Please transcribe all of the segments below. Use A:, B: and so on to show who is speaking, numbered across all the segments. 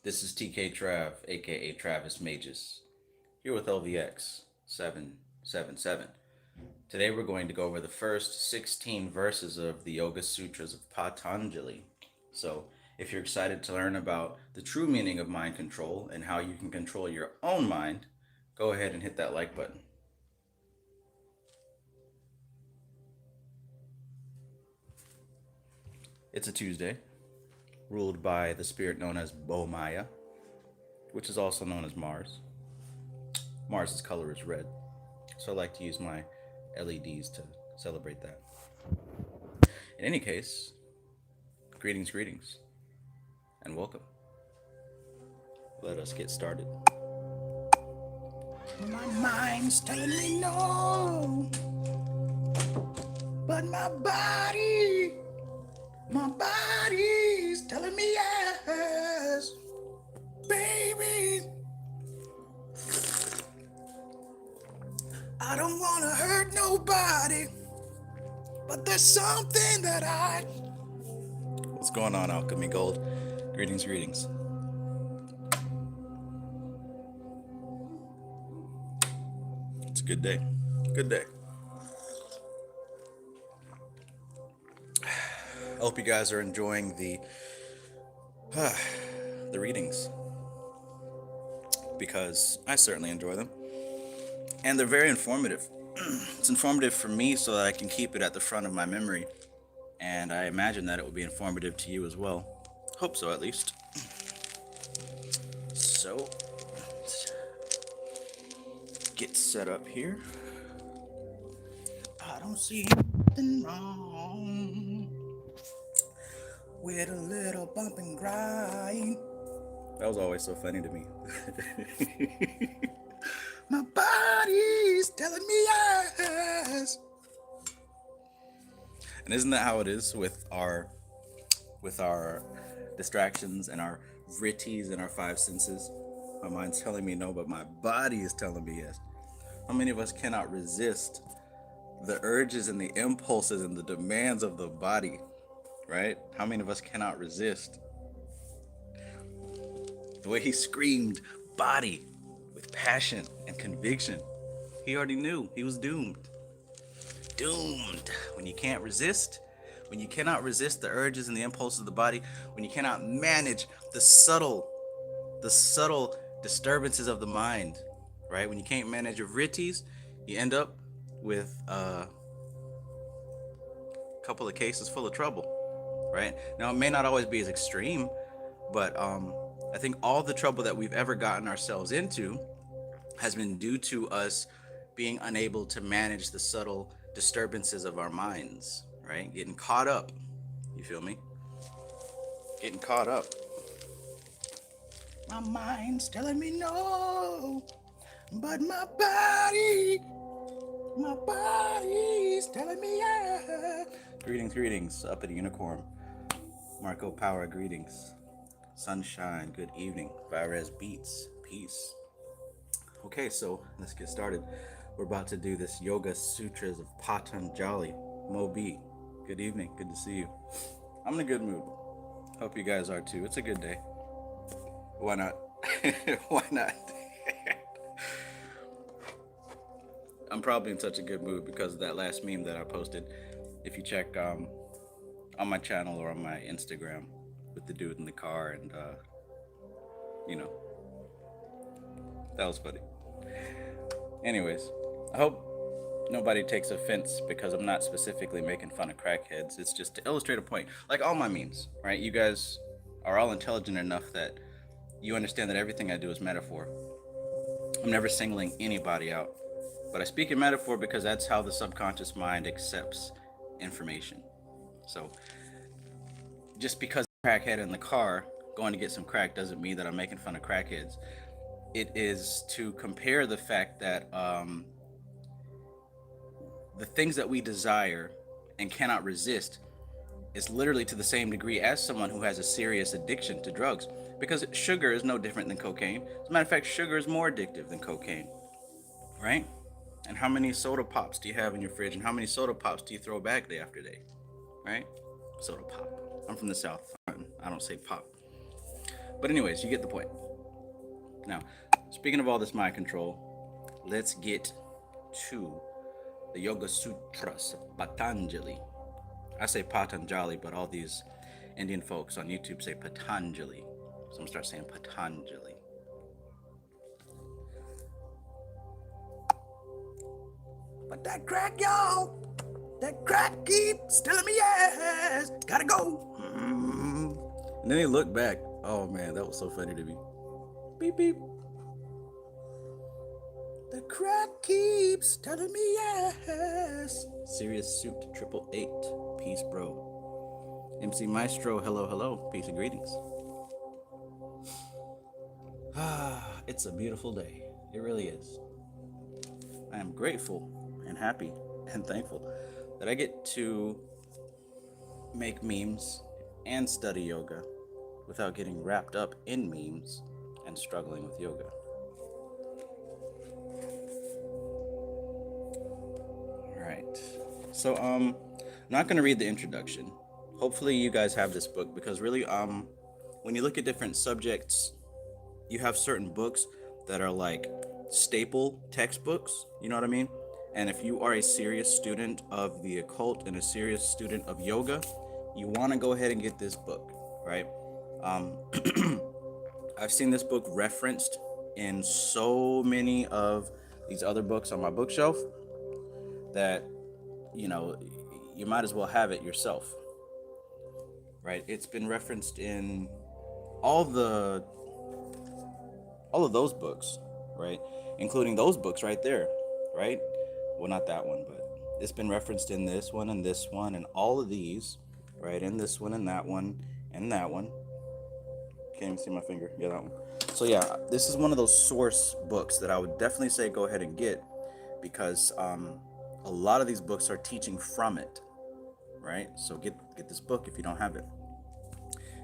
A: This is TK Trav, aka Travis Magus, here with LVX777. Today we're going to go over the first 16 verses of the Yoga Sutras of Patanjali. So, if you're excited to learn about the true meaning of mind control and how you can control your own mind, go ahead and hit that like button. It's a Tuesday, ruled by the spirit known as Maya, which is also known as Mars. Mars's color is red, so I like to use my LEDs to celebrate that. In any case, greetings, and welcome. Let us get started.
B: My mind's telling me no, but my body's telling me yes, baby. I don't wanna hurt nobody, but there's something that
A: What's going on, Alchemy Gold? Greetings. It's a good day. Good day. I hope you guys are enjoying the readings, because I certainly enjoy them, and they're very informative. It's informative for me so that I can keep it at the front of my memory, and I imagine that it will be informative to you as well. Hope so, at least. So, let's get set up here.
B: I don't see nothing wrong with a little bump and grind.
A: That was always so funny to me.
B: My body's telling me yes.
A: And isn't that how it is with our distractions and our vritis and our five senses? My mind's telling me no, but my body is telling me yes. How many of us cannot resist the urges and the impulses and the demands of the body, right? How many of us cannot resist the way he screamed body with passion and conviction? He already knew he was doomed. When you can't resist, when you cannot resist the urges and the impulses of the body, when you cannot manage the subtle disturbances of the mind, right? When you can't manage your vritis, you end up with a couple of cases full of trouble, right? Now, it may not always be as extreme, but I think all the trouble that we've ever gotten ourselves into has been due to us being unable to manage the subtle disturbances of our minds, right? Getting caught up. You feel me? Getting caught up.
B: My mind's telling me no, but my body's telling me yes.
A: Greetings, up at Unicorn. Marco Power, greetings. Sunshine, good evening. Virez Beats, peace. Okay, so let's get started. We're about to do this Yoga Sutras of Patanjali. Mobi, good evening, good to see you. I'm in a good mood. Hope you guys are too. It's a good day. Why not? Why not? I'm probably in such a good mood because of that last meme that I posted. If you check on my channel or on my Instagram with the dude in the car, and that was funny. Anyways, I hope nobody takes offense because I'm not specifically making fun of crackheads. It's just to illustrate a point. Like all my memes, right? You guys are all intelligent enough that you understand that everything I do is metaphor. I'm never singling anybody out. But I speak in metaphor because that's how the subconscious mind accepts information. So just because I'm a crackhead in the car going to get some crack doesn't mean that I'm making fun of crackheads. It is to compare the fact that the things that we desire and cannot resist is literally to the same degree as someone who has a serious addiction to drugs. Because sugar is no different than cocaine. As a matter of fact, sugar is more addictive than cocaine, right? And how many soda pops do you have in your fridge? And how many soda pops do you throw back day after day, right? Soda pop. I'm from the South. I don't say pop. But anyways, you get the point. Now, speaking of all this mind control, let's get to the Yoga Sutras, Patanjali. I say Patanjali, but all these Indian folks on YouTube say Patanjali. So I'm gonna start saying Patanjali.
B: But that crack, y'all, that crack keeps telling me yes, gotta go.
A: And then he looked back. Oh man, that was so funny to me. Beep beep.
B: The crack keeps telling me yes.
A: Serious Suit 888. Peace, bro. MC Maestro, hello, hello. Peace and greetings. It's a beautiful day. It really is. I am grateful and happy and thankful that I get to make memes and study yoga without getting wrapped up in memes and struggling with yoga. All right. So I'm not going to read the introduction. Hopefully you guys have this book, because really when you look at different subjects, you have certain books that are like staple textbooks, you know what I mean? And if you are a serious student of the occult and a serious student of yoga, you want to go ahead and get this book, right? I've seen this book referenced in so many of these other books on my bookshelf that, you know, you might as well have it yourself, right? It's been referenced in all of those books, right? Including those books right there, right? Well, not that one, but it's been referenced in this one and all of these, right? And this one and that one and that one. Can't even see my finger. Yeah, that one. So yeah, this is one of those source books that I would definitely say go ahead and get, because a lot of these books are teaching from it, right? So get this book if you don't have it.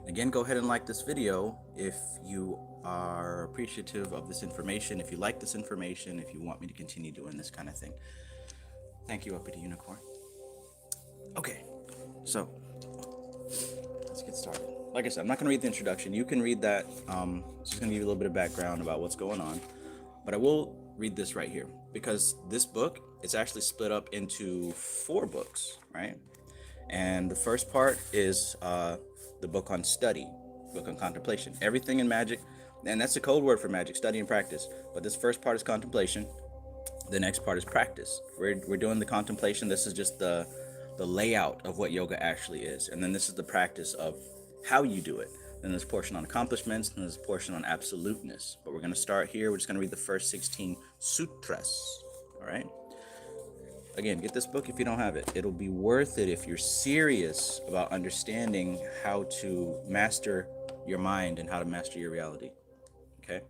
A: Again, go ahead and like this video if you are appreciative of this information, if you like this information, if you want me to continue doing this kind of thing. Thank you, Uppity Unicorn. Okay, so let's get started. Like I said, I'm not going to read the introduction. You can read that. It's just going to give you a little bit of background about what's going on. But I will read this right here, because this book is actually split up into 4 books, right? And the first part is the book on study, book on contemplation. Everything in magic, and that's the code word for magic, study and practice. But this first part is contemplation. The next part is practice. We're doing the contemplation. This is just the layout of what yoga actually is. And then this is the practice of how you do it. Then there's a portion on accomplishments, and there's a portion on absoluteness. But we're going to start here. We're just going to read the first 16 sutras. All right? Again, get this book if you don't have it. It'll be worth it if you're serious about understanding how to master your mind and how to master your reality. Okay?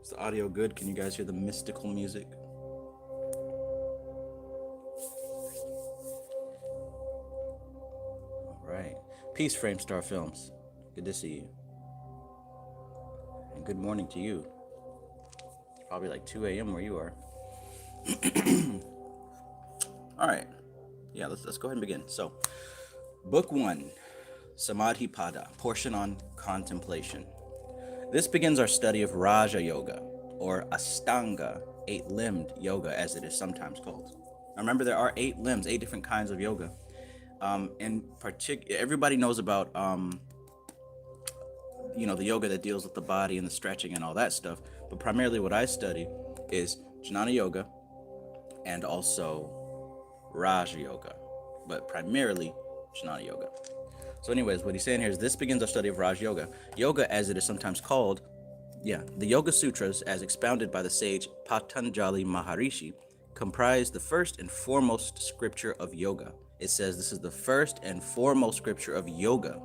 A: Is the audio good? Can you guys hear the mystical music? All right. Peace, Framestar Films. Good to see you. And good morning to you. Probably like 2 a.m. where you are. All right. Yeah, let's go ahead and begin. So, Book 1, Samadhi Pada, portion on contemplation. This begins our study of Raja Yoga, or Astanga, 8-limbed yoga, as it is sometimes called. Now, remember, there are 8 limbs, 8 different kinds of yoga. In particular, everybody knows about, the yoga that deals with the body and the stretching and all that stuff. But primarily what I study is Jnana Yoga and also Raja Yoga, but primarily Jnana Yoga. So anyways, what he's saying here is this begins our study of Raja Yoga. Yoga, as it is sometimes called, the Yoga Sutras, as expounded by the sage Patanjali Maharishi, comprise the first and foremost scripture of yoga. It says this is the first and foremost scripture of yoga.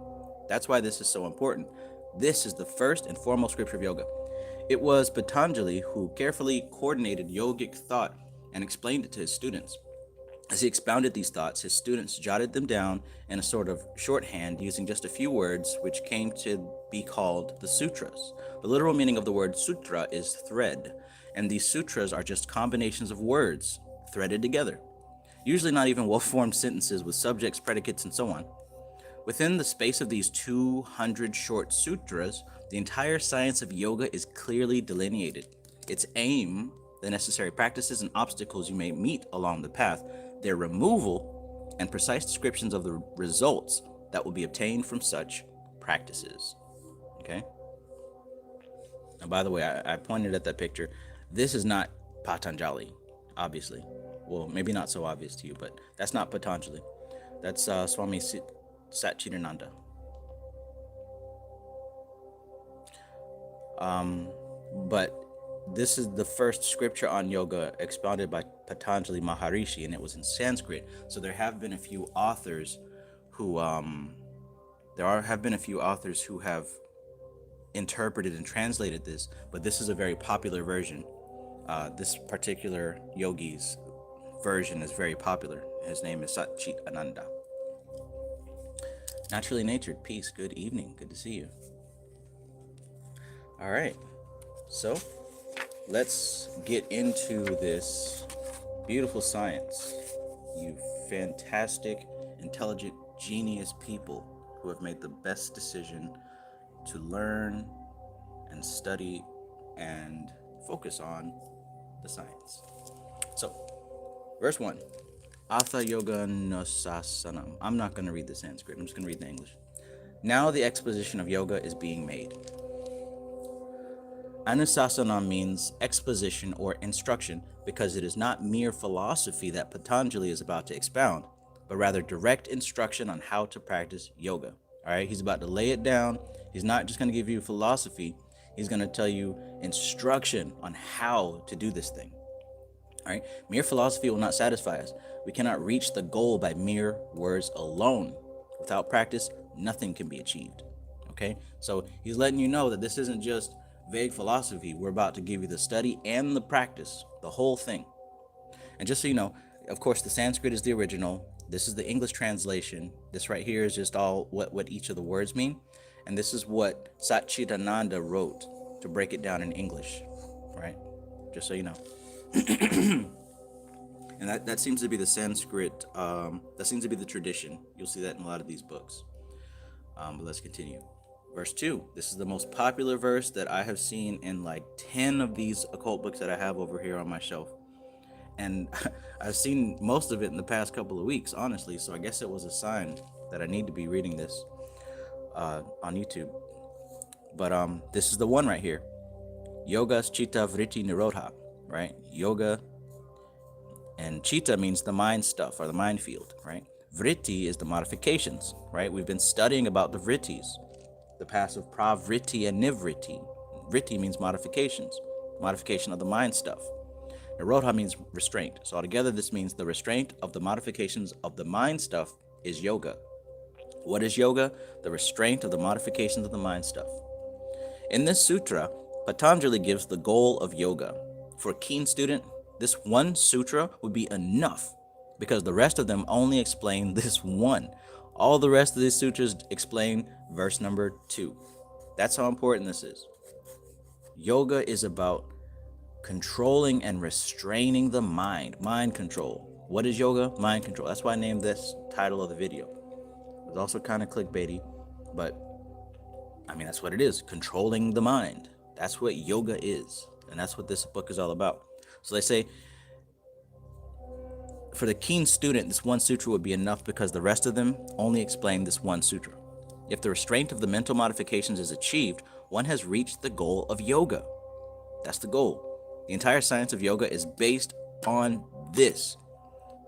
A: That's why this is so important. This is the first and foremost scripture of yoga. It was Patanjali who carefully coordinated yogic thought and explained it to his students. As he expounded these thoughts, his students jotted them down in a sort of shorthand using just a few words, which came to be called the sutras. The literal meaning of the word sutra is thread, and these sutras are just combinations of words threaded together, usually not even well-formed sentences with subjects, predicates, and so on. Within the space of these 200 short sutras, the entire science of yoga is clearly delineated. Its aim, the necessary practices and obstacles you may meet along the path, their removal, and precise descriptions of the results that will be obtained from such practices. Okay? Now, by the way, I pointed at that picture. This is not Patanjali, obviously. Well, maybe not so obvious to you, but that's not Patanjali. That's Swami Satchidananda. But this is the first scripture on yoga expounded by Patanjali Maharishi, and it was in Sanskrit. So there have been a few authors who have been a few authors who have interpreted and translated this, but this is a very popular version. This particular yogi's version is very popular. His name is Satchit Ananda. Naturally natured, peace, good evening, good to see you. All right, so let's get into this beautiful science. You fantastic, intelligent, genius people who have made the best decision to learn and study and focus on the science. So, verse 1. Atha yoga nosasanam. I'm not going to read the Sanskrit. I'm just going to read the English. Now the exposition of yoga is being made. Anusasanam means exposition or instruction because it is not mere philosophy that Patanjali is about to expound, but rather direct instruction on how to practice yoga. All right, he's about to lay it down. He's not just going to give you philosophy. He's going to tell you instruction on how to do this thing. All right, mere philosophy will not satisfy us. We cannot reach the goal by mere words alone. Without practice, nothing can be achieved. Okay, so he's letting you know that this isn't just vague philosophy. We're about to give you the study and the practice, the whole thing. And just so you know, of course, the Sanskrit is the original. This is the English translation. This right here is just all what each of the words mean. And this is what Satchidananda wrote to break it down in English, right? Just so you know. And that seems to be the Sanskrit, that seems to be the tradition. You'll see that in a lot of these books. But let's continue. Verse 2. This is the most popular verse that I have seen in like 10 of these occult books that I have over here on my shelf. And I've seen most of it in the past couple of weeks, honestly. So I guess it was a sign that I need to be reading this on YouTube. But this is the one right here. Yoga's Chitta Vritti Nirodha, right? Yoga and Chitta means the mind stuff or the mind field, right? Vritti is the modifications, right? We've been studying about the vrittis, the passive pravritti and nivritti. Vritti means modifications, modification of the mind stuff. Nirodha means restraint. So altogether, this means the restraint of the modifications of the mind stuff is yoga. What is yoga? The restraint of the modifications of the mind stuff. In this sutra, Patanjali gives the goal of yoga. For a keen student, this one sutra would be enough because the rest of them only explain this one. All the rest of these sutras explain verse number 2. That's how important this is. Yoga is about controlling and restraining the mind. Mind control. What is yoga? Mind control. That's why I named this title of the video. It's also kind of clickbaity, but I mean, that's what it is. Controlling the mind. That's what yoga is. And that's what this book is all about. So they say, for the keen student, this one sutra would be enough because the rest of them only explain this one sutra. If the restraint of the mental modifications is achieved, one has reached the goal of yoga. That's the goal. The entire science of yoga is based on this.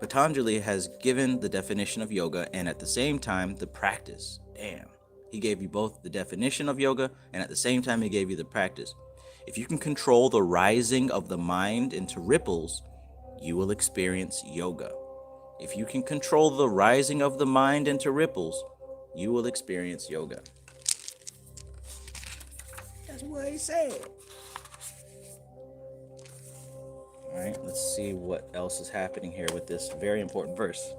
A: Patanjali has given the definition of yoga and at the same time the practice. Damn. He gave you both the definition of yoga and at the same time he gave you the practice. If you can control the rising of the mind into ripples, you will experience yoga. If you can control the rising of the mind into ripples, you will experience yoga. That's what he said. All right, let's see what else is happening here with this very important verse.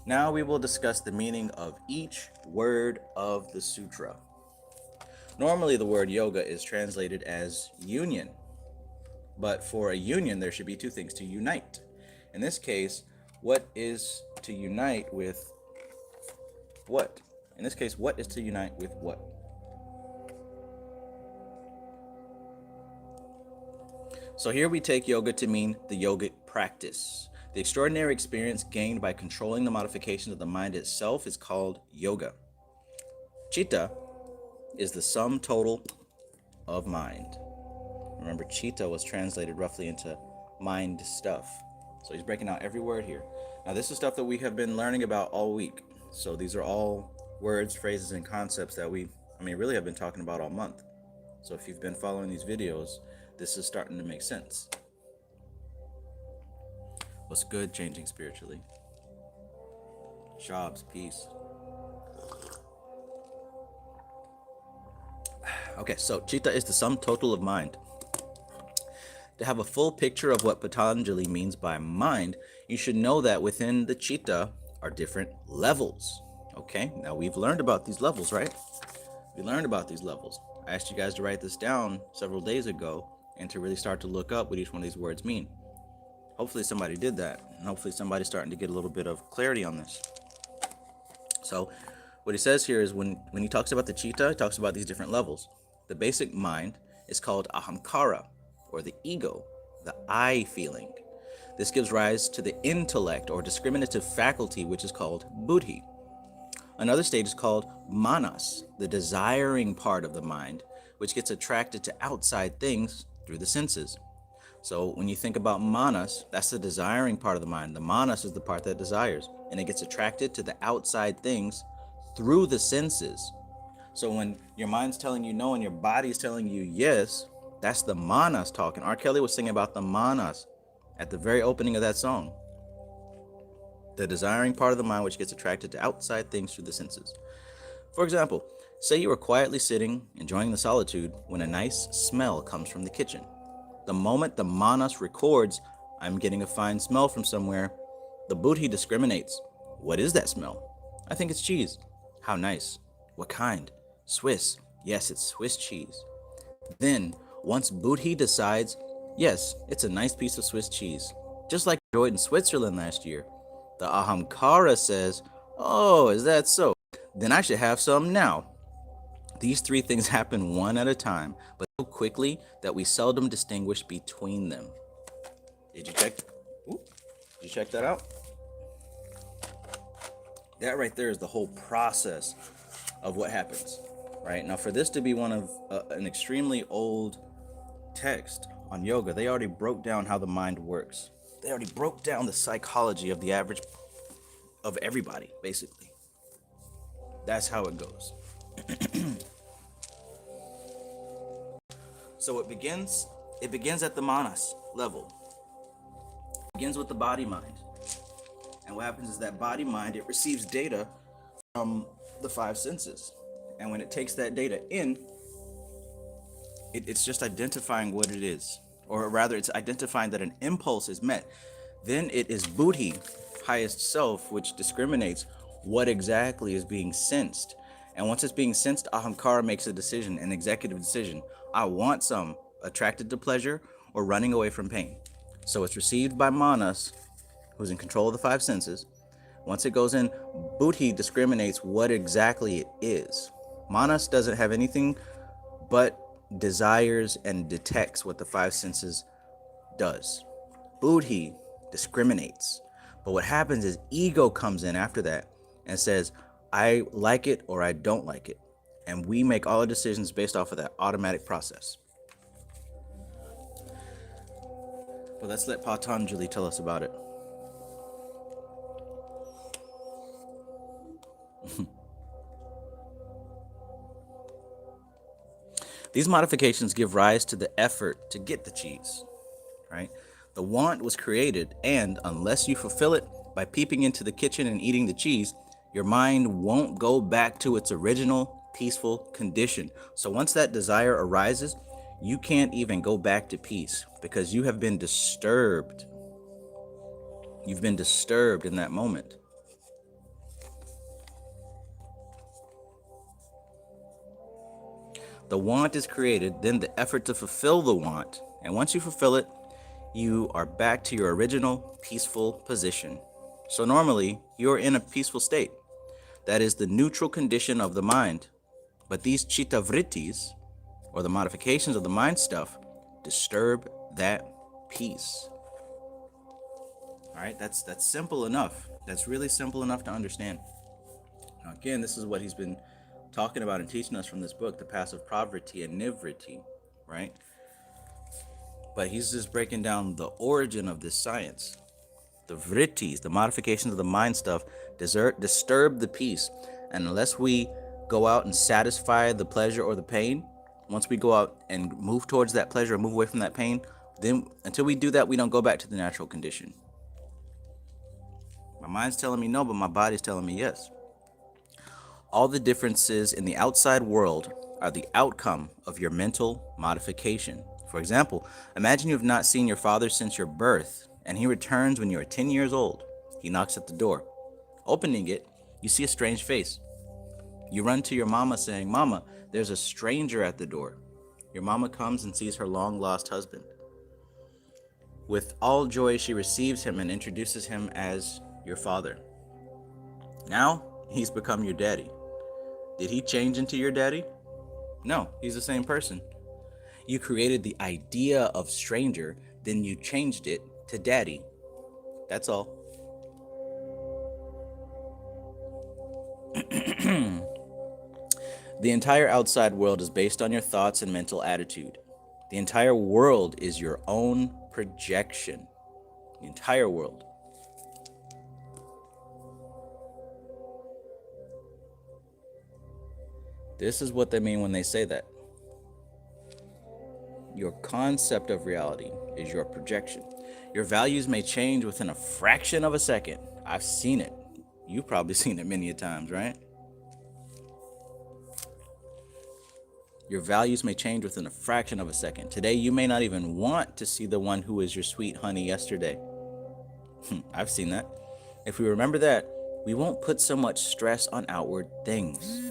A: Now we will discuss the meaning of each word of the sutra. Normally the word yoga is translated as union, but for a union there should be two things: to unite. In this case, what is to unite with what? In this case, what is to unite with what? So here we take yoga to mean the yogic practice. The extraordinary experience gained by controlling the modifications of the mind itself is called yoga. Chitta is the sum total of mind. Remember, chitta was translated roughly into mind stuff. So he's breaking out every word here. Now, this is stuff that we have been learning about all week. So these are all words, phrases, and concepts that we really have been talking about all month. So if you've been following these videos, this is starting to make sense. What's good? Changing spiritually. Jobs, peace. Okay, so chitta is the sum total of mind. To have a full picture of what Patanjali means by mind, you should know that within the chitta are different levels. Okay, now we've learned about these levels, right? We learned about these levels. I asked you guys to write this down several days ago and to really start to look up what each one of these words mean. Hopefully somebody did that, and hopefully somebody's starting to get a little bit of clarity on this. So what he says here is when he talks about the chitta, he talks about these different levels. The basic mind is called ahamkara, or the ego, the I feeling. This gives rise to the intellect or discriminative faculty, which is called buddhi. Another stage is called manas, the desiring part of the mind, which gets attracted to outside things through the senses. So when you think about manas, that's the desiring part of the mind. The manas is the part that desires, and it gets attracted to the outside things through the senses. So when your mind's telling you no and your body's telling you yes, that's the manas talking. R. Kelly was singing about the manas at the very opening of that song. The desiring part of the mind which gets attracted to outside things through the senses. For example, say you are quietly sitting, enjoying the solitude, when a nice smell comes from the kitchen. The moment the manas records, I'm getting a fine smell from somewhere, the buddhi discriminates. What is that smell? I think it's cheese. How nice. What kind? Swiss. Yes, it's Swiss cheese. Then, once buddhi decides, yes, it's a nice piece of Swiss cheese, just like I enjoyed in Switzerland last year, the ahamkara says, oh, is that so? Then I should have some now. These three things happen one at a time, but so quickly that we seldom distinguish between them. Did you check that out? That right there is the whole process of what happens, right? Now, for this to be one of an extremely old text on yoga, they already broke down how the mind works. They already broke down the psychology of the average, of everybody, basically. That's how it goes. So it begins at the manas level. It begins with the body mind. And what happens is that body mind, it receives data from the five senses. And when it takes that data in, it's just identifying what it is. Or rather, it's identifying that an impulse is met. Then it is buddhi, highest self, which discriminates what exactly is being sensed. And once it's being sensed, ahamkara makes a decision, an executive decision. I want some, attracted to pleasure or running away from pain. So it's received by manas, who's in control of the five senses. Once it goes in, buddhi discriminates what exactly it is. Manas doesn't have anything but desires and detects what the five senses does. Buddhi discriminates. But what happens is ego comes in after that and says, I like it or I don't like it. And we make all our decisions based off of that automatic process. But let's let Patanjali tell us about it. These modifications give rise to the effort to get the cheese, right? The want was created, and unless you fulfill it by peeping into the kitchen and eating the cheese, your mind won't go back to its original peaceful condition. So once that desire arises, you can't even go back to peace because you have been disturbed. You've been disturbed in that moment. The want is created, then the effort to fulfill the want. And once you fulfill it, you are back to your original peaceful position. So normally, you're in a peaceful state. That is the neutral condition of the mind. But these chitta vrittis, or the modifications of the mind stuff, disturb that peace. All right, that's simple enough. That's really simple enough to understand. Now, again, this is what he's been talking about and teaching us from this book, the passive pravritti and nivritti, right? But he's just breaking down the origin of this science. The vrittis, the modifications of the mind stuff, disturb the peace. And unless we go out and satisfy the pleasure or the pain, once we go out and move towards that pleasure or move away from that pain, then until we do that, we don't go back to the natural condition. My mind's telling me no, but my body's telling me yes. All the differences in the outside world are the outcome of your mental modification. For example, imagine you have not seen your father since your birth, and he returns when you are 10 years old. He knocks at the door. Opening it, you see a strange face. You run to your mama saying, "Mama, there's a stranger at the door." Your mama comes and sees her long-lost husband. With all joy, she receives him and introduces him as your father. Now, he's become your daddy. Did he change into your daddy? No, he's the same person. You created the idea of stranger, then you changed it to daddy. That's all. The entire outside world is based on your thoughts and mental attitude. The entire world is your own projection. The entire world. This is what they mean when they say that. Your concept of reality is your projection. Your values may change within a fraction of a second. I've seen it. You've probably seen it many a times, right? Your values may change within a fraction of a second. Today, you may not even want to see the one who was your sweet honey yesterday. I've seen that. If we remember that, we won't put so much stress on outward things.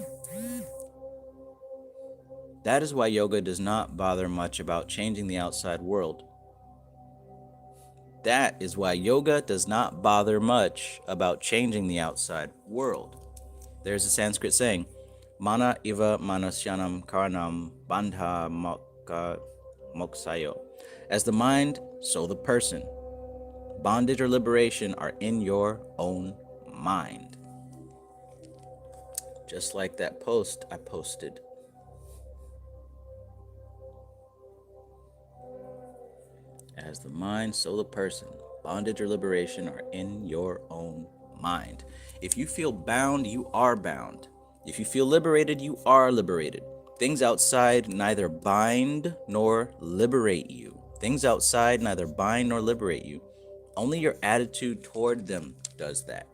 A: That is why yoga does not bother much about changing the outside world. That is why yoga does not bother much about changing the outside world. There's a Sanskrit saying, Mana iva manasyanam karanam bandha moksayo. As the mind, so the person. Bondage or liberation are in your own mind. Just like that post I posted. As the mind, so the person. Bondage or liberation are in your own mind. If you feel bound, you are bound. If you feel liberated, you are liberated. Things outside neither bind nor liberate you. Things outside neither bind nor liberate you. Only your attitude toward them does that.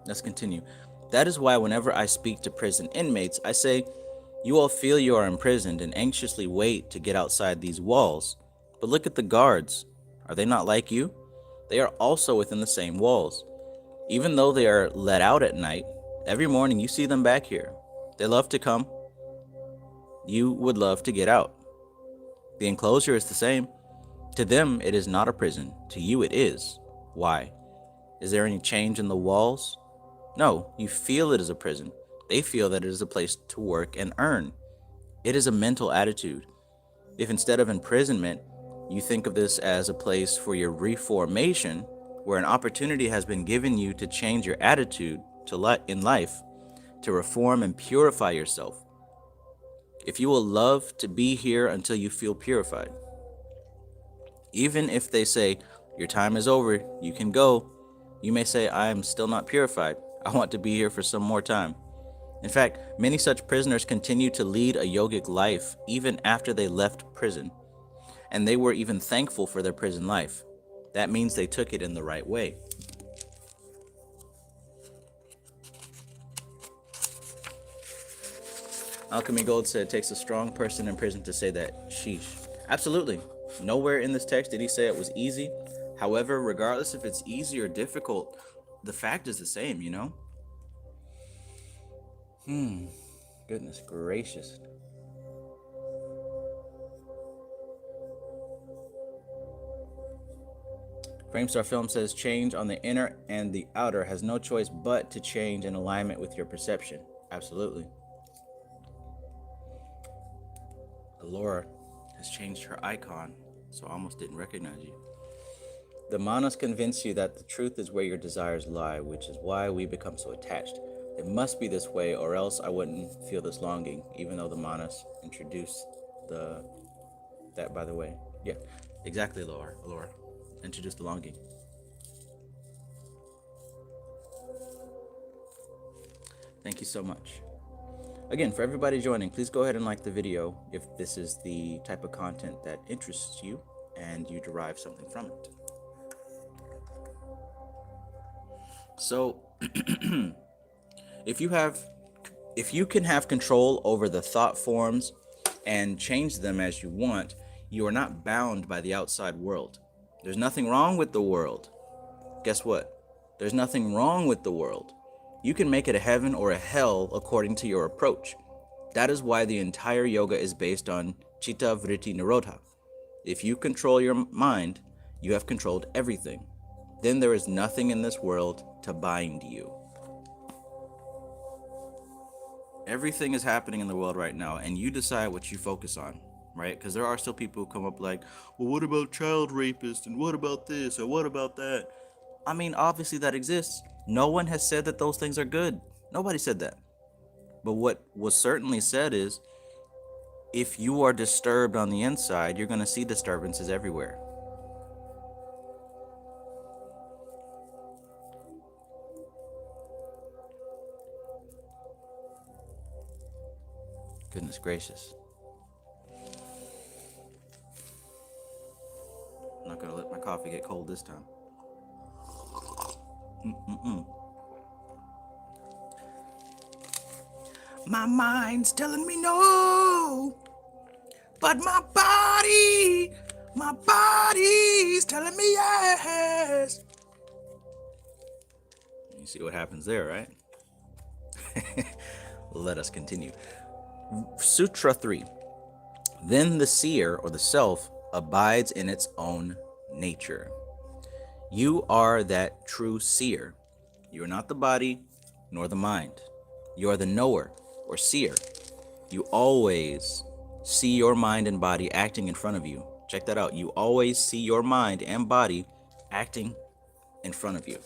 A: Let's continue. That is why whenever I speak to prison inmates, I say, you all feel you are imprisoned and anxiously wait to get outside these walls. But look at the guards. Are they not like you? They are also within the same walls. Even though they are let out at night, every morning you see them back here. They love to come. You would love to get out. The enclosure is the same. To them, it is not a prison. To you, it is. Why? Is there any change in the walls? No, you feel it is a prison. They feel that it is a place to work and earn. It is a mental attitude. If instead of imprisonment, you think of this as a place for your reformation, where an opportunity has been given you to change your attitude in life, to reform and purify yourself. If you will love to be here until you feel purified. Even if they say, your time is over, you can go, you may say, I am still not purified. I want to be here for some more time. In fact, many such prisoners continue to lead a yogic life even after they left prison. And they were even thankful for their prison life. That means they took it in the right way. Alchemy Gold said, it takes a strong person in prison to say that. Sheesh. Absolutely. Nowhere in this text did he say it was easy. However, regardless if it's easy or difficult, the fact is the same, you know? Goodness gracious. Framestar Film says change on the inner and the outer has no choice but to change in alignment with your perception. Absolutely. Allura has changed her icon, so I almost didn't recognize you. The manas convince you that the truth is where your desires lie, which is why we become so attached. It must be this way, or else I wouldn't feel this longing, even though the manas introduce that, by the way. Yeah, exactly, Allura. Introduce the longing. Thank you so much. Again, for everybody joining, please go ahead and like the video if this is the type of content that interests you and you derive something from it. So, if you can have control over the thought forms and change them as you want, you are not bound by the outside world. There's nothing wrong with the world. Guess what? There's nothing wrong with the world. You can make it a heaven or a hell according to your approach. That is why the entire yoga is based on chitta vritti nirodha. If you control your mind, you have controlled everything. Then there is nothing in this world to bind you. Everything is happening in the world right now, and you decide what you focus on, right? Because there are still people who come up like, well, what about child rapists, and what about this, or what about that? I mean, obviously that exists. No one has said that those things are good. Nobody said that. But what was certainly said is, if you are disturbed on the inside, you're going to see disturbances everywhere. Goodness gracious. I'm not going to let my coffee get cold this time.
B: My mind's telling me no, but my body's telling me yes.
A: You see what happens there, right? Let us continue. Sutra 3. Then the seer, or the self, abides in its own nature. You are that true seer. You are not the body, nor the mind. You are the knower, or seer. You always see your mind and body acting in front of you. Check that out. You always see your mind and body acting in front of you.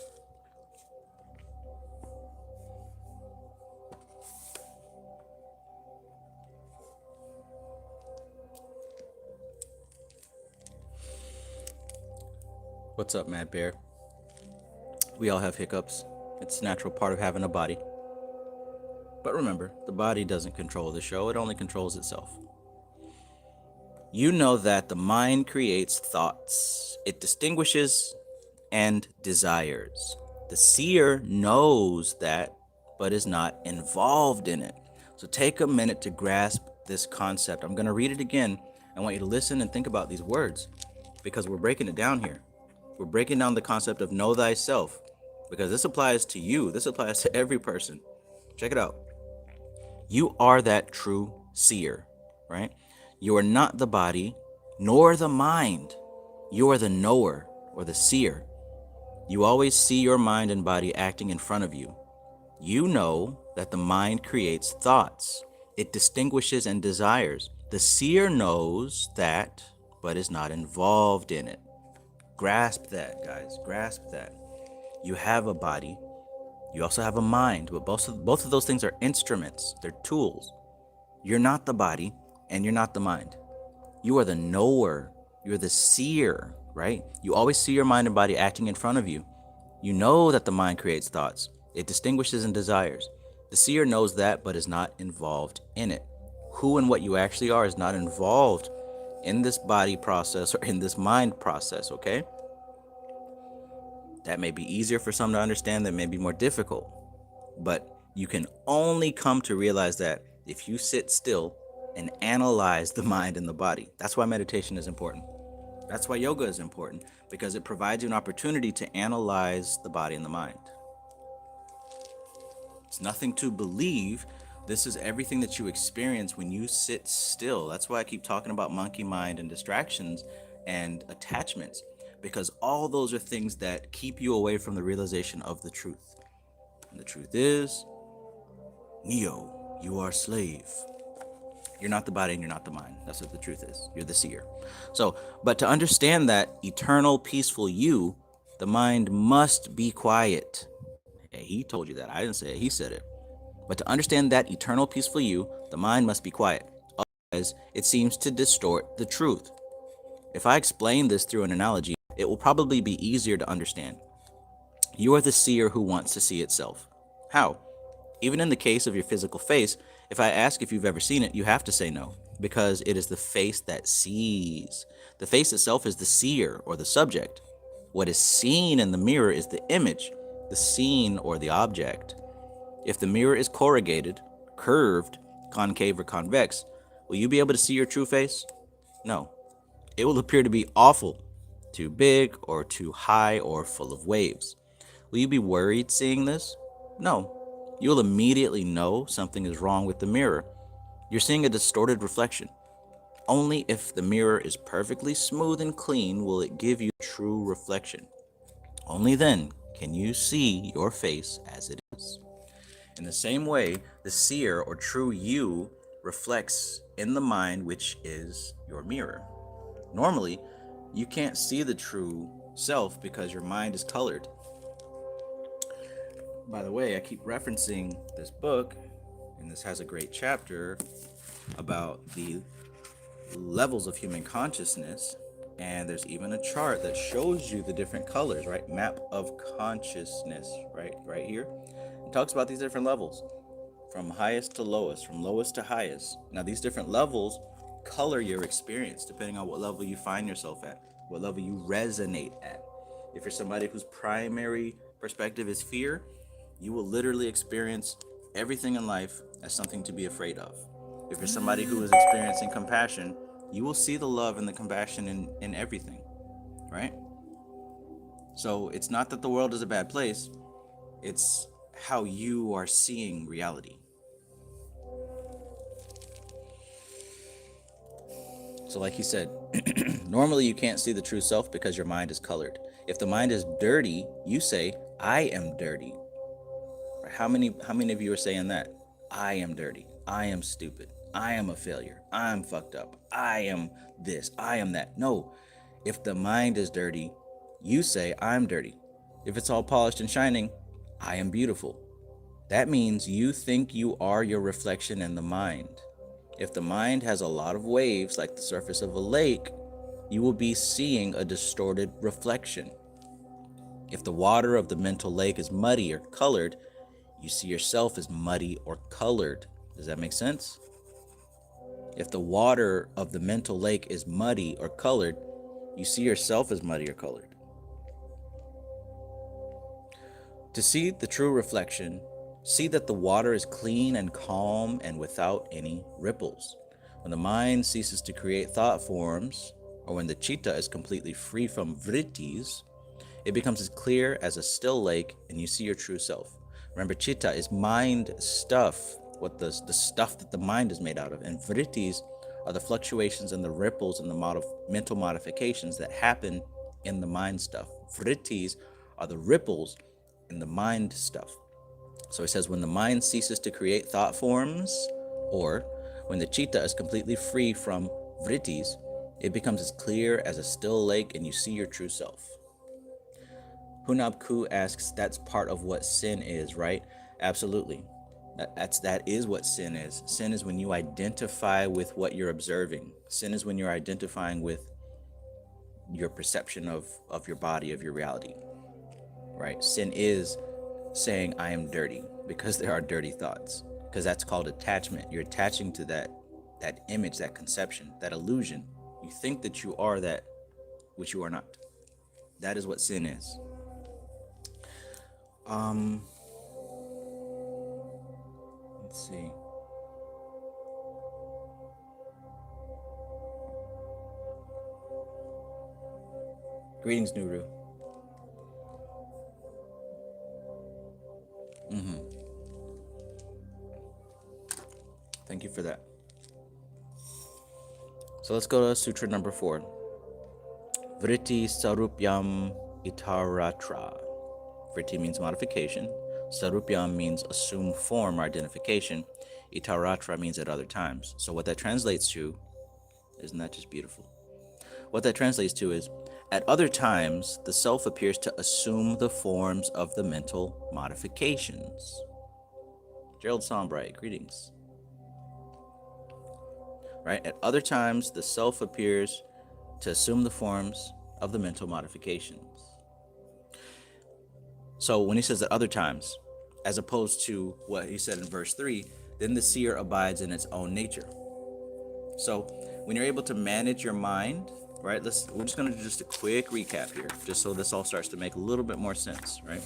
A: What's up, Mad Bear? We all have hiccups. It's a natural part of having a body. But remember, the body doesn't control the show, it only controls itself. You know that the mind creates thoughts. It distinguishes and desires. The seer knows that, but is not involved in it. So take a minute to grasp this concept. I'm going to read it again. I want you to listen and think about these words, because we're breaking it down here. We're breaking down the concept of know thyself, because this applies to you. This applies to every person. Check it out. You are that true seer, right? You are not the body, nor the mind. You are the knower, or the seer. You always see your mind and body acting in front of you. You know that the mind creates thoughts. It distinguishes and desires. The seer knows that, but is not involved in it. Grasp that, guys. Grasp that. You have a body. You also have a mind, but both of those things are instruments. They're tools. You're not the body, and you're not the mind. You are the knower. You're the seer, right? You always see your mind and body acting in front of you. You know that the mind creates thoughts. It distinguishes and desires. The seer knows that, but is not involved in it. Who and what you actually are is not involved in this body process or in this mind process, okay? That may be easier for some to understand, that may be more difficult. But you can only come to realize that if you sit still and analyze the mind and the body. That's why meditation is important. That's why yoga is important, because it provides you an opportunity to analyze the body and the mind. It's nothing to believe. This is everything that you experience when you sit still. That's why I keep talking about monkey mind and distractions and attachments. because all those are things that keep you away from the realization of the truth. And the truth is, Neo, you are slave. You're not the body and you're not the mind. That's what the truth is. You're the seer. So, but to understand that eternal, peaceful you, the mind must be quiet. Hey, he told you that. I didn't say it. He said it. But to understand that eternal, peaceful you, the mind must be quiet. Otherwise, it seems to distort the truth. If I explain this through an analogy, it will probably be easier to understand. You are the seer who wants to see itself. How? Even in the case of your physical face, if I ask if you've ever seen it, you have to say no, because it is the face that sees. The face itself is the seer or the subject. What is seen in the mirror is the image, the scene or the object. If the mirror is corrugated, curved, concave, or convex, will you be able to see your true face? No. It will appear to be awful, too big, or too high, or full of waves. Will you be worried seeing this? No. You'll immediately know something is wrong with the mirror. You're seeing a distorted reflection. Only if the mirror is perfectly smooth and clean will it give you true reflection. Only then can you see your face as it is. In the same way, the seer or true you reflects in the mind, which is your mirror. Normally, you can't see the true self because your mind is colored. By the way, I keep referencing this book, and this has a great chapter about the levels of human consciousness, and there's even a chart that shows you the different colors, right? Map of consciousness, right here. It talks about these different levels, from highest to lowest, from lowest to highest. Now, these different levels color your experience depending on what level you find yourself at, what level you resonate at. If you're somebody whose primary perspective is fear, you will literally experience everything in life as something to be afraid of. If you're somebody who is experiencing compassion, you will see the love and the compassion in everything, right? So it's not that the world is a bad place, it's how you are seeing reality. So like he said, normally you can't see the true self because your mind is colored. If the mind is dirty, you say, I am dirty. How many of you are saying that? I am dirty. I am stupid. I am a failure. I'm fucked up. I am this. I am that. No. If the mind is dirty, you say, I'm dirty. If it's all polished and shining, I am beautiful. That means you think you are your reflection in the mind. If the mind has a lot of waves, like the surface of a lake, you will be seeing a distorted reflection. If the water of the mental lake is muddy or colored, you see yourself as muddy or colored. Does that make sense? If the water of the mental lake is muddy or colored, you see yourself as muddy or colored. To see the true reflection, see that the water is clean and calm and without any ripples. When the mind ceases to create thought forms, or when the chitta is completely free from vritis, it becomes as clear as a still lake and you see your true self. Remember, chitta is mind stuff, what the stuff that the mind is made out of. And vritis are the fluctuations and the ripples and the mental modifications that happen in the mind stuff. Vritis are the ripples in the mind stuff. So it says, when the mind ceases to create thought forms, or when the chitta is completely free from vritis, it becomes as clear as a still lake and you see your true self. Hunab Ku asks, that's part of what sin is, right? Absolutely. That is what sin is. Sin is when you identify with what you're observing. Sin is when you're identifying with your perception of your body, of your reality, right? Sin is saying, I am dirty, because there are dirty thoughts, because that's called attachment. You're attaching to that image, that conception, that illusion. You think that you are that which you are not. That is what sin is. Let's see. Greetings, Nuru. Thank you for that. So let's go to Sutra number 4. Vritti sarupyam itaratra. Vritti means modification. Sarupyam means assume form or identification. Itaratra means at other times. So what that translates to, isn't that just beautiful? What that translates to is, at other times, the self appears to assume the forms of the mental modifications. Gerald Sombright, greetings. Right? At other times, the self appears to assume the forms of the mental modifications. So when he says at other times, as opposed to what he said in verse 3, then the seer abides in its own nature. So when you're able to manage your mind, right? We're just going to do just a quick recap here, just so this all starts to make a little bit more sense, right?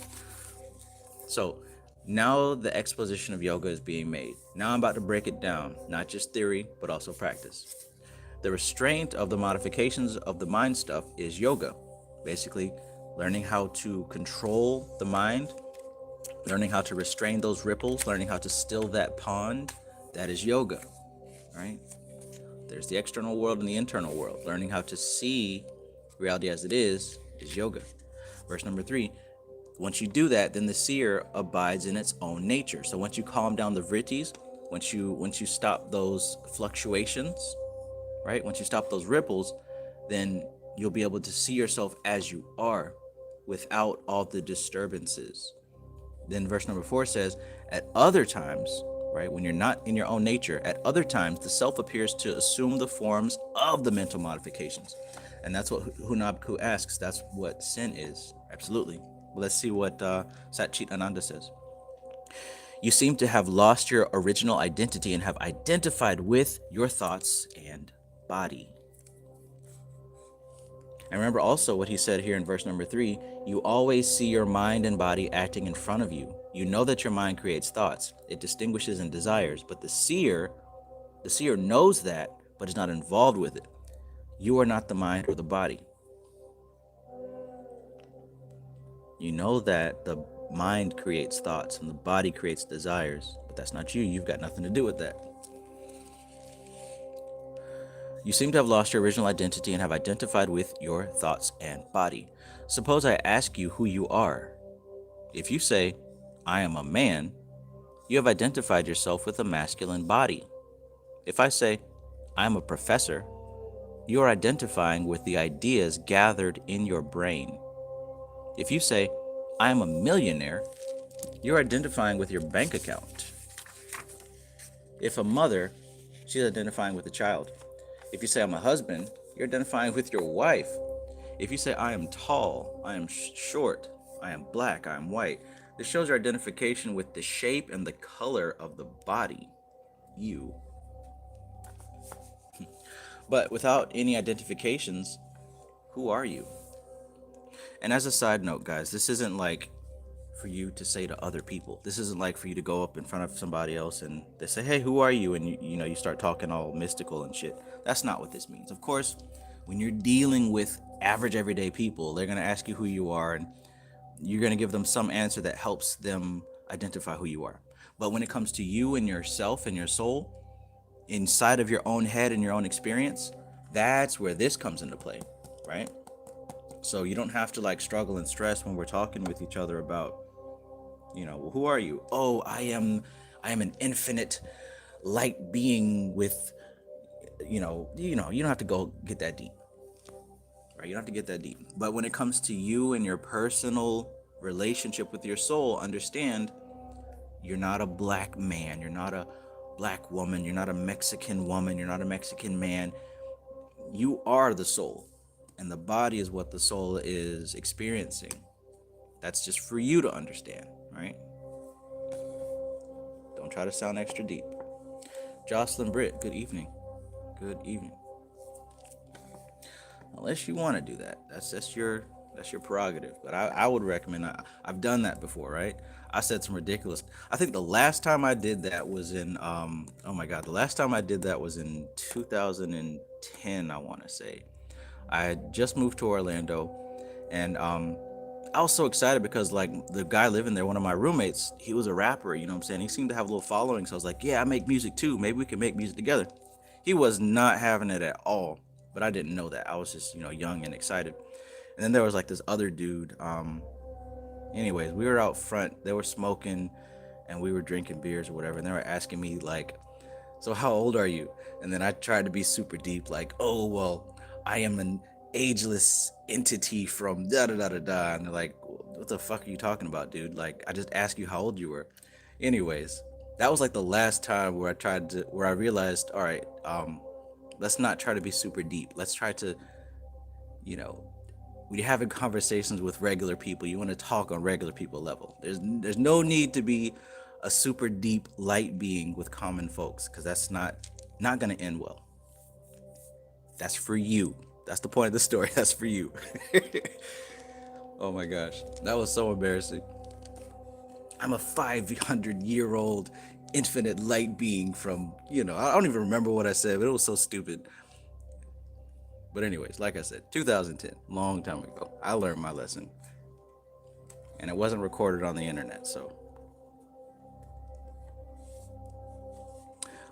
A: So now the exposition of yoga is being made. Now I'm about to break it down, not just theory, but also practice. The restraint of the modifications of the mind stuff is yoga. Basically, learning how to control the mind, learning how to restrain those ripples, learning how to still that pond, that is yoga, right? There's the external world and the internal world. Learning how to see reality as it is yoga. Verse number 3, once you do that, then the seer abides in its own nature. So once you calm down the vrittis, once you stop those fluctuations, right? Once you stop those ripples, then you'll be able to see yourself as you are without all the disturbances. Then verse number 4 says, at other times, right, when you're not in your own nature, at other times, the self appears to assume the forms of the mental modifications. And that's what Hunabku asks. That's what sin is. Absolutely. Well, let's see what Satchit Ananda says. You seem to have lost your original identity and have identified with your thoughts and body. And remember also what he said here in verse number 3, you always see your mind and body acting in front of you. You know that your mind creates thoughts. It distinguishes and desires, but the seer knows that, but is not involved with it. You are not the mind or the body. You know that the mind creates thoughts and the body creates desires, but that's not you. You've got nothing to do with that. You seem to have lost your original identity and have identified with your thoughts and body. Suppose I ask you who you are. If you say, I am a man, you have identified yourself with a masculine body. If I say, I am a professor, you are identifying with the ideas gathered in your brain. If you say, I am a millionaire, you're identifying with your bank account. If a mother, she's identifying with the child. If you say I'm a husband, you're identifying with your wife. If you say I am tall, I am short, I am black, I am white, this shows your identification with the shape and the color of the body. You. But without any identifications, who are you? And as a side note, guys, this isn't like for you to say to other people. This isn't like for you to go up in front of somebody else and they say, hey, who are you? And you start talking all mystical and shit. That's not what this means. Of course, when you're dealing with average everyday people, they're going to ask you who you are and you're going to give them some answer that helps them identify who you are. But when it comes to you and yourself and your soul, inside of your own head and your own experience, that's where this comes into play, right? So you don't have to like struggle and stress when we're talking with each other about, well, who are you? Oh, I am an infinite light being with, you don't have to go get that deep, right? You don't have to get that deep. But when it comes to you and your personal relationship with your soul, understand you're not a black man. You're not a black woman. You're not a Mexican woman. You're not a Mexican man. You are the soul. And the body is what the soul is experiencing. That's just for you to understand, right? Don't try to sound extra deep. Jocelyn Britt, good evening. Good evening. Unless you want to do that, that's your prerogative. But I would recommend. I've done that before, right? I said some ridiculous. I think the last time I did that was in the last time I did that was in 2010. I want to say. I had just moved to Orlando, and I was so excited because like the guy living there, one of my roommates, he was a rapper, you know what I'm saying? He seemed to have a little following, so I was like, yeah, I make music too. Maybe we can make music together. He was not having it at all. but I didn't know that. I was just, young and excited. And then there was like this other dude. Anyways, we were out front. They were smoking, and we were drinking beers or whatever. And they were asking me like, "So how old are you?" And then I tried to be super deep, like, "Oh well, I am an ageless entity from da da da da da." And they're like, "What the fuck are you talking about, dude? Like, I just asked you how old you were." Anyways, that was like the last time where I realized, all right, let's not try to be super deep. Let's try to, you know, when you're having conversations with regular people, you want to talk on regular people level. There's no need to be a super deep light being with common folks, because that's not gonna end well. That's for you. That's the point of the story. That's for you. Oh my gosh, that was so embarrassing. I'm a 500-year-old infinite light being from, I don't even remember what I said, but it was so stupid. But anyways, like I said, 2010, long time ago, I learned my lesson. And it wasn't recorded on the internet, so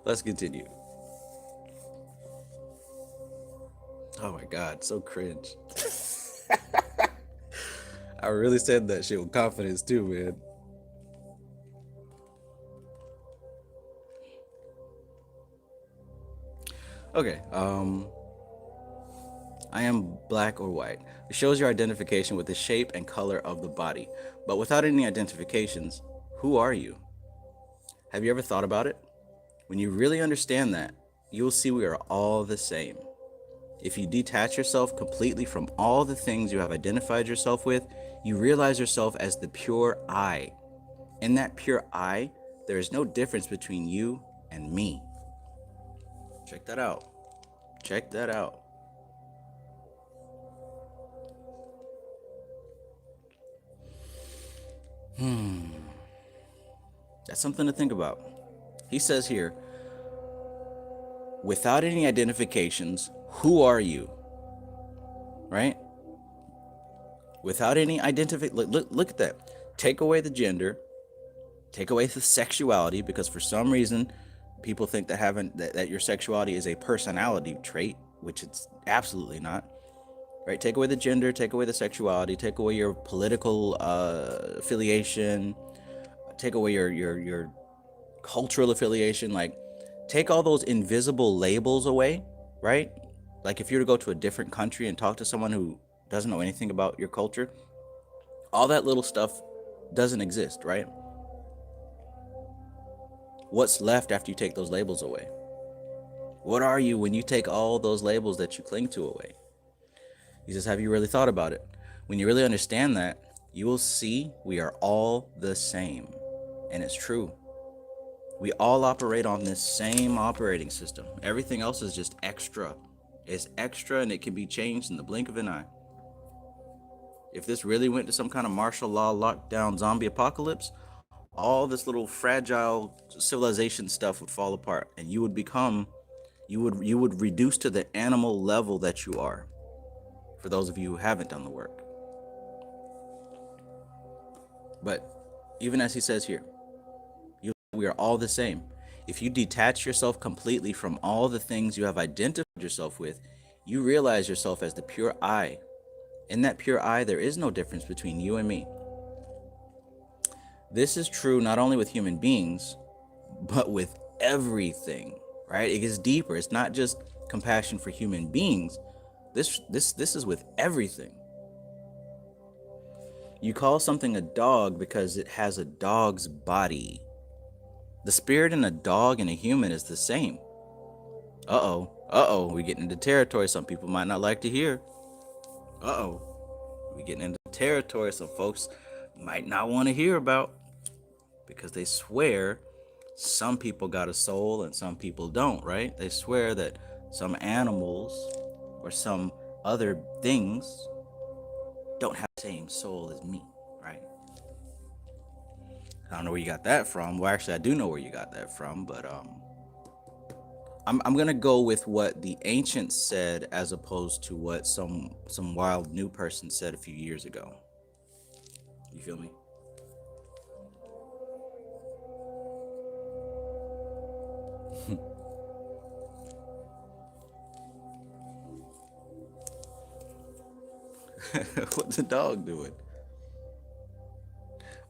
A: let's continue. Oh my god, so cringe. I really said that shit with confidence too, man. Okay, I am black or white. It shows your identification with the shape and color of the body. But without any identifications, who are you? Have you ever thought about it? When you really understand that, you will see we are all the same. If you detach yourself completely from all the things you have identified yourself with, you realize yourself as the pure I. In that pure I, there is no difference between you and me. Check that out. Check that out. That's something to think about. He says here, without any identifications, who are you? Right? Without any look at that. Take away the gender, take away the sexuality, because for some reason people think that your sexuality is a personality trait, which it's absolutely not. Right? Take away the gender, take away the sexuality, take away your political affiliation, take away your cultural affiliation. Like, take all those invisible labels away, right? Like, if you were to go to a different country and talk to someone who doesn't know anything about your culture, all that little stuff doesn't exist, right? What's left after you take those labels away? What are you when you take all those labels that you cling to away? He says, have you really thought about it? When you really understand that, you will see we are all the same. And it's true. We all operate on this same operating system. Everything else is just extra. It's extra, and it can be changed in the blink of an eye. If this really went to some kind of martial law lockdown zombie apocalypse, all this little fragile civilization stuff would fall apart, and you would reduce to the animal level that you are. For those of you who haven't done the work. But even as he says here, we are all the same. If you detach yourself completely from all the things you have identified yourself with, you realize yourself as the pure I. In that pure I, there is no difference between you and me. This is true not only with human beings, but with everything, right? It gets deeper. It's not just compassion for human beings. This is with everything. You call something a dog because it has a dog's body. The spirit in a dog and a human is the same. We getting into territory some people might not like to hear. We getting into territory some folks might not want to hear about, because they swear some people got a soul and some people don't, right? They swear that some animals or some other things don't have the same soul as me, right? I don't know where you got that from. Well, actually, I do know where you got that from, but I'm gonna go with what the ancients said as opposed to what some wild new person said a few years ago. You feel me? What's the dog doing?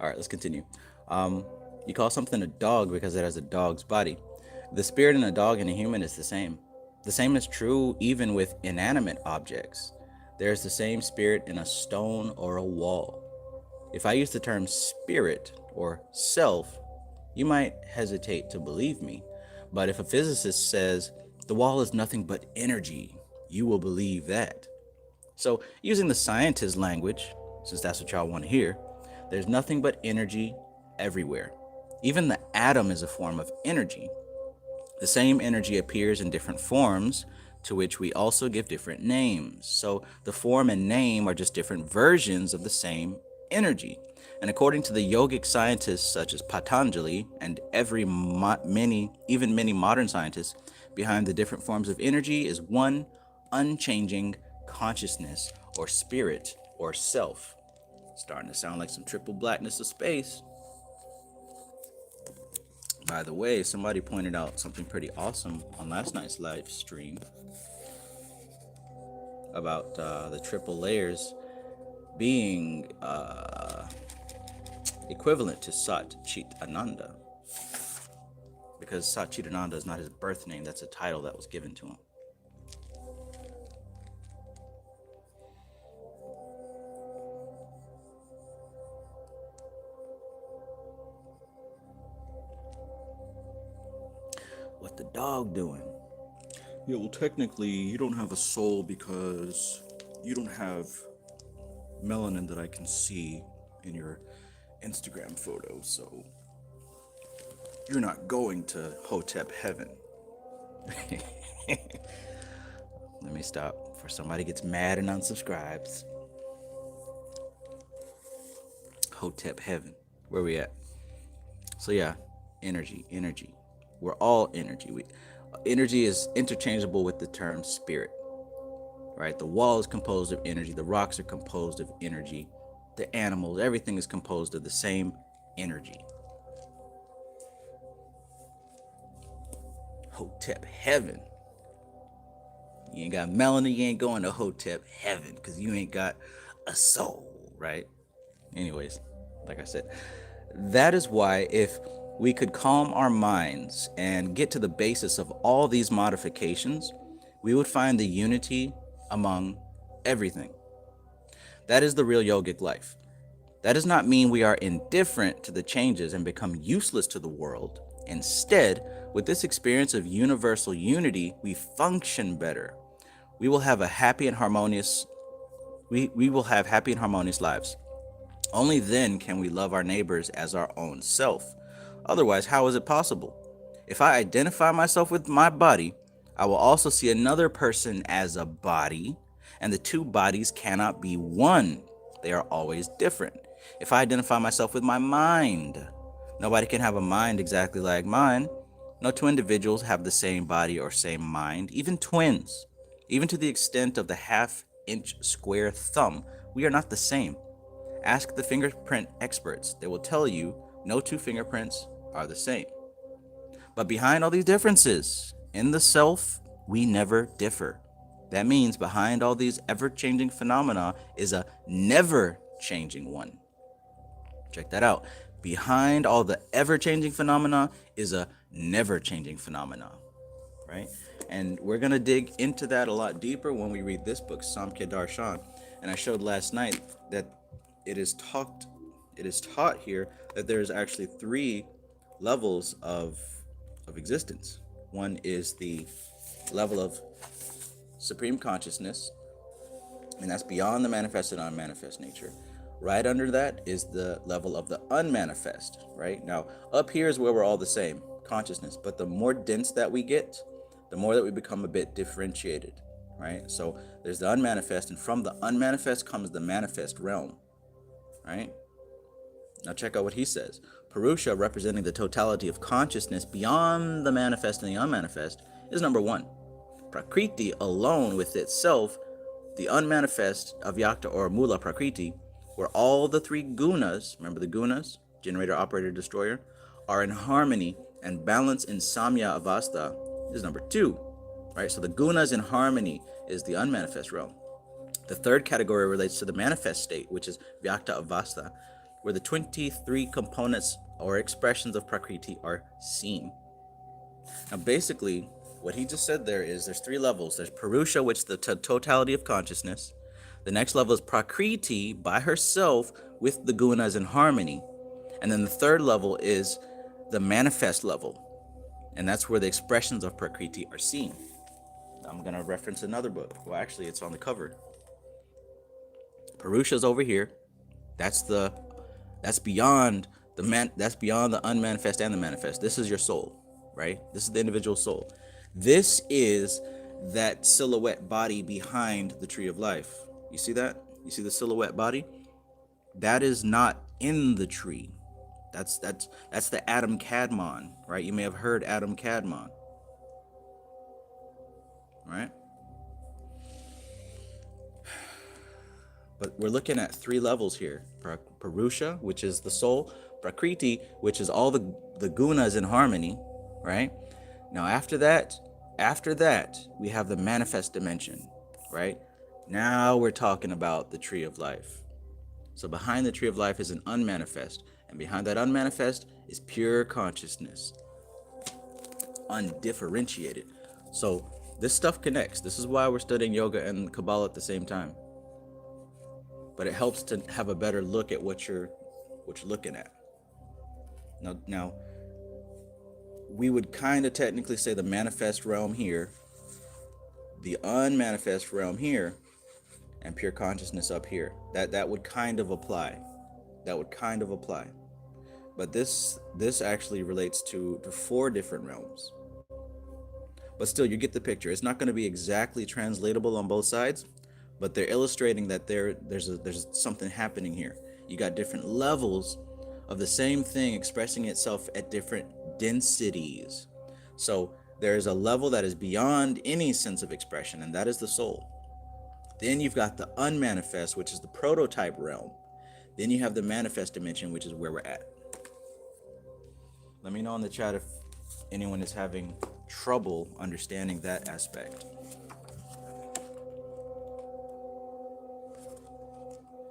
A: All right, let's continue. You call something a dog because it has a dog's body. The spirit in a dog and a human is the same. The same is true even with inanimate objects. There is the same spirit in a stone or a wall. If I use the term spirit or self, you might hesitate to believe me. But if a physicist says the wall is nothing but energy, you will believe that. So, using the scientist language, since that's what y'all want to hear, there's nothing but energy everywhere. Even the atom is a form of energy. The same energy appears in different forms, to which we also give different names. So the form and name are just different versions of the same energy. And according to the yogic scientists such as Patanjali and many modern scientists, behind the different forms of energy is one unchanging consciousness or spirit or self. Starting to sound like some triple blackness of space. By the way, somebody pointed out something pretty awesome on last night's live stream about the triple layers being equivalent to Sat Chit Ananda. Because Sat Chit Ananda is not his birth name, that's a title that was given to him. What the dog doing? Yeah, well, technically, you don't have a soul because you don't have melanin that I can see in your Instagram photo, so you're not going to Hotep heaven. Let me stop before somebody gets mad and unsubscribes. Hotep heaven. Where we at? So yeah, energy. We're all energy. Energy is interchangeable with the term spirit, right? The wall is composed of energy. The rocks are composed of energy. The animals, everything is composed of the same energy. Hotep heaven. You ain't got melanin, you ain't going to Hotep heaven because you ain't got a soul, right? Anyways, like I said, that is why if we could calm our minds and get to the basis of all these modifications, we would find the unity among everything. That is the real yogic life. That does not mean we are indifferent to the changes and become useless to the world. Instead, with this experience of universal unity, we function better. We will have happy and harmonious lives. Only then can we love our neighbors as our own self. Otherwise, how is it possible? If I identify myself with my body, I will also see another person as a body, and the two bodies cannot be one. They are always different. If I identify myself with my mind, nobody can have a mind exactly like mine. No two individuals have the same body or same mind, even twins. Even to the extent of the half-inch square thumb, we are not the same. Ask the fingerprint experts. They will tell you no two fingerprints are the same. But behind all these differences, in the self, we never differ. That means behind all these ever-changing phenomena is a never-changing one. Check that out. Behind all the ever-changing phenomena is a never-changing phenomena, right? And we're going to dig into that a lot deeper when we read this book, Samkhya Darshan. And I showed last night that it is taught here that there's actually three levels of existence. One is the level of supreme consciousness, and that's beyond the manifest and unmanifest nature. Right under that is the level of the unmanifest, right? Now, up here is where we're all the same, consciousness, but the more dense that we get, the more that we become a bit differentiated, right? So there's the unmanifest, and from the unmanifest comes the manifest realm, right? Now check out what he says. Purusha, representing the totality of consciousness beyond the manifest and the unmanifest, is number one. Prakriti alone with itself, the unmanifest Avyakta or Mula Prakriti, where all the three gunas, remember the gunas, generator, operator, destroyer, are in harmony and balance in Samya Avastha, is number two, right? So the gunas in harmony is the unmanifest realm. The third category relates to the manifest state, which is Vyakta Avastha, where the 23 components or expressions of Prakriti are seen. Now, basically, what he just said there is there's three levels. There's Purusha, which is the totality of consciousness. The next level is Prakriti by herself with the gunas in harmony. And then the third level is the manifest level. And that's where the expressions of Prakriti are seen. I'm going to reference another book. Well, actually, it's on the cover. Purusha's over here. That's beyond the unmanifest and the manifest. This is your soul, right? This is the individual soul. This is that silhouette body behind the tree of life. You see that? You see the silhouette body? That is not in the tree. That's the Adam Kadmon, right? You may have heard Adam Kadmon, right? But we're looking at three levels here. Purusha, which is the soul. Prakriti, which is all the gunas in harmony, right? Now after that, we have the manifest dimension, right? Now we're talking about the tree of life. So behind the tree of life is an unmanifest. And behind that unmanifest is pure consciousness. Undifferentiated. So this stuff connects. This is why we're studying yoga and Kabbalah at the same time. But it helps to have a better look at what you're looking at. Now we would kind of technically say the manifest realm here, the unmanifest realm here, and pure consciousness up here. That would kind of apply. But this actually relates to four different realms. But still, you get the picture. It's not going to be exactly translatable on both sides, but they're illustrating that there's something happening here. You got different levels of the same thing expressing itself at different densities. So there's a level that is beyond any sense of expression, and that is the soul. Then you've got the unmanifest, which is the prototype realm. Then you have the manifest dimension, which is where we're at. Let me know in the chat if anyone is having trouble understanding that aspect.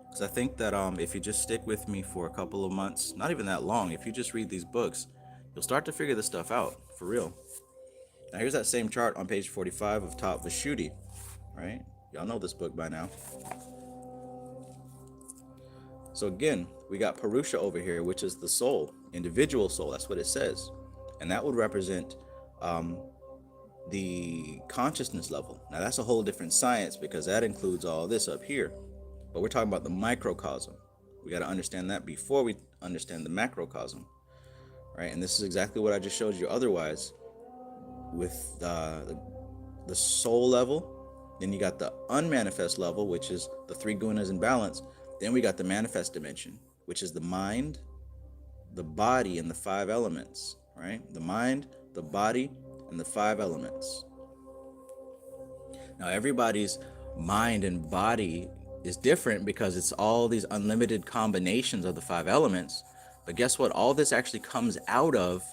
A: Because I think that if you just stick with me for a couple of months, not even that long, if you just read these books, you'll start to figure this stuff out, for real. Now here's that same chart on page 45 of Top Vishuddhi, right? Y'all know this book by now. So again, we got Purusha over here, which is the soul, individual soul. That's what it says. And that would represent the consciousness level. Now that's a whole different science because that includes all this up here. But we're talking about the microcosm. We got to understand that before we understand the macrocosm, right? And this is exactly what I just showed you otherwise with the soul level. Then you got the unmanifest level, which is the three gunas in balance. Then we got the manifest dimension, which is the mind, the body, and the five elements, right? The mind, the body, and the five elements. Now, everybody's mind and body is different because it's all these unlimited combinations of the five elements. But guess what? All this actually comes out of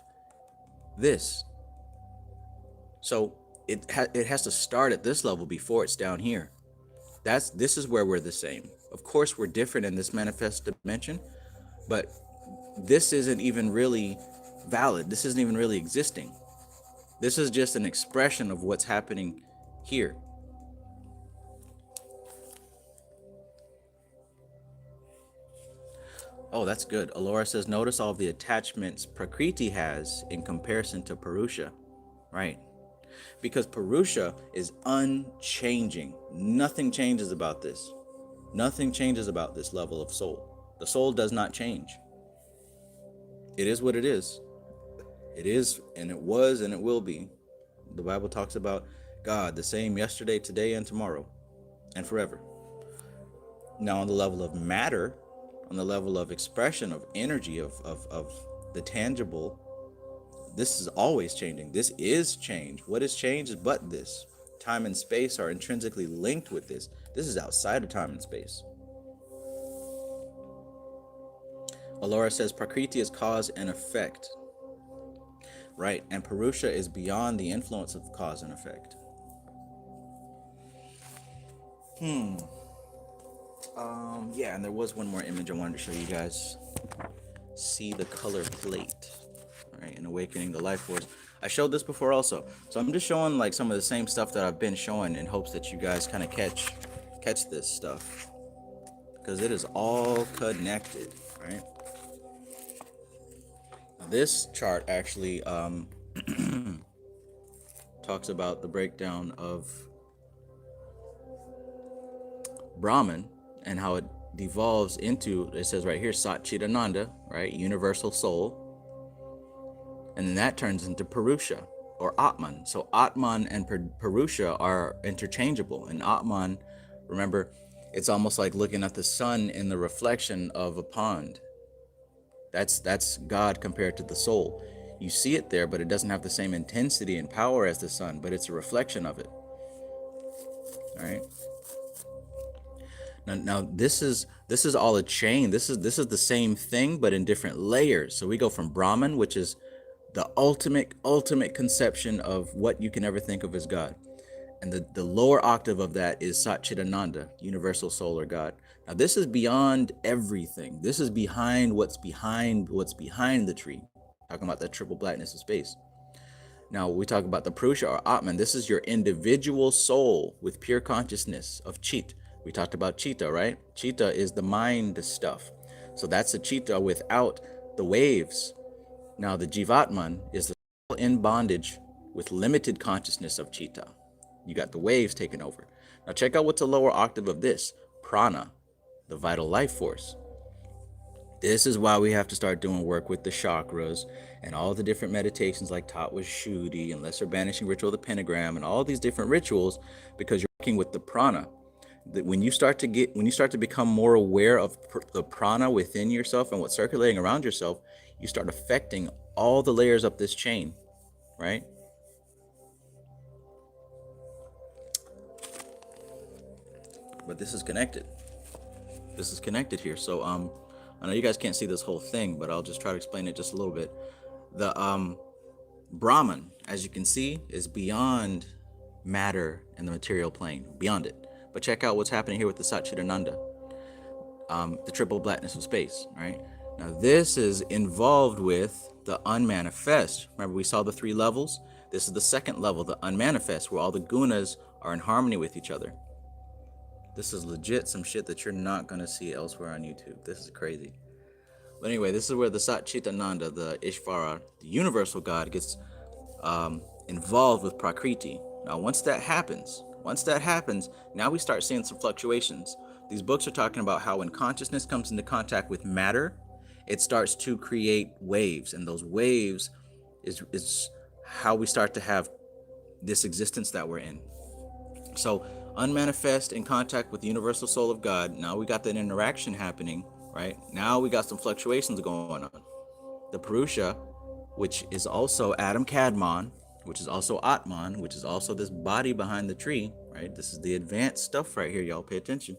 A: this. So it has to start at this level before it's down here. This is where we're the same. Of course, we're different in this manifest dimension, but this isn't even really valid. This isn't even really existing. This is just an expression of what's happening here. Oh, that's good. Alora says, notice all of the attachments Prakriti has in comparison to Purusha. Right. Because Purusha is unchanging. Nothing changes about this. Nothing changes about this level of soul. The soul does not change. It is what it is. It is, and it was, and it will be. The Bible talks about God, the same yesterday, today, and tomorrow, and forever. Now, on the level of matter, on the level of expression, of energy, of the tangible, this is always changing. This is change. What is change but this? Time and space are intrinsically linked with this. This is outside of time and space. Alora says Prakriti is cause and effect. Right, and Purusha is beyond the influence of cause and effect. Yeah, and there was one more image I wanted to show you guys. See the color plate, right? In Awakening the Life Force. I showed this before also. So I'm just showing like some of the same stuff that I've been showing in hopes that you guys kind of catch this stuff. Because it is all connected, right? Now, this chart actually talks about the breakdown of Brahman and how it devolves into, it says right here, Sat Chidananda, right? Universal soul. And then that turns into Purusha or Atman. So Atman and Purusha are interchangeable. And Atman, remember, it's almost like looking at the sun in the reflection of a pond. That's God compared to the soul. You see it there, but it doesn't have the same intensity and power as the sun, but it's a reflection of it. All right. Now this is all a chain. This is the same thing, but in different layers. So we go from Brahman, which is the ultimate conception of what you can ever think of as God. And the lower octave of that is Sat Chidananda, universal soul or God. Now this is beyond everything. This is behind what's behind the tree. Talking about that triple blackness of space. Now we talk about the Purusha or Atman. This is your individual soul with pure consciousness of Chit. We talked about Chitta, right? Chitta is the mind stuff. So that's the Chitta without the waves. Now the Jivatman is the soul in bondage with limited consciousness of Chitta. You got the waves taken over. Now check out what's a lower octave of this. Prana, the vital life force. This is why we have to start doing work with the chakras and all the different meditations like taught with Shuddhi and lesser banishing ritual of the pentagram and all these different rituals, because you're working with the prana. That when you start to become more aware of the prana within yourself and what's circulating around yourself, you start affecting all the layers up this chain, right? But this is connected. This is connected here. So I know you guys can't see this whole thing, but I'll just try to explain it just a little bit. The Brahman, as you can see, is beyond matter and the material plane, beyond it. But check out what's happening here with the Satchidananda, the triple blackness of space, right? Now this is involved with the unmanifest. Remember we saw the 3 levels? This is the second level, the unmanifest, where all the gunas are in harmony with each other. This is legit some shit that you're not going to see elsewhere on YouTube. This is crazy. But anyway, this is where the Satchitananda, the Ishvara, the universal God, gets involved with Prakriti. Now, once that happens, now we start seeing some fluctuations. These books are talking about how when consciousness comes into contact with matter, it starts to create waves. And those waves is how we start to have this existence that we're in. So unmanifest in contact with the universal soul of God. Now we got that interaction happening, right? Now we got some fluctuations going on. The Purusha, which is also Adam Kadmon, which is also Atman, which is also this body behind the tree, right? This is the advanced stuff right here, y'all pay attention.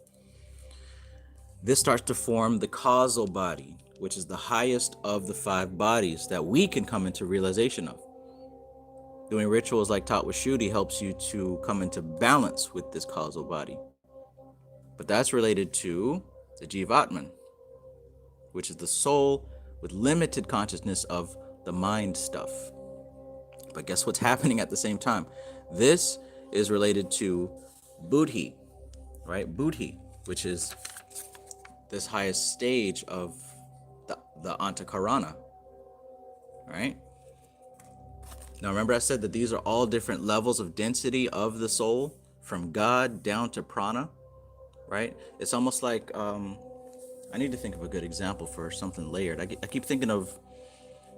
A: This starts to form the causal body, which is the highest of the 5 bodies that we can come into realization of. Doing rituals like taught with Shuddhi helps you to come into balance with this causal body. But that's related to the Jivatman, which is the soul with limited consciousness of the mind stuff. But guess what's happening at the same time? This is related to Buddhi, right? Buddhi, which is this highest stage of the Antakarana, right? Now remember I said that these are all different levels of density of the soul, from God down to prana, right? It's almost like, I need to think of a good example for something layered. I keep thinking of,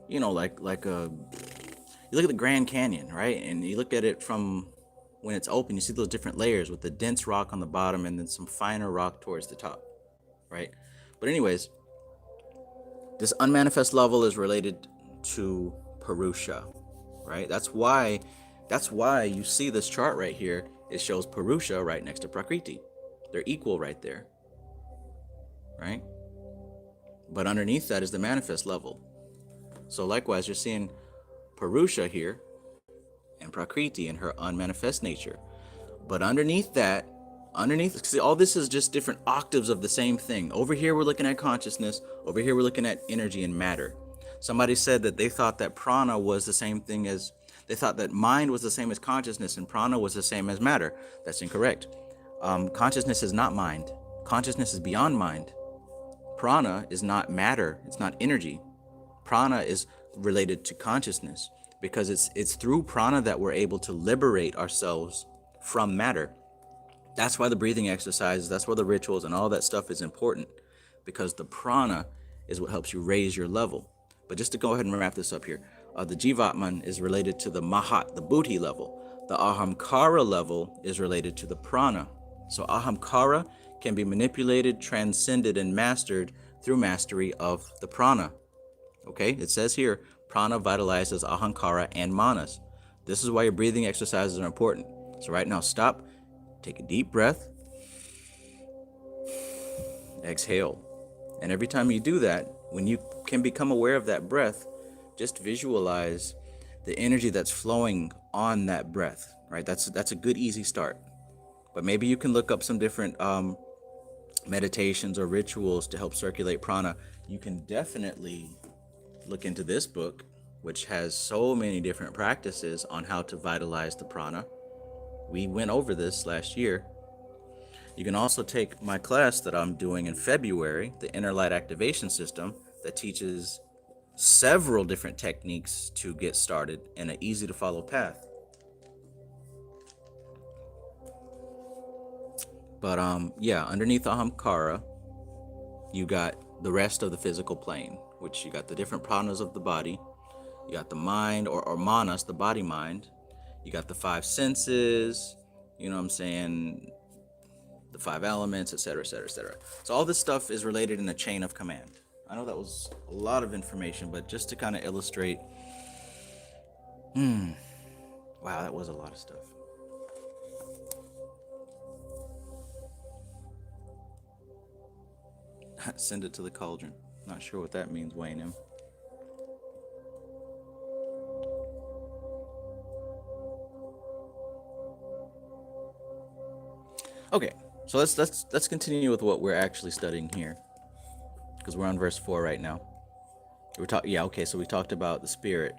A: you know, like you look at the Grand Canyon, right? And you look at it from when it's open, you see those different layers with the dense rock on the bottom and then some finer rock towards the top, right? But anyways, this unmanifest level is related to Purusha, right? That's why you see this chart right here. It shows Purusha right next to Prakriti. They're equal right there, right? But underneath that is the manifest level. So likewise, you're seeing Purusha here and Prakriti in her unmanifest nature. But underneath that Underneath, see, all this is just different octaves of the same thing. Over here, we're looking at consciousness. Over here, we're looking at energy and matter. Somebody said that they thought that prana was the same thing as, they thought that mind was the same as consciousness and prana was the same as matter. That's incorrect. Consciousness is not mind. Consciousness is beyond mind. Prana is not matter. It's not energy. Prana is related to consciousness because it's through prana that we're able to liberate ourselves from matter. That's why the breathing exercises, that's why the rituals and all that stuff is important, because the prana is what helps you raise your level. But just to go ahead and wrap this up here, the Jivatman is related to the Mahat, the Buddhi level. The Ahamkara level is related to the prana. So Ahamkara can be manipulated, transcended, and mastered through mastery of the prana. Okay, it says here, prana vitalizes Ahamkara and manas. This is why your breathing exercises are important. So right now, stop. Take a deep breath, exhale. And every time you do that, when you can become aware of that breath, just visualize the energy that's flowing on that breath, right? That's a good, easy start. But maybe you can look up some different meditations or rituals to help circulate prana. You can definitely look into this book, which has so many different practices on how to vitalize the prana. We went over this last year. You can also take my class that I'm doing in February, the Inner Light Activation System, that teaches several different techniques to get started in an easy to follow path. But yeah, underneath Ahamkara, you got the rest of the physical plane, which you got the different pranas of the body. You got the mind or manas, the body mind. You got the five senses, you know what I'm saying, the five elements, etc., etc., etc. So all this stuff is related in a chain of command. I know that was a lot of information, but just to kind of illustrate, wow, that was a lot of stuff. Send it to the cauldron. Not sure what that means, Wayne M. Okay, so let's continue with what we're actually studying here, because we're on verse 4 right now. So we talked about the spirit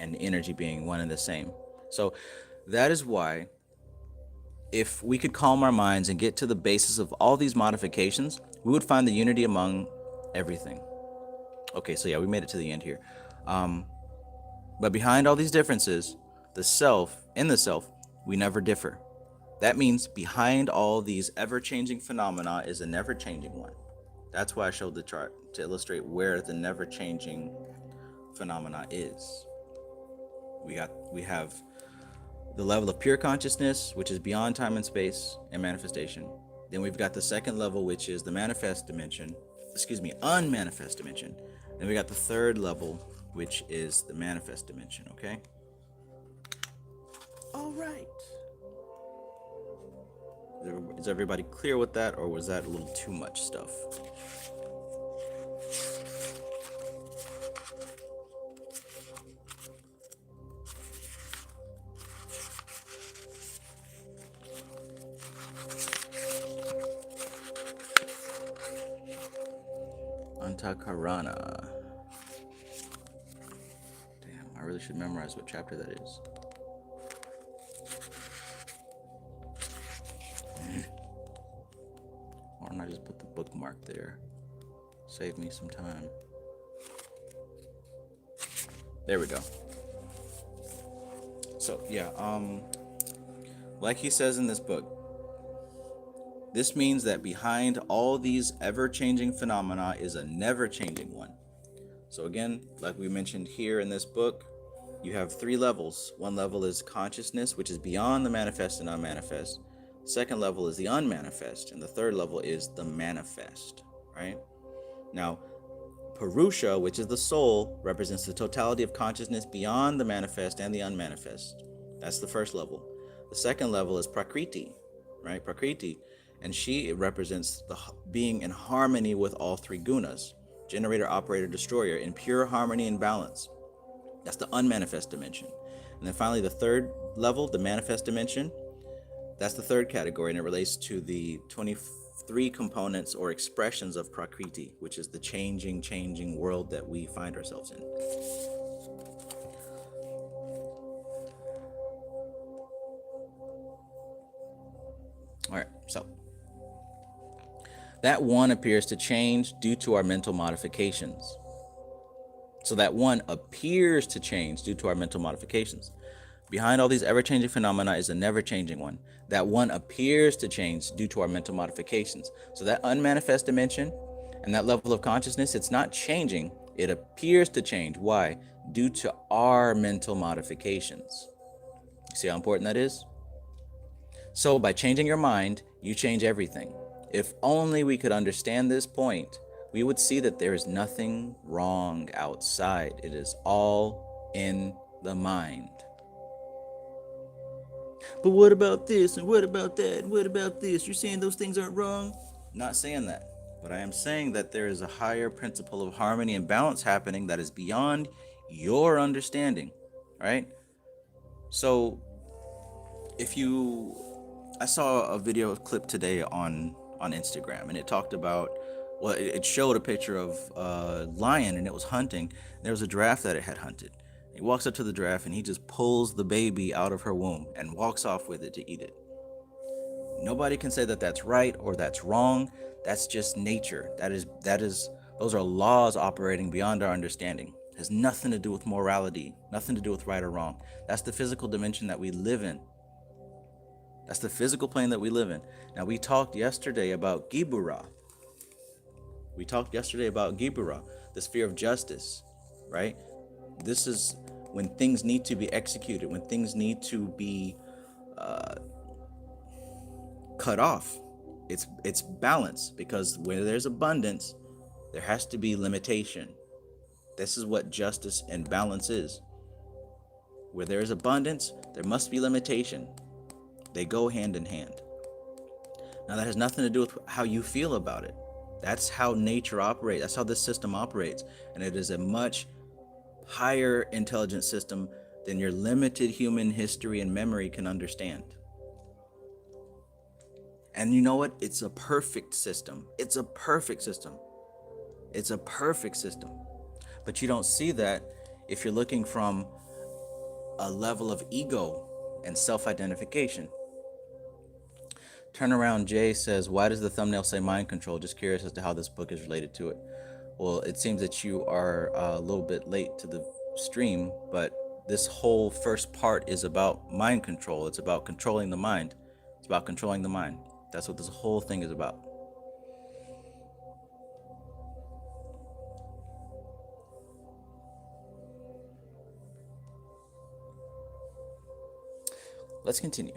A: and energy being one and the same. So that is why, if we could calm our minds and get to the basis of all these modifications, we would find the unity among everything. Okay, so yeah, we made it to the end here. But behind all these differences, the self, we never differ. That means behind all these ever-changing phenomena is a never-changing one. That's why I showed the chart, to illustrate where the never-changing phenomena is. We have the level of pure consciousness, which is beyond time and space and manifestation. Then we've got the second level, which is the unmanifest dimension. Then we got the third level, which is the manifest dimension, okay? All right. Is everybody clear with that, or was that a little too much stuff? Antakarana. Damn, I really should memorize what chapter that is. Why don't I just put the bookmark there? Save me some time. There we go. So yeah, like he says in this book, this means that behind all these ever-changing phenomena is a never-changing one. So again, like we mentioned here in this book, you have three levels. One level is consciousness, which is beyond the manifest and unmanifest. Second level is the unmanifest, and the third level is the manifest, right? Now, Purusha, which is the soul, represents the totality of consciousness beyond the manifest and the unmanifest. That's the first level. The second level is Prakriti, right? Prakriti, and she represents the being in harmony with all three gunas: generator, operator, destroyer, in pure harmony and balance. That's the unmanifest dimension. And then finally, the third level, the manifest dimension, That's the third category, and it relates to the 23 components or expressions of Prakriti, which is the changing world that we find ourselves in. All right, so that one appears to change due to our mental modifications. So that one appears to change due to our mental modifications. Behind all these ever-changing phenomena is a never-changing one. That one appears to change due to our mental modifications. So that unmanifest dimension and that level of consciousness, it's not changing. It appears to change. Why? Due to our mental modifications. You see how important that is? So by changing your mind, you change everything. If only we could understand this point, we would see that there is nothing wrong outside. It is all in the mind. But what about this? And what about that? And what about this? You're saying those things aren't wrong? Not saying that. But I am saying that there is a higher principle of harmony and balance happening that is beyond your understanding. Right? So I saw a video clip today on Instagram, and it talked about, well, it showed a picture of a lion, and it was hunting. There was a giraffe that it had hunted. He walks up to the giraffe, and he just pulls the baby out of her womb and walks off with it to eat it. Nobody can say that that's right or that's wrong. That's just nature. Those are laws operating beyond our understanding. It has nothing to do with morality, nothing to do with right or wrong. That's the physical dimension that we live in. That's the physical plane that we live in. Now, we talked yesterday about Gibura. The sphere of justice, right? This is when things need to be executed, when things need to be cut off. It's balance, because where there's abundance, there has to be limitation. This is what justice and balance is. Where there is abundance, there must be limitation. They go hand in hand. Now, that has nothing to do with how you feel about it. That's how nature operates. That's how this system operates. And it is a much higher intelligent system than your limited human history and memory can understand. And you know what? It's a perfect system. It's a perfect system. But you don't see that if you're looking from a level of ego and self-identification. Turnaround Jay says, why does the thumbnail say mind control? Just curious as to how this book is related to it. Well, it seems that you are a little bit late to the stream, but this whole first part is about mind control. It's about controlling the mind. That's what this whole thing is about. Let's continue.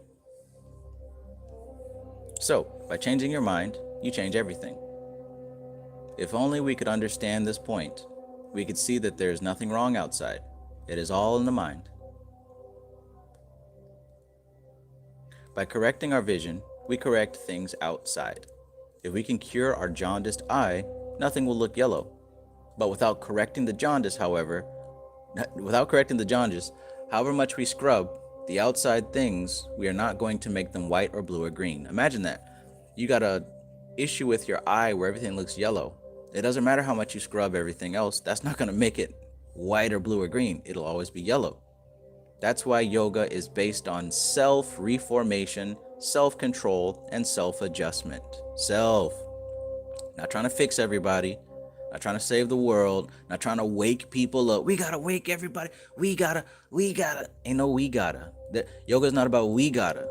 A: So, by changing your mind, you change everything. If only we could understand this point, we could see that there is nothing wrong outside. It is all in the mind. By correcting our vision, we correct things outside. If we can cure our jaundiced eye, nothing will look yellow. But without correcting the jaundice, however much we scrub the outside things, we are not going to make them white or blue or green. Imagine that. You got a issue with your eye where everything looks yellow. It doesn't matter how much you scrub everything else. That's not going to make it white or blue or green. It'll always be yellow. That's why yoga is based on self-reformation, self-control, and self-adjustment. Not trying to fix everybody, not trying to save the world, not trying to wake people up. We gotta wake everybody. We gotta. Ain't no we gotta. Yoga is not about we gotta.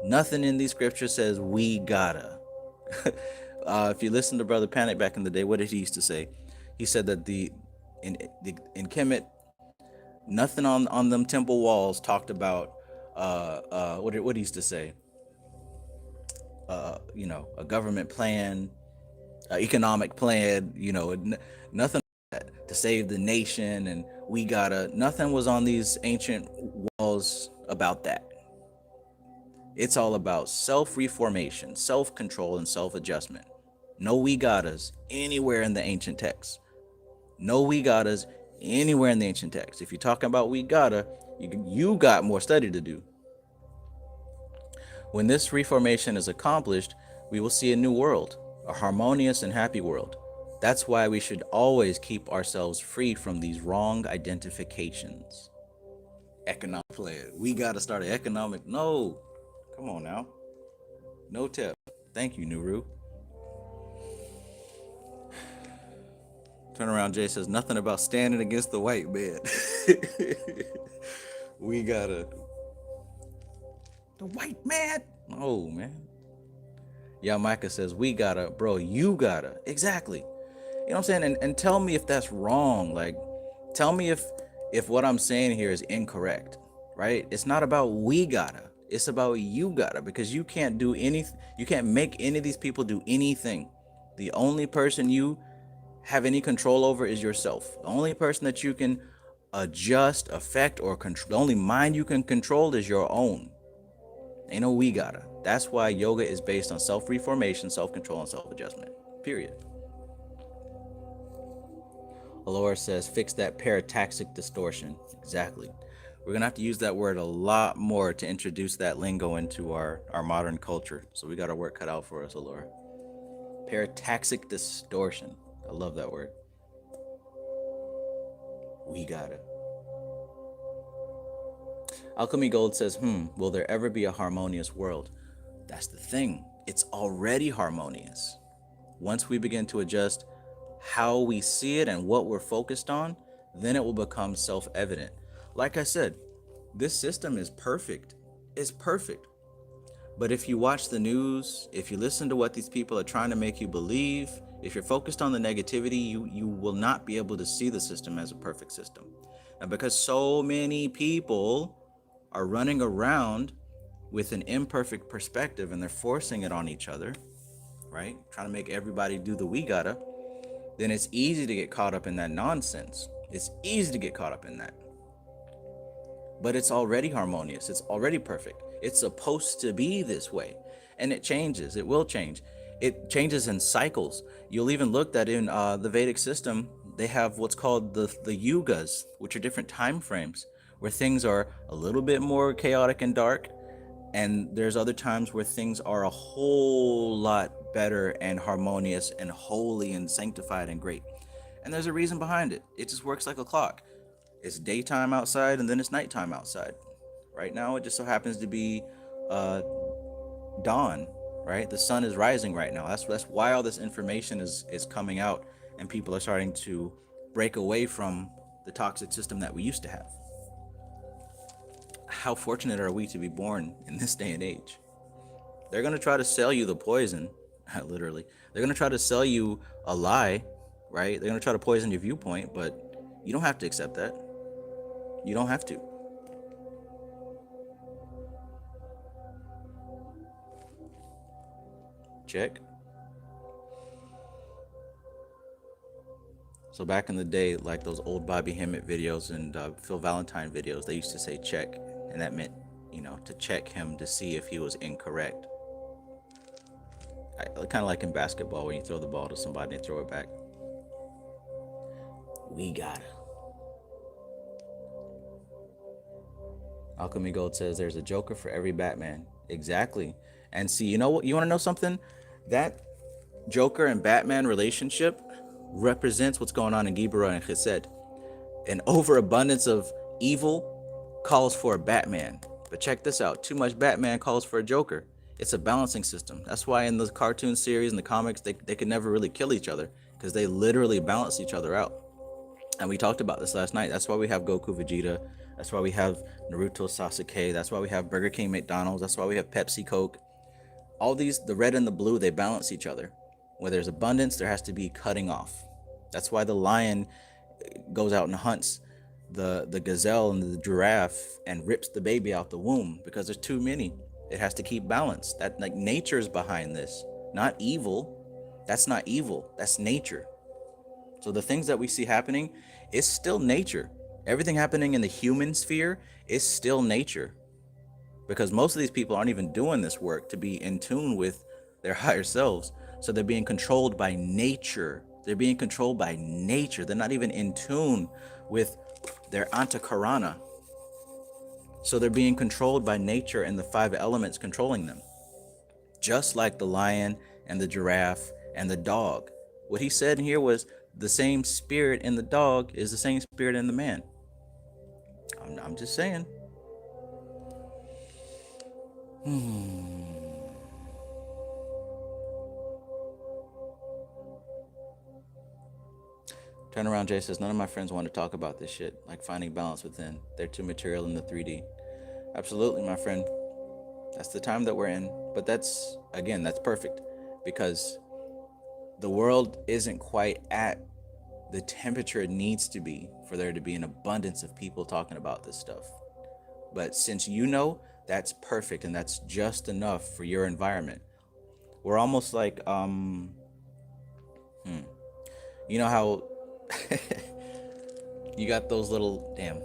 A: Nothing in these scriptures says we gotta. If you listen to Brother Panic back in the day, what did he used to say? He said that in Kemet, nothing on them temple walls talked about what he used to say. A government plan, economic plan, nothing like that, to save the nation, and nothing was on these ancient walls about that. It's all about self-reformation, self-control, and self-adjustment. No we gottas anywhere in the ancient text. If you're talking about we gotta, you got more study to do. When this reformation is accomplished, we will see a new world, a harmonious and happy world. That's why we should always keep ourselves free from these wrong identifications. Economic plan. We got to start an economic. No. Come on now. No tip. Thank you, Nuru. Turn around, Jay says nothing about standing against the white man. We gotta.
B: The white man.
A: Oh, man. Yamaka says, we gotta, bro, you gotta. Exactly. You know what I'm saying? And tell me if that's wrong. Like, tell me if what I'm saying here is incorrect, right? It's not about we gotta. It's about you gotta, because you can't do anything. You can't make any of these people do anything. The only person you have any control over is yourself. The only person that you can adjust, affect, or control, the only mind you can control is your own. Ain't no we gotta. That's why yoga is based on self-reformation, self-control, and self-adjustment. Period. Alora says, fix that parataxic distortion. Exactly. We're going to have to use that word a lot more to introduce that lingo into our modern culture. So we got our work cut out for us, Alora. Parataxic distortion. I love that word. We got it. Alchemy Gold says, will there ever be a harmonious world? That's the thing. It's already harmonious. Once we begin to adjust how we see it and what we're focused on, then it will become self-evident. Like I said, this system is perfect. It's perfect. But if you watch the news, if you listen to what these people are trying to make you believe, if you're focused on the negativity, you will not be able to see the system as a perfect system. And because so many people are running around with an imperfect perspective and they're forcing it on each other, right? Trying to make everybody do the we gotta, then it's easy to get caught up in that nonsense. It's easy to get caught up in that. But it's already harmonious. It's already perfect. It's supposed to be this way. And it changes. It will change. It changes in cycles. You'll even look that in the Vedic system, they have what's called the yugas, which are different time frames, where things are a little bit more chaotic and dark. And there's other times where things are a whole lot better and harmonious and holy and sanctified and great. And there's a reason behind it. It just works like a clock. It's daytime outside and then it's nighttime outside. Right now, it just so happens to be dawn, right? The sun is rising right now. That's why all this information is coming out and people are starting to break away from the toxic system that we used to have. How fortunate are we to be born in this day and age? They're going to try to sell you the poison, literally. They're going to try to sell you a lie, right? They're going to try to poison your viewpoint, but you don't have to accept that. You don't have to. Check. So back in the day, like those old Bobby Hemmett videos and Phil Valentine videos, they used to say check. And that meant, to check him to see if he was incorrect. Kind of like in basketball when you throw the ball to somebody and throw it back. We got it. Alchemy Gold says there's a Joker for every Batman. Exactly. And see, you know what? You want to know something? That Joker and Batman relationship represents what's going on in Gibra and Chesed. An overabundance of evil calls for a Batman. But check this out. Too much Batman calls for a Joker. It's a balancing system. That's why in the cartoon series and the comics, they could never really kill each other because they literally balance each other out. And we talked about this last night. That's why we have Goku Vegeta. That's why we have Naruto Sasuke. That's why we have Burger King McDonald's. That's why we have Pepsi Coke. All these, the red and the blue, they balance each other. Where there's abundance, there has to be cutting off. That's why the lion goes out and hunts the gazelle and the giraffe and rips the baby out the womb because there's too many. It has to keep balance. That, like, nature is behind this, not evil. That's not evil. That's nature. So the things that we see happening is still nature. Everything happening in the human sphere is still nature, because most of these people aren't even doing this work to be in tune with their higher selves. So they're being controlled by nature. They're being controlled by nature. They're not even in tune with their antakarana. So they're being controlled by nature and the five elements controlling them. Just like the lion and the giraffe and the dog. What he said here was the same spirit in the dog is the same spirit in the man. I'm just saying. Turn around, Jay says, none of my friends want to talk about this shit, like finding balance within. They're too material in the 3D. Absolutely, my friend. That's the time that we're in. But that's perfect. Because the world isn't quite at the temperature it needs to be for there to be an abundance of people talking about this stuff. But since you know, that's perfect and that's just enough for your environment. We're almost like, you know how you got those little, damn,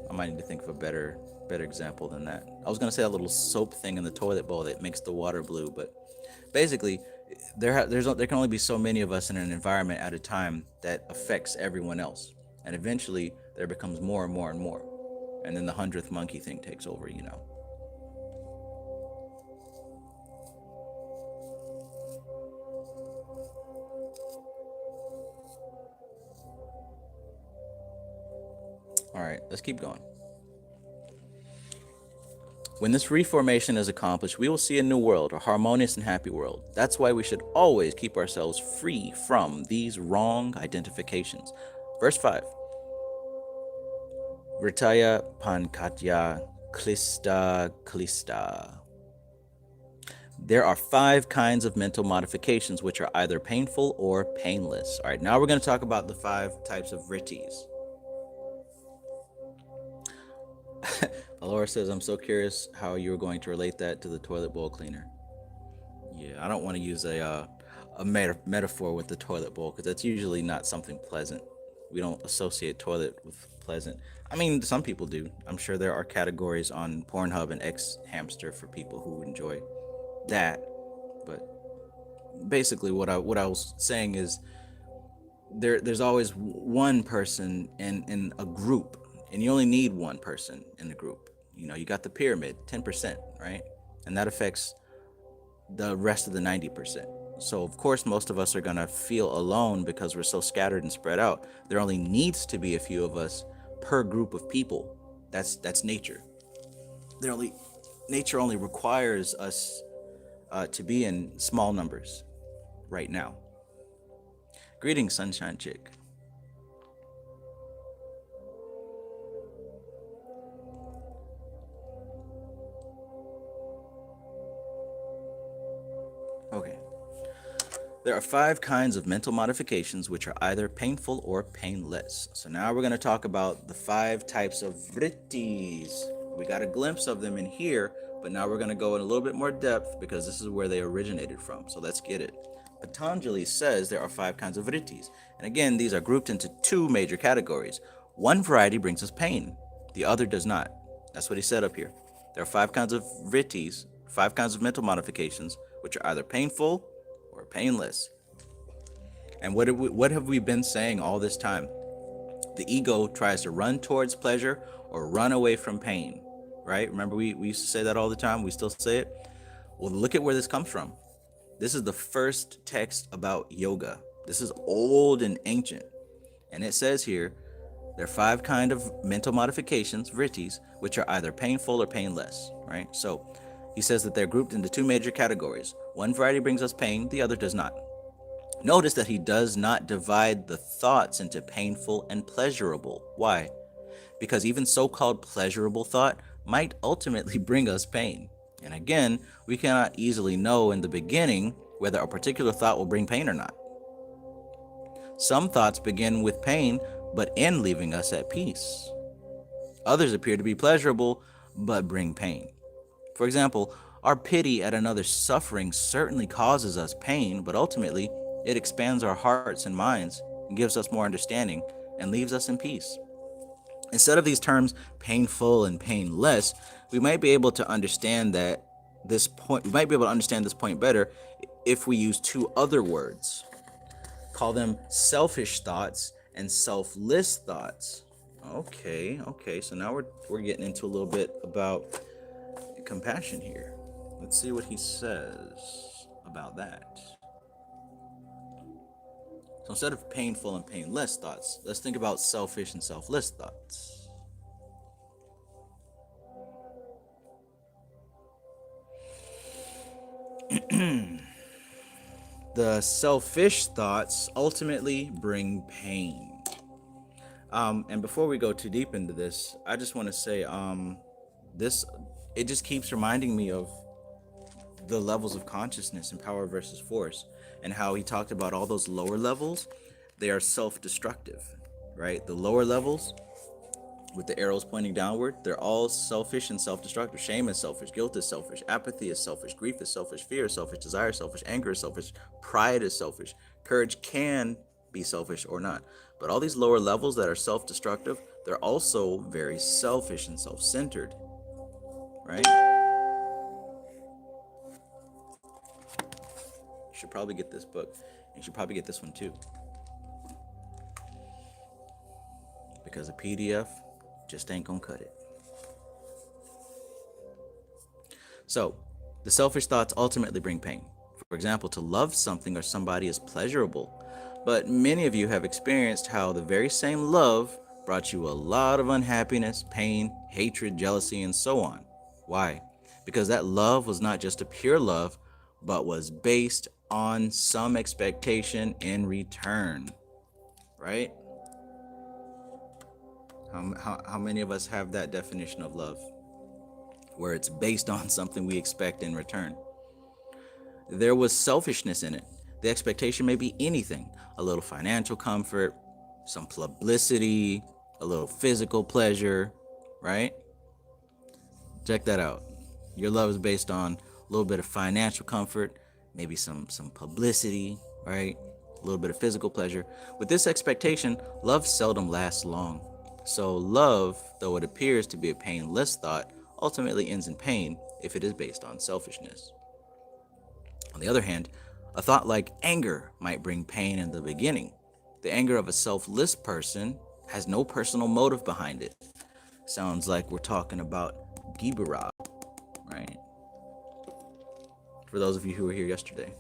A: I might need to think of a better example than that. I was gonna say a little soap thing in the toilet bowl that makes the water blue, but basically, there can only be so many of us in an environment at a time that affects everyone else, and eventually there becomes more and more and more, and then the 100th monkey thing takes over, you know. All right, let's keep going. When this reformation is accomplished, we will see a new world, a harmonious and happy world. That's why we should always keep ourselves free from these wrong identifications. Verse 5. Vritaya pankatya klista klista. There are 5 kinds of mental modifications which are either painful or painless. All right, now we're going to talk about the 5 types of vritis. Laura says, I'm so curious how you're going to relate that to the toilet bowl cleaner. Yeah, I don't want to use a metaphor with the toilet bowl because that's usually not something pleasant. We don't associate toilet with pleasant. I mean, some people do. I'm sure there are categories on Pornhub and X Hamster for people who enjoy that. But basically what I was saying is there's always one person in a group, and you only need one person in the group. You know, you got the pyramid, 10%, right? And that affects the rest of the 90%. So of course most of us are gonna feel alone because we're so scattered and spread out. There only needs to be a few of us per group of people. That's nature. Nature only requires us to be in small numbers right now. Greetings, Sunshine Chick. Okay. There are 5 kinds of mental modifications which are either painful or painless. So now we're going to talk about the 5 types of vritis. We got a glimpse of them in here, but now we're going to go in a little bit more depth because this is where they originated from. So let's get it. Patanjali says there are 5 kinds of vritis. And again, these are grouped into 2 major categories. One variety brings us pain. The other does not. That's what he said up here. There are 5 kinds of vritis, 5 kinds of mental modifications, which are either painful or painless. And what have we been saying all this time? The ego tries to run towards pleasure or run away from pain, right? Remember we used to say that all the time. We still say it. Well, look at where this comes from. This is the first text about yoga. This is old and ancient. And it says here, there are 5 kinds of mental modifications, vritis, which are either painful or painless, right? So he says that they're grouped into 2 major categories. One variety brings us pain, the other does not. Notice that he does not divide the thoughts into painful and pleasurable. Why? Because even so-called pleasurable thought might ultimately bring us pain. And again, we cannot easily know in the beginning whether a particular thought will bring pain or not. Some thoughts begin with pain, but end leaving us at peace. Others appear to be pleasurable, but bring pain. For example, our pity at another's suffering certainly causes us pain, but ultimately, it expands our hearts and minds and gives us more understanding and leaves us in peace. Instead of these terms painful and painless, we might be able to understand this point better if we use 2 other words. Call them selfish thoughts and selfless thoughts. Okay. So now we're getting into a little bit about compassion here. Let's see what he says about that. So instead of painful and painless thoughts, let's think about selfish and selfless thoughts. The selfish thoughts ultimately bring pain. And before we go too deep into this, I just want to say, this it just keeps reminding me of the levels of consciousness and power versus force, and how he talked about all those lower levels. They are self-destructive, right? The lower levels with the arrows pointing downward, they're all selfish and self-destructive. Shame is selfish, guilt is selfish, apathy is selfish, grief is selfish, fear is selfish, desire is selfish, anger is selfish, pride is selfish. Courage can be selfish or not. But all these lower levels that are self-destructive, they're also very selfish and self-centered, right? You should probably get this book. You should probably get this one too, because a PDF just ain't gonna cut it. So, the selfish thoughts ultimately bring pain. For example, to love something or somebody is pleasurable, but many of you have experienced how the very same love brought you a lot of unhappiness, pain, hatred, jealousy, and so on. Why? Because that love was not just a pure love, but was based on some expectation in return, right? How many of us have that definition of love, where it's based on something we expect in return? There was selfishness in it. The expectation may be anything: a little financial comfort, some publicity, a little physical pleasure, right? Check that out. Your love is based on a little bit of financial comfort, maybe some publicity, right? A little bit of physical pleasure. With this expectation, love seldom lasts long. So love, though it appears to be a painless thought, ultimately ends in pain if it is based on selfishness. On the other hand, a thought like anger might bring pain in the beginning. The anger of a selfless person has no personal motive behind it. Sounds like we're talking about Gibera, right? For those of you who were here yesterday.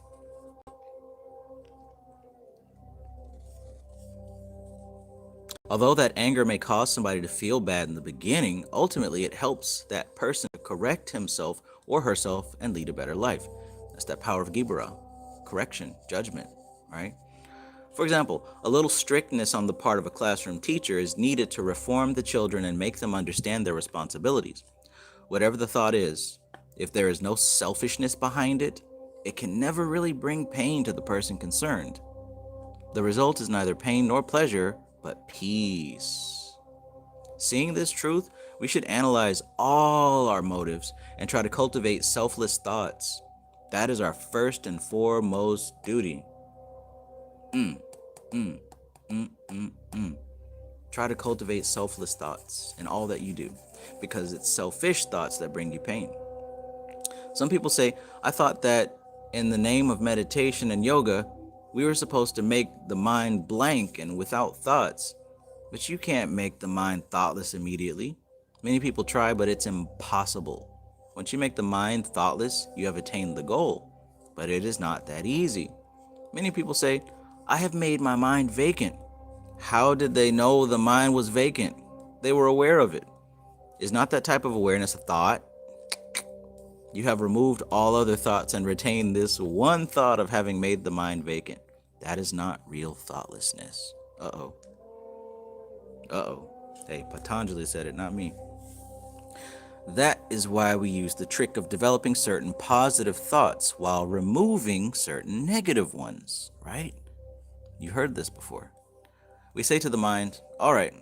A: Although that anger may cause somebody to feel bad in the beginning, ultimately it helps that person to correct himself or herself and lead a better life. That's that power of Gibera, correction, judgment, right? For example, a little strictness on the part of a classroom teacher is needed to reform the children and make them understand their responsibilities. Whatever the thought is, if there is no selfishness behind it, it can never really bring pain to the person concerned. The result is neither pain nor pleasure, but peace. Seeing this truth, we should analyze all our motives and try to cultivate selfless thoughts. That is our first and foremost duty. Try to cultivate selfless thoughts in all that you do, because it's selfish thoughts that bring you pain. Some people say, I thought that in the name of meditation and yoga, we were supposed to make the mind blank and without thoughts. But you can't make the mind thoughtless immediately. Many people try, but it's impossible. Once you make the mind thoughtless, you have attained the goal. But it is not that easy. Many people say, I have made my mind vacant. How did they know the mind was vacant? They were aware of it. Is not that type of awareness a thought? You have removed all other thoughts and retained this one thought of having made the mind vacant. That is not real thoughtlessness. Uh-oh. Hey, Patanjali said it, not me. That is why we use the trick of developing certain positive thoughts while removing certain negative ones, right? You heard this before. We say to the mind, all right,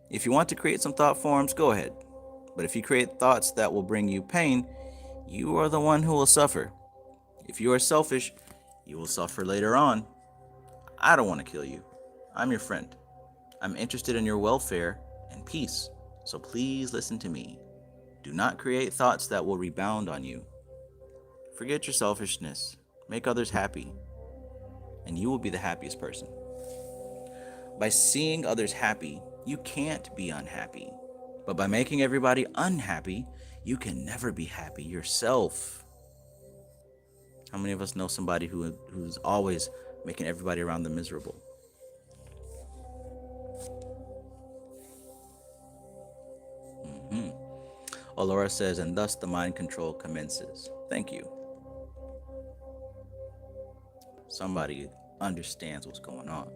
A: if you want to create some thought forms, go ahead. But if you create thoughts that will bring you pain, you are the one who will suffer. If you are selfish, you will suffer later on. I don't want to kill you. I'm your friend. I'm interested in your welfare and peace. So please listen to me. Do not create thoughts that will rebound on you. Forget your selfishness. Make others happy. And you will be the happiest person. By seeing others happy, You can't be unhappy. But by making everybody unhappy, you can never be happy yourself. How many of us know somebody who's always making everybody around them miserable? Laura says, and thus the mind control commences. Thank you. Somebody understands what's going on.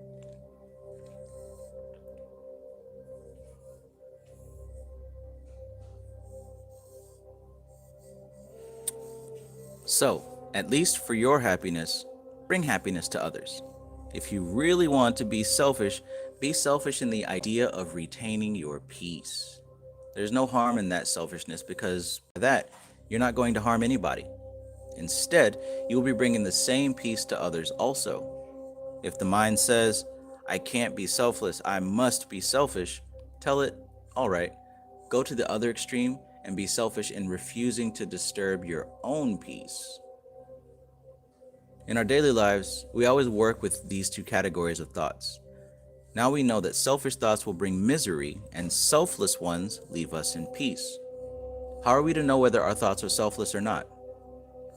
A: So, at least for your happiness, bring happiness to others. If you really want to be selfish in the idea of retaining your peace. There's no harm in that selfishness because by that, you're not going to harm anybody. Instead, you will be bringing the same peace to others also. If the mind says, I can't be selfless, I must be selfish, tell it, all right, go to the other extreme and be selfish in refusing to disturb your own peace. In our daily lives, we always work with these two categories of thoughts. Now we know that selfish thoughts will bring misery and selfless ones leave us in peace. How are we to know whether our thoughts are selfless or not?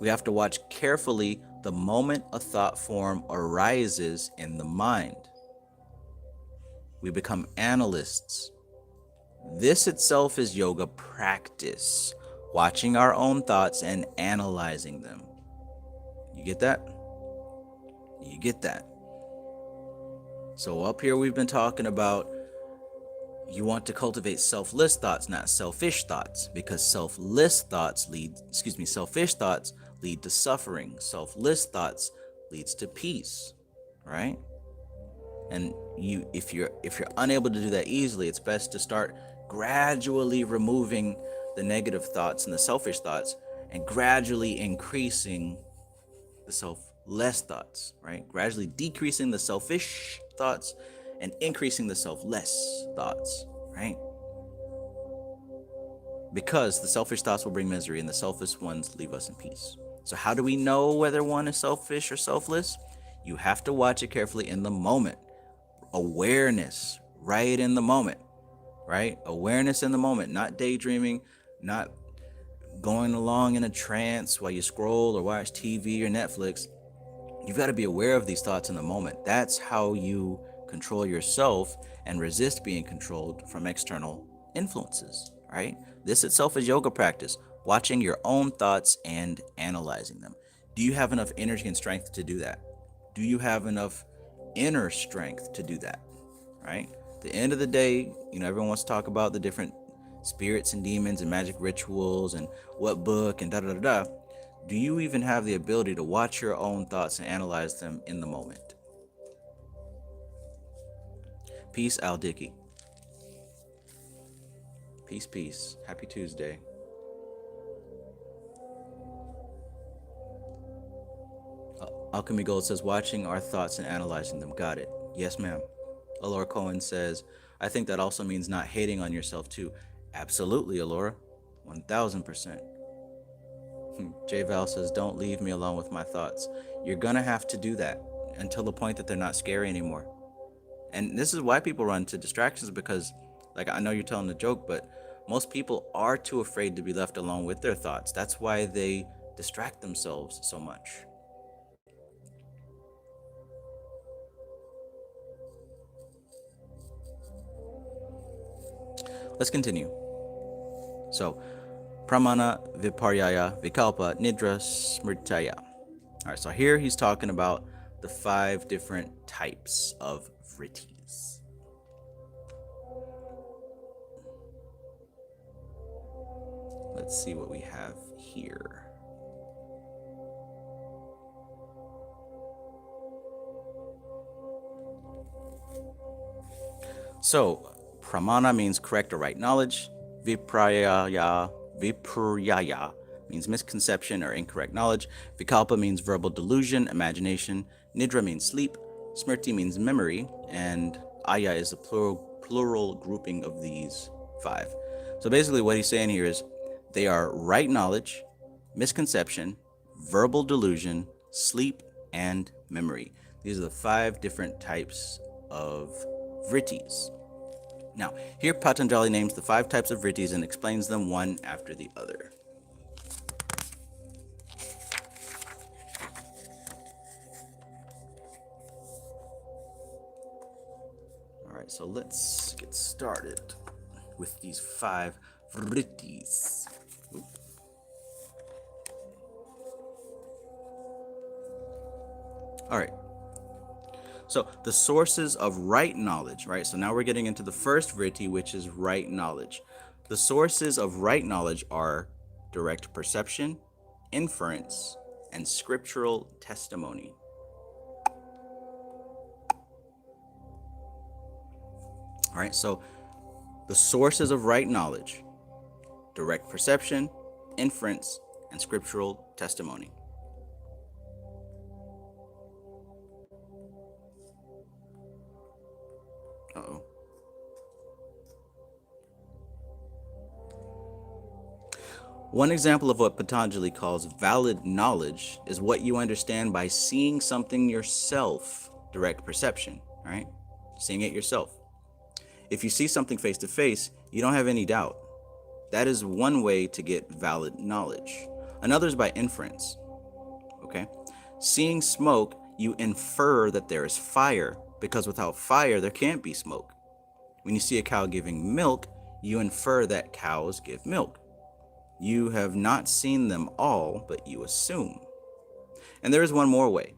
A: We have to watch carefully the moment a thought form arises in the mind. We become analysts. This itself is yoga practice, watching our own thoughts and analyzing them. You get that? You get that? So up here we've been talking about you want to cultivate selfless thoughts, not selfish thoughts, because selfish thoughts lead to suffering. Selfless thoughts leads to peace, right? And if you're unable to do that easily, it's best to start gradually removing the negative thoughts and the selfish thoughts and gradually increasing the selfless thoughts, right? Gradually decreasing the selfish thoughts and increasing the selfless thoughts, right? Because the selfish thoughts will bring misery and the selfish ones leave us in peace. So how do we know whether one is selfish or selfless? You have to watch it carefully in the moment. Awareness, right in the moment, right? Awareness in the moment, not daydreaming, not going along in a trance while you scroll or watch TV or Netflix. You've got to be aware of these thoughts in the moment. That's how you control yourself and resist being controlled from external influences, right? This itself is yoga practice, watching your own thoughts and analyzing them. Do you have enough energy and strength to do that? Do you have enough inner strength to do that, right? At the end of the day, everyone wants to talk about the different spirits and demons and magic rituals and what book and da-da-da-da. Do you even have the ability to watch your own thoughts and analyze them in the moment? Peace, Al Dickey. Peace, peace. Happy Tuesday. Alchemy Gold says, watching our thoughts and analyzing them. Got it. Yes, ma'am. Alora Cohen says, I think that also means not hating on yourself too. Absolutely, Alora. 1000%. J Val says, don't leave me alone with my thoughts. You're gonna have to do that until the point that they're not scary anymore. And this is why people run to distractions, because, I know you're telling a joke, but most people are too afraid to be left alone with their thoughts. That's why they distract themselves so much. Let's continue. So, pramana, viparyaya, vikalpa, nidra, smritaya. All right, so here he's talking about the 5 different types of vritis. Let's see what we have here. So, pramana means correct or right knowledge. Viparyaya means misconception or incorrect knowledge. Vikalpa means verbal delusion, imagination. Nidra means sleep. Smriti means memory. And aya is a plural grouping of these 5. So basically what he's saying here is they are right knowledge, misconception, verbal delusion, sleep, and memory. These are the 5 different types of vritis. Now, here Patanjali names the 5 types of vritis and explains them one after the other. All right, so let's get started with these 5 vritis. All right. So the sources of right knowledge, right? So now we're getting into the first vritti, which is right knowledge. The sources of right knowledge are direct perception, inference, and scriptural testimony. All right, so the sources of right knowledge, direct perception, inference, and scriptural testimony. Uh-oh. One example of what Patanjali calls valid knowledge is what you understand by seeing something yourself, direct perception, all right? Seeing it yourself. If you see something face to face, you don't have any doubt. That is one way to get valid knowledge. Another is by inference, okay? Seeing smoke, you infer that there is fire, because without fire, there can't be smoke. When you see a cow giving milk, you infer that cows give milk. You have not seen them all, but you assume. And there is one more way.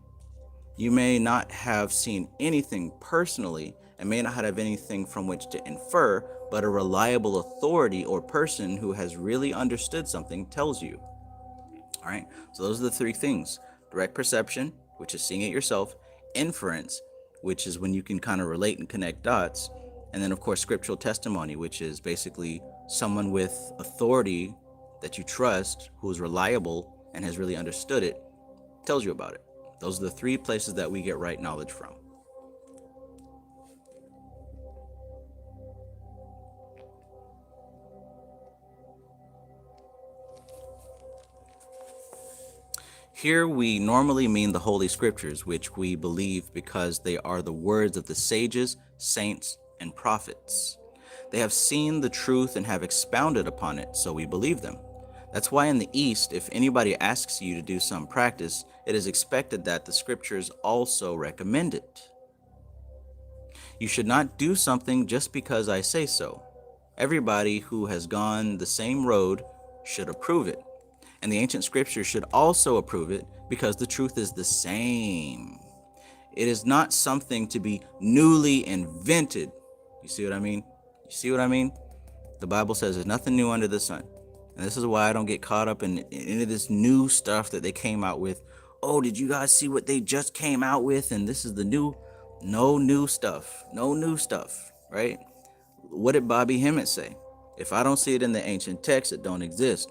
A: You may not have seen anything personally and may not have anything from which to infer, but a reliable authority or person who has really understood something tells you. All right, so those are the 3 things. Direct perception, which is seeing it yourself. Inference, which is when you can kind of relate and connect dots. And then, of course, scriptural testimony, which is basically someone with authority that you trust, who is reliable and has really understood it, tells you about it. Those are the 3 places that we get right knowledge from. Here we normally mean the Holy Scriptures, which we believe because they are the words of the sages, saints, and prophets. They have seen the truth and have expounded upon it, so we believe them. That's why in the East, if anybody asks you to do some practice, it is expected that the Scriptures also recommend it. You should not do something just because I say so. Everybody who has gone the same road should approve it. And the ancient Scriptures should also approve it because the truth is the same. It is not something to be newly invented. You see what I mean? You see what I mean? The Bible says there's nothing new under the sun. And this is why I don't get caught up in any of this new stuff that they came out with. Oh, did you guys see what they just came out with? And this is the new. No new stuff. No new stuff, right? What did Bobby Hemmett say? If I don't see it in the ancient text, it don't exist.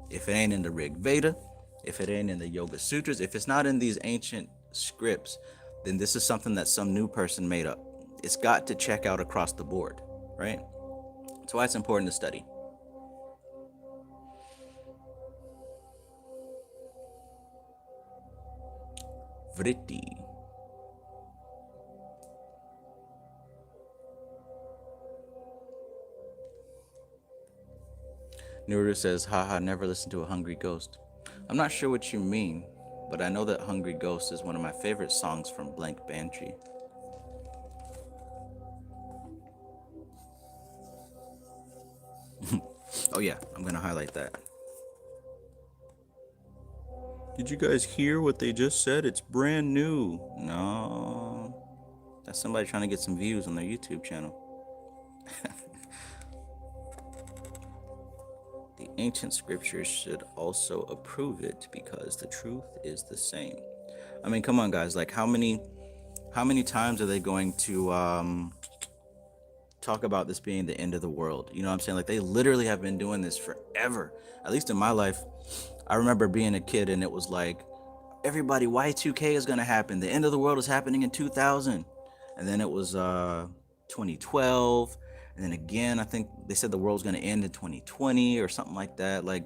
A: If it ain't in the Rig Veda, if it ain't in the Yoga Sutras, if it's not in these ancient scripts, then this is something that some new person made up. It's got to check out across the board, right? That's why it's important to study. Vritti. Nuru says, haha, never listen to a hungry ghost. I'm not sure what you mean, but I know that Hungry Ghost is one of my favorite songs from Blank Banshee. Oh yeah, I'm gonna highlight that. Did you guys hear what they just said? It's brand new. No, that's somebody trying to get some views on their YouTube channel. The ancient Scriptures should also approve it because the truth is the same. I mean, come on, guys. Like, how many times are they going to talk about this being the end of the world? You know what I'm saying? Like, they literally have been doing this forever. At least in my life, I remember being a kid and it was like, everybody, Y2K is going to happen. The end of the world is happening in 2000. And then it was 2012. And then again, I think they said the world's going to end in 2020 or something like that. Like,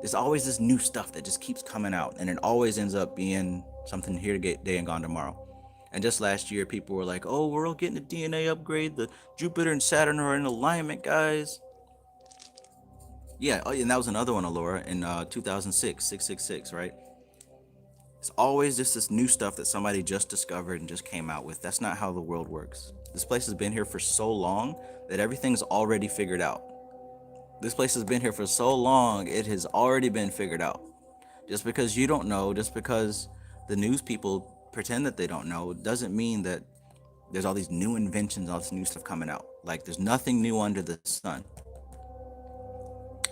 A: there's always this new stuff that just keeps coming out. And it always ends up being something here today and gone tomorrow. And just last year, people were like, oh, we're all getting a DNA upgrade. The Jupiter and Saturn are in alignment, guys. Yeah, oh, and that was another one, Alora, in 2006, 666, right? It's always just this new stuff that somebody just discovered and just came out with. That's not how the world works. This place has been here for so long that everything's already figured out. This place has been here for so long, it has already been figured out. Just because you don't know, just because the news people pretend that they don't know, doesn't mean that there's all these new inventions, all this new stuff coming out. Like, there's nothing new under the sun.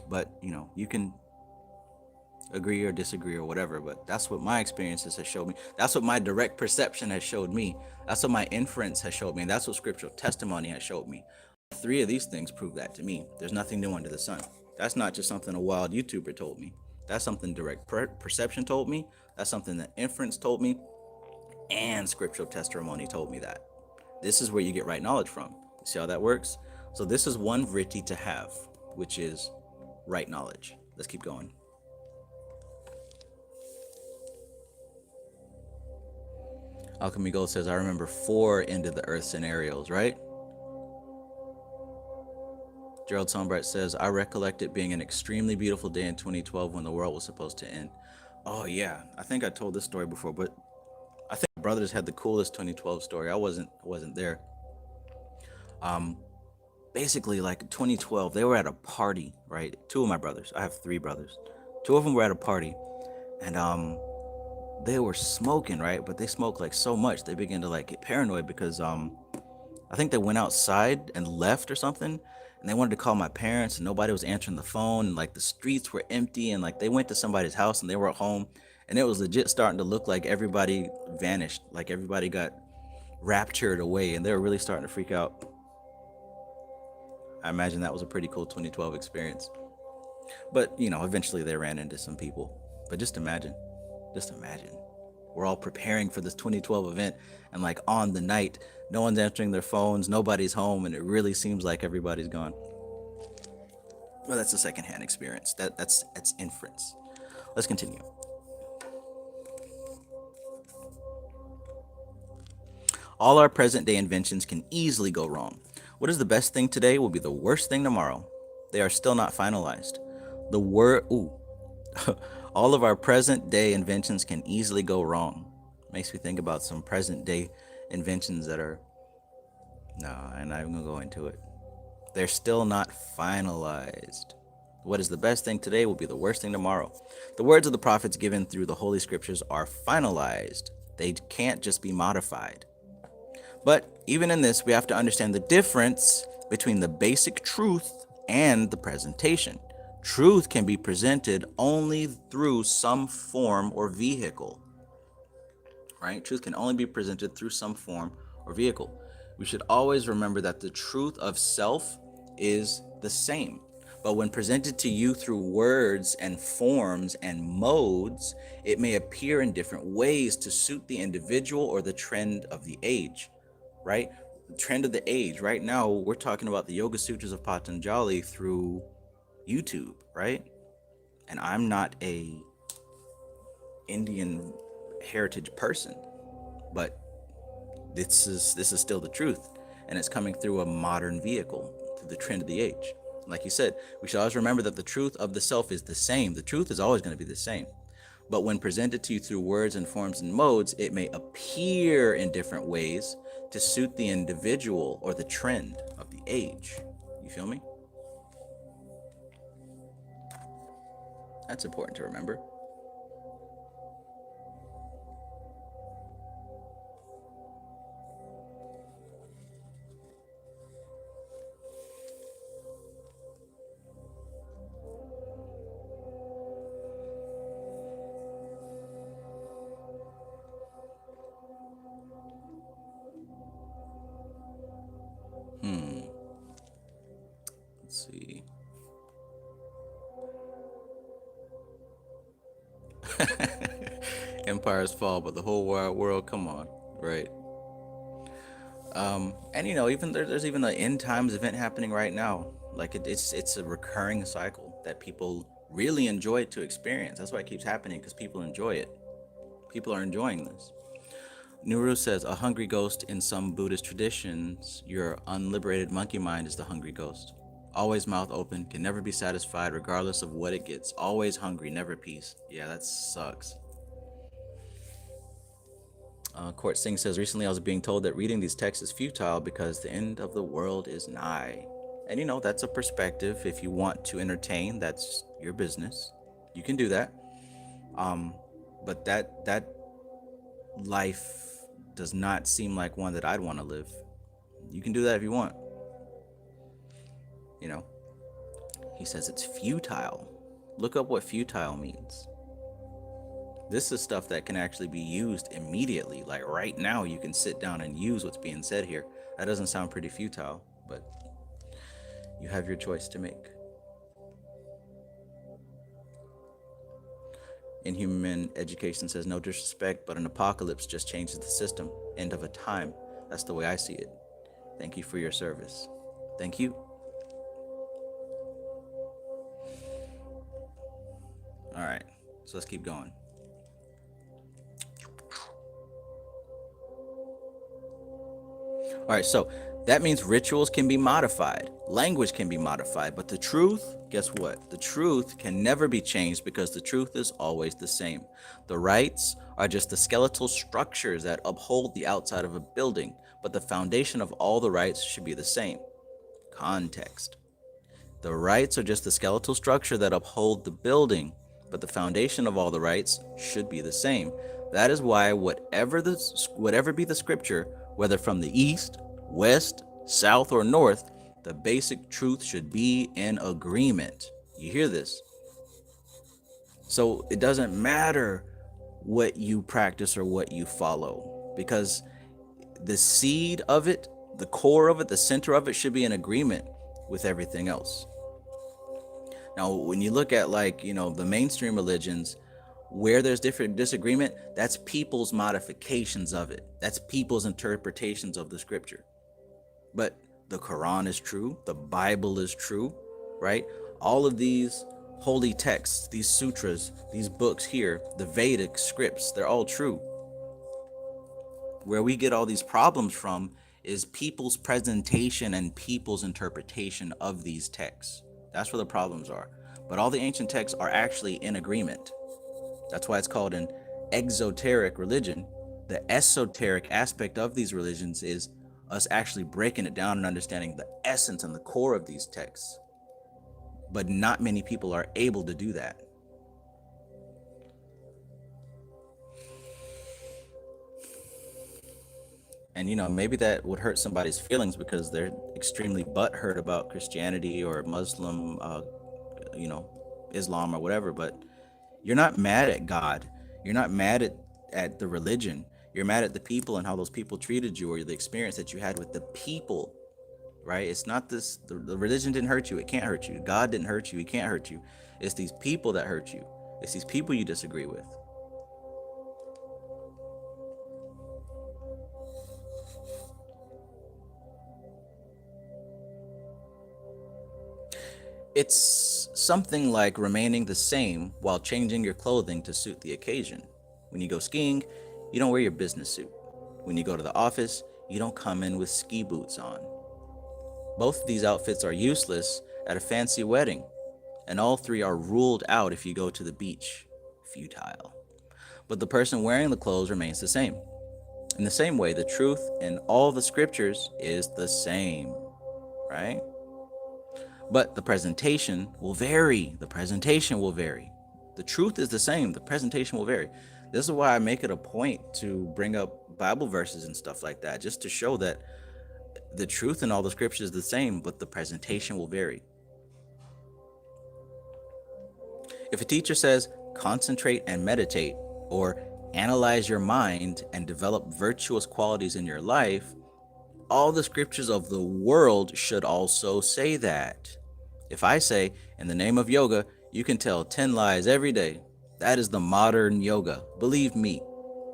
A: But, you can agree or disagree or whatever, but that's what my experiences has showed me. That's what my direct perception has showed me. That's what my inference has showed me. And that's what scriptural testimony has showed me. 3 of these things prove that to me. There's nothing new under the sun. That's not just something a wild YouTuber told me. That's something direct perception told me. That's something that inference told me. And scriptural testimony told me that. This is where you get right knowledge from. See how that works? So this is one vritti to have, which is right knowledge. Let's keep going. Alchemy Gold says, I remember 4 end of the earth scenarios, right? Gerald Sonbright says, I recollect it being an extremely beautiful day in 2012 when the world was supposed to end. Oh yeah, I think I told this story before, but I think my brothers had the coolest 2012 story. I wasn't there. Basically, like 2012, they were at a party, right? 2 of my brothers. I have 3 brothers. 2 of them were at a party, and they were smoking, right? But they smoked like so much they began to like get paranoid because I think they went outside and left or something, and they wanted to call my parents and nobody was answering the phone, and like the streets were empty, and like they went to somebody's house and they were at home, and it was legit starting to look like everybody vanished, like everybody got raptured away, and they were really starting to freak out. I imagine that was a pretty cool 2012 experience. But, eventually they ran into some people. But just imagine. We're all preparing for this 2012 event, and like on the night, no one's answering their phones, nobody's home, and it really seems like everybody's gone. Well, that's a secondhand experience. That's inference. Let's continue. All our present day inventions can easily go wrong. What is the best thing today will be the worst thing tomorrow. They are still not finalized. All of our present day inventions can easily go wrong. Makes me think about some present day inventions that are... No, I'm not even going to go into it. They're still not finalized. What is the best thing today will be the worst thing tomorrow. The words of the prophets given through the Holy Scriptures are finalized. They can't just be modified. But even in this, we have to understand the difference between the basic truth and the presentation. Truth can be presented only through some form or vehicle, right? Truth can only be presented through some form or vehicle. We should always remember that the truth of self is the same. But when presented to you through words and forms and modes, it may appear in different ways to suit the individual or the trend of the age, right? The trend of the age. Right now, we're talking about the Yoga Sutras of Patanjali through YouTube, right? And I'm not a Indian heritage person, but this is still the truth, and it's coming through a modern vehicle, through the trend of the age. Like you said, we should always remember that the truth of the self is the same. The truth is always going to be the same. But when presented to you through words and forms and modes, it may appear in different ways to suit the individual or the trend of the age. You feel me? That's important to remember. Let's see. Empires fall, but the whole wide world, come on, right? And even there's even the end times event happening right now. Like it's a recurring cycle that people really enjoy to experience. That's why it keeps happening, because people enjoy it. People are enjoying this. Nuru says, a hungry ghost in some Buddhist traditions, your unliberated monkey mind is the hungry ghost. Always mouth open, can never be satisfied regardless of what it gets. Always hungry, never peace. Yeah, that sucks. Court Singh says, recently I was being told that reading these texts is futile because the end of the world is nigh. And you know, that's a perspective. If you want to entertain, that's your business. You can do that. But that life does not seem like one that I'd want to live. You can do that if you want. You know, he says it's futile. Look up what futile means. This is stuff that can actually be used immediately. Like right now, you can sit down and use what's being said here. That doesn't sound pretty futile, but you have your choice to make. Inhuman Education says, no disrespect, but an apocalypse just changes the system. End of a time. That's the way I see it. Thank you for your service. Thank you. All right, so let's keep going. All right, so that means rituals can be modified, language can be modified, but the truth, guess what? The truth can never be changed because the truth is always the same. The rites are just the skeletal structures that uphold the outside of a building, but the foundation of all the rites should be the same. Context. The rites are just the skeletal structure that uphold the building, but the foundation of all the rites should be the same. That is why whatever be the scripture, whether from the east, west, south, or north, the basic truth should be in agreement. You hear this? So it doesn't matter what you practice or what you follow, because the seed of it, the core of it, the center of it should be in agreement with everything else. Now, when you look at the mainstream religions, where there's different disagreement, that's people's modifications of it. That's people's interpretations of the scripture. But the Quran is true. The Bible is true, right? All of these holy texts, these sutras, these books here, the Vedic scripts, they're all true. Where we get all these problems from is people's presentation and people's interpretation of these texts. That's where the problems are. But all the ancient texts are actually in agreement. That's why it's called an exoteric religion. The esoteric aspect of these religions is us actually breaking it down and understanding the essence and the core of these texts. But not many people are able to do that. And maybe that would hurt somebody's feelings because they're extremely butthurt about Christianity or Muslim, Islam or whatever. But you're not mad at God. You're not mad at the religion. You're mad at the people and how those people treated you, or the experience that you had with the people, right? It's not this, the religion didn't hurt you. It can't hurt you. God didn't hurt you. He can't hurt you. It's these people that hurt you. It's these people you disagree with. It's something like remaining the same while changing your clothing to suit the occasion. When you go skiing, you don't wear your business suit. When you go to the office, you don't come in with ski boots on. Both of these outfits are useless at a fancy wedding, and all three are ruled out if you go to the beach. Futile. But the person wearing the clothes remains the same. In the same way, the truth in all the scriptures is the same, right? But the presentation will vary. The presentation will vary. The truth is the same. The presentation will vary. This is why I make it a point to bring up Bible verses and stuff like that, just to show that the truth in all the scriptures is the same, but the presentation will vary. If a teacher says, concentrate and meditate, or analyze your mind and develop virtuous qualities in your life, all the scriptures of the world should also say that. If I say, in the name of yoga, you can tell 10 lies every day, that is the modern yoga. Believe me.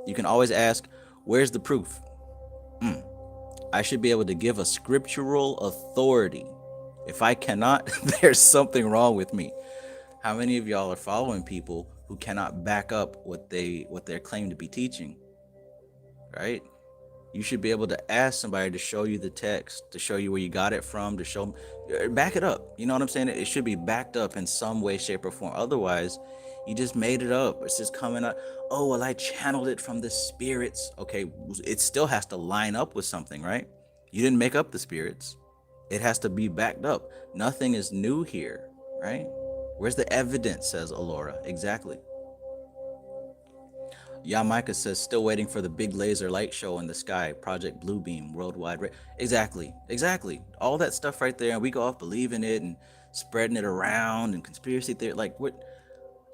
A: You can always ask, where's the proof? I should be able to give a scriptural authority. If I cannot, there's something wrong with me. How many of y'all are following people who cannot back up what they claim to be teaching? right? You should be able to ask somebody to show you the text, to show you where you got it from, to show, back it up. You know what I'm saying? It should be backed up in some way, shape, or form. Otherwise, you just made it up. It's just coming up. Oh, well, I channeled it from the spirits. Okay, it still has to line up with something, right? You didn't make up the spirits. It has to be backed up. Nothing is new here, right? Where's the evidence, says Alora. Exactly. Yamaika says, still waiting for the big laser light show in the sky, Project Bluebeam, worldwide. Exactly, exactly. All that stuff right there, and we go off believing it and spreading it around and conspiracy theory. Like, what,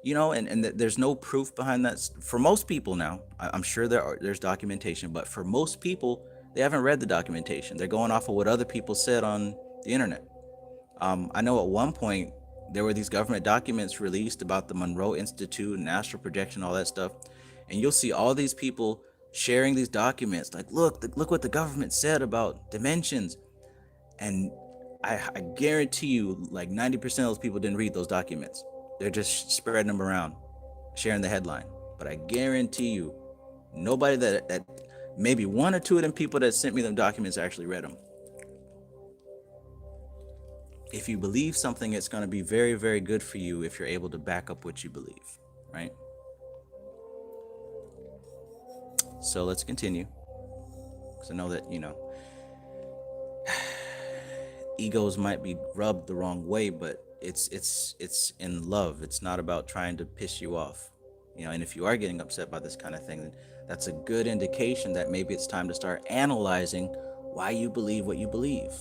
A: and there's no proof behind that. For most people now, I'm sure there's documentation, but for most people, they haven't read the documentation. They're going off of what other people said on the internet. I know at one point, there were these government documents released about the Monroe Institute and astral projection, all that stuff. And you'll see all these people sharing these documents, like, look what the government said about dimensions. And I guarantee you, like 90% of those people didn't read those documents. They're just spreading them around, sharing the headline. But I guarantee you, nobody that maybe one or two of them people that sent me them documents actually read them. If you believe something, it's going to be very, very good for you if you're able to back up what you believe, right? So let's continue, because I know that, egos might be rubbed the wrong way, but it's in love. It's not about trying to piss you off, and if you are getting upset by this kind of thing, then that's a good indication that maybe it's time to start analyzing why you believe what you believe.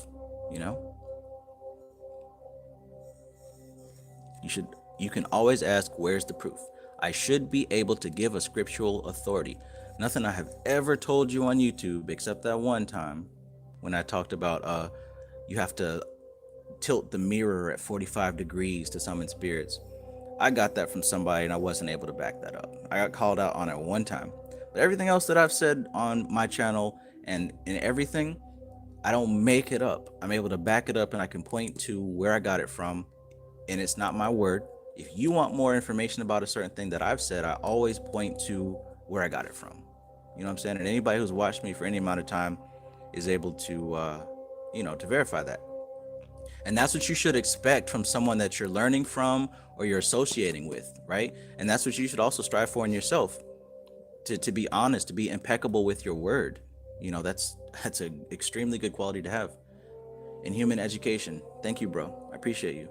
A: You can always ask, where's the proof? I should be able to give a scriptural authority. Nothing I have ever told you on YouTube, except that one time when I talked about you have to tilt the mirror at 45 degrees to summon spirits. I got that from somebody and I wasn't able to back that up. I got called out on it one time. But everything else that I've said on my channel and in everything, I don't make it up. I'm able to back it up and I can point to where I got it from, and it's not my word. If you want more information about a certain thing that I've said, I always point to where I got it from. You know what I'm saying? And anybody who's watched me for any amount of time is able to, to verify that. And that's what you should expect from someone that you're learning from or you're associating with, right? And that's what you should also strive for in yourself, to be honest, to be impeccable with your word. That's an extremely good quality to have in human education. Thank you, bro. I appreciate you.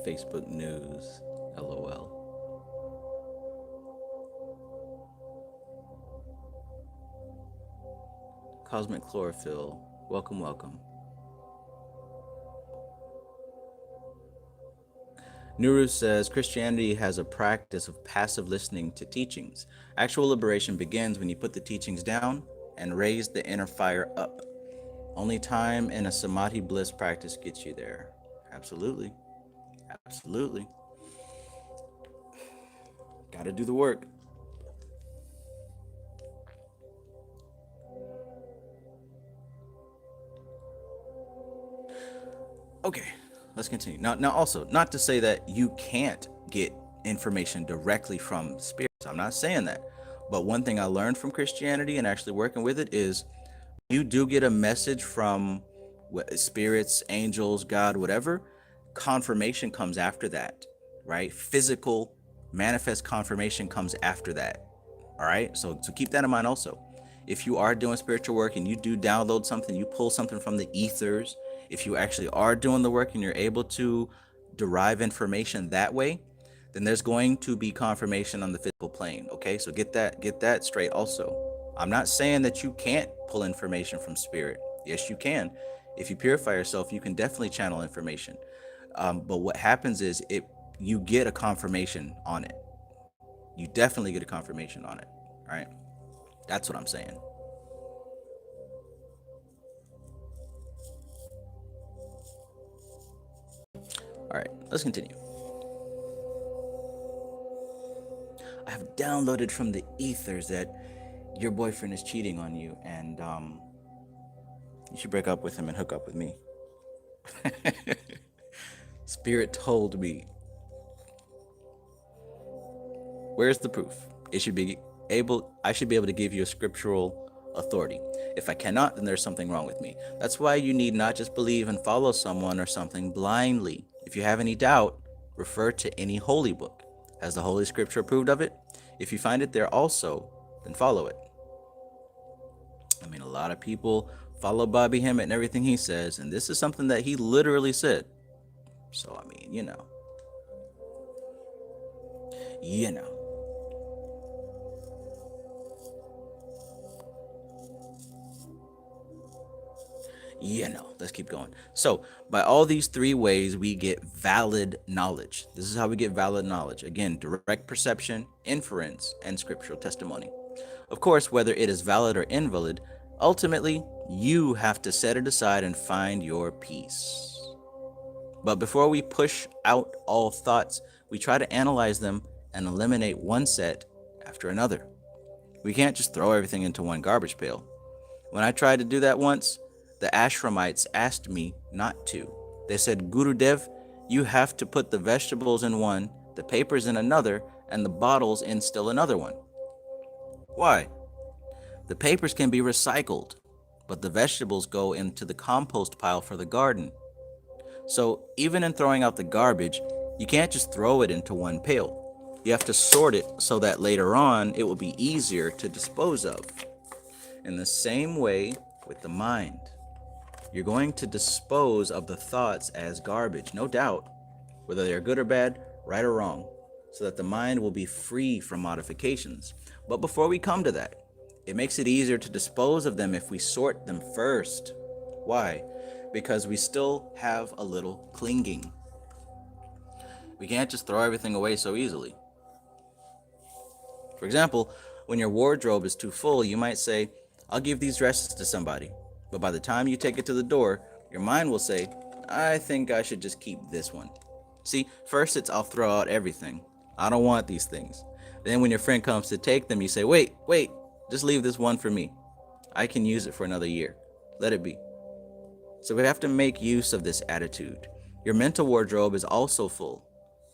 A: Facebook news, LOL. Cosmic chlorophyll, welcome, welcome. Nuru says Christianity has a practice of passive listening to teachings. Actual liberation begins when you put the teachings down and raise the inner fire up. Only time and a samadhi bliss practice gets you there. Absolutely. Absolutely. Gotta do the work. Okay, let's continue. Now also, not to say that you can't get information directly from spirits. I'm not saying that. But one thing I learned from Christianity and actually working with it is you do get a message from spirits, angels, God, whatever. Confirmation comes after that, right? Physical manifest confirmation comes after that. All right, so keep that in mind also. If you are doing spiritual work and you do download something, you pull something from the ethers, if you actually are doing the work and you're able to derive information that way, then there's going to be confirmation on the physical plane. Okay, so get that straight also. I'm not saying that you can't pull information from spirit. Yes, you can. If you purify yourself, you can definitely channel information. But what happens is you get a confirmation on it. You definitely get a confirmation on it. All right, that's what I'm saying. All right, let's continue. I have downloaded from the ethers that your boyfriend is cheating on you, and you should break up with him and hook up with me. Spirit told me. Where's the proof? I should be able to give you a scriptural authority. If I cannot, then there's something wrong with me. That's why you need not just believe and follow someone or something blindly. If you have any doubt, refer to any holy book. Has the Holy Scripture approved of it? If you find it there also, then follow it. I mean, a lot of people follow Bobby Hemmett and everything he says, and this is something that he literally said. So, I mean, you know. Let's keep going. So, by all these three ways, we get valid knowledge. This is how we get valid knowledge. Again, direct perception, inference, and scriptural testimony. Of course, whether it is valid or invalid, ultimately, you have to set it aside and find your peace. But before we push out all thoughts, we try to analyze them and eliminate one set after another. We can't just throw everything into one garbage pail. When I tried to do that once, the ashramites asked me not to. They said, Gurudev, you have to put the vegetables in one, the papers in another, and the bottles in still another one. Why? The papers can be recycled, but the vegetables go into the compost pile for the garden. So even in throwing out the garbage, you can't just throw it into one pail. You have to sort it so that later on it will be easier to dispose of. In the same way with the mind. You're going to dispose of the thoughts as garbage, no doubt, whether they're good or bad, right or wrong, so that the mind will be free from modifications. But before we come to that, it makes it easier to dispose of them if we sort them first. Why? Because we still have a little clinging. We can't just throw everything away so easily. For example, when your wardrobe is too full, you might say, I'll give these dresses to somebody. But by the time you take it to the door, your mind will say, I think I should just keep this one. See, first it's I'll throw out everything. I don't want these things. Then when your friend comes to take them, you say, wait, just leave this one for me. I can use it for another year. Let it be. So we have to make use of this attitude. Your mental wardrobe is also full.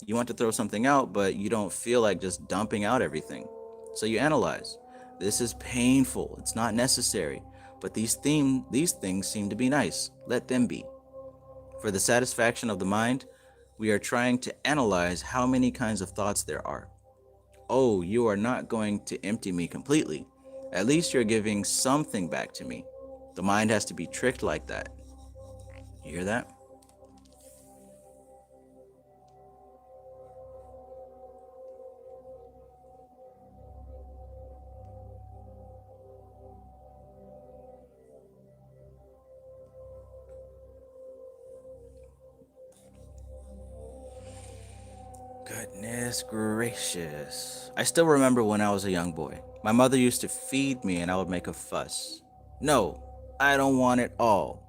A: You want to throw something out, but you don't feel like just dumping out everything. So you analyze. This is painful. It's not necessary. But these things seem to be nice. Let them be. For the satisfaction of the mind, we are trying to analyze how many kinds of thoughts there are. Oh, you are not going to empty me completely. At least you're giving something back to me. The mind has to be tricked like that. You hear that? Goodness gracious. I still remember when I was a young boy. My mother used to feed me and I would make a fuss. No, I don't want it all.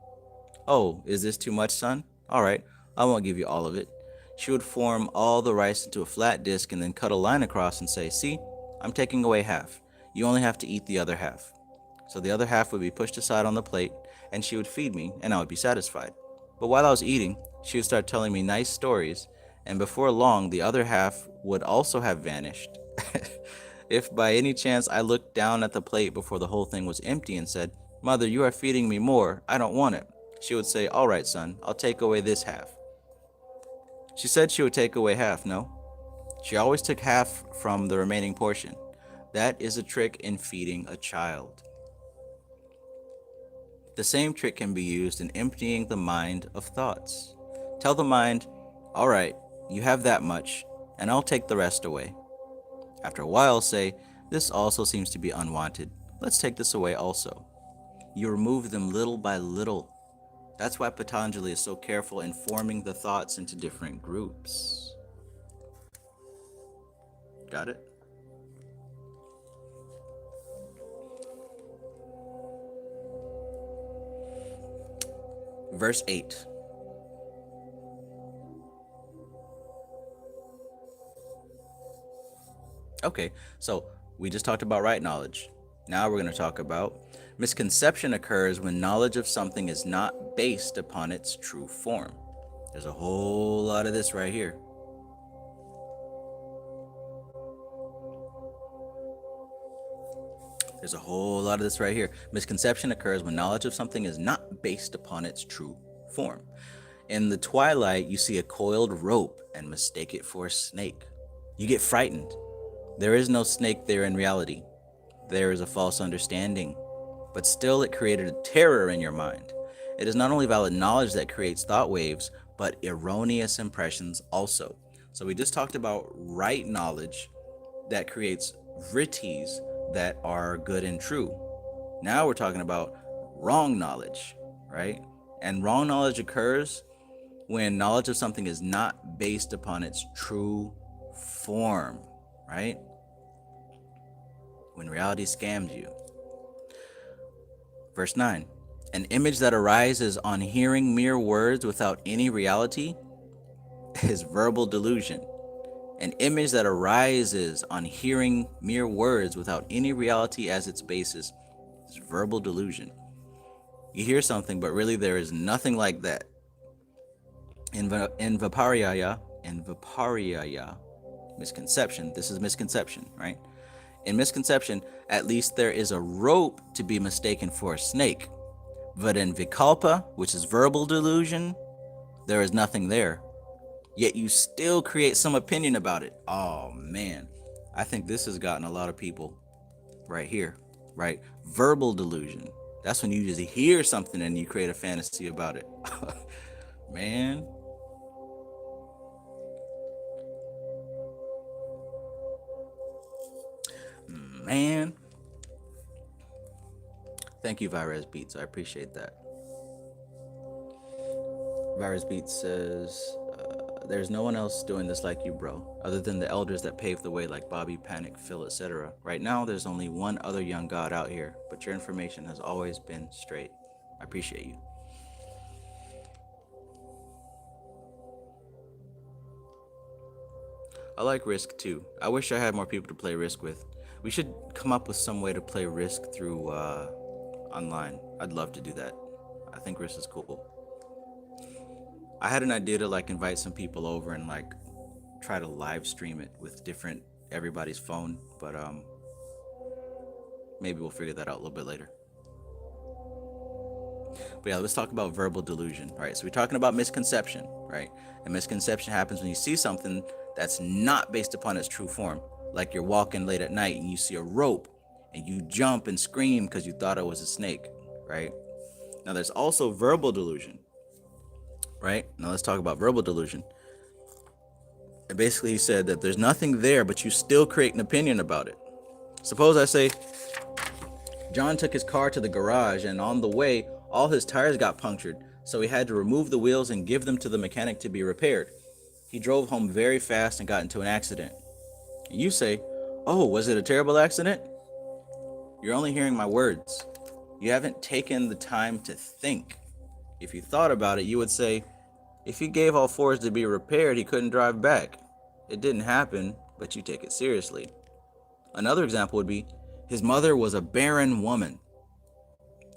A: Oh, is this too much, son? All right, I won't give you all of it. She would form all the rice into a flat disc and then cut a line across and say, see, I'm taking away half. You only have to eat the other half. So the other half would be pushed aside on the plate and she would feed me and I would be satisfied. But while I was eating, she would start telling me nice stories, and before long, the other half would also have vanished. If by any chance I looked down at the plate before the whole thing was empty and said, Mother, you are feeding me more, I don't want it, she would say, all right, son, I'll take away this half. She said she would take away half, no? She always took half from the remaining portion. That is a trick in feeding a child. The same trick can be used in emptying the mind of thoughts. Tell the mind, all right, you have that much, and I'll take the rest away. After a while, say, this also seems to be unwanted. Let's take this away also. You remove them little by little. That's why Patanjali is so careful in forming the thoughts into different groups. Got it? Verse 8. Okay, so we just talked about right knowledge. Now we're going to talk about misconception occurs when knowledge of something is not based upon its true form. There's a whole lot of this right here. There's a whole lot of this right here. Misconception occurs when knowledge of something is not based upon its true form. In the twilight, you see a coiled rope and mistake it for a snake. You get frightened. There is no snake there in reality. There is a false understanding, but still it created a terror in your mind. It is not only valid knowledge that creates thought waves, but erroneous impressions also. So we just talked about right knowledge that creates vritis that are good and true. Now we're talking about wrong knowledge, right? And wrong knowledge occurs when knowledge of something is not based upon its true form, right? When reality scams you. Verse 9, an image that arises on hearing mere words without any reality is verbal delusion. An image that arises on hearing mere words without any reality as its basis is verbal delusion. You hear something, but really there is nothing like that. In Vipariyaya, misconception, this is misconception, right? In misconception, at least there is a rope to be mistaken for a snake. But in Vikalpa, which is verbal delusion, there is nothing there. Yet you still create some opinion about it. Oh man, I think this has gotten a lot of people right here, right? Verbal delusion. That's when you just hear something and you create a fantasy about it. Man. Man. Thank you, Virus Beats. I appreciate that. Virus Beats says, there's no one else doing this like you, bro, other than the elders that paved the way like Bobby, Panic, Phil, etc. Right now, there's only one other young god out here, but your information has always been straight. I appreciate you. I like Risk too. I wish I had more people to play Risk with. We should come up with some way to play Risk through online. I'd love to do that. I think Risk is cool. I had an idea to like invite some people over and like try to live stream it with everybody's phone, but maybe we'll figure that out a little bit later. But yeah, let's talk about verbal delusion, right? So we're talking about misconception, right? And misconception happens when you see something that's not based upon its true form. Like you're walking late at night and you see a rope and you jump and scream because you thought it was a snake, right? Now there's also verbal delusion, right? Now let's talk about verbal delusion. And basically he said that there's nothing there, but you still create an opinion about it. Suppose I say, John took his car to the garage and on the way, all his tires got punctured, so he had to remove the wheels and give them to the mechanic to be repaired. He drove home very fast and got into an accident. And you say, oh, was it a terrible accident? You're only hearing my words. You haven't taken the time to think. If you thought about it, you would say, if he gave all fours to be repaired, he couldn't drive back. It didn't happen, but you take it seriously. Another example would be, his mother was a barren woman.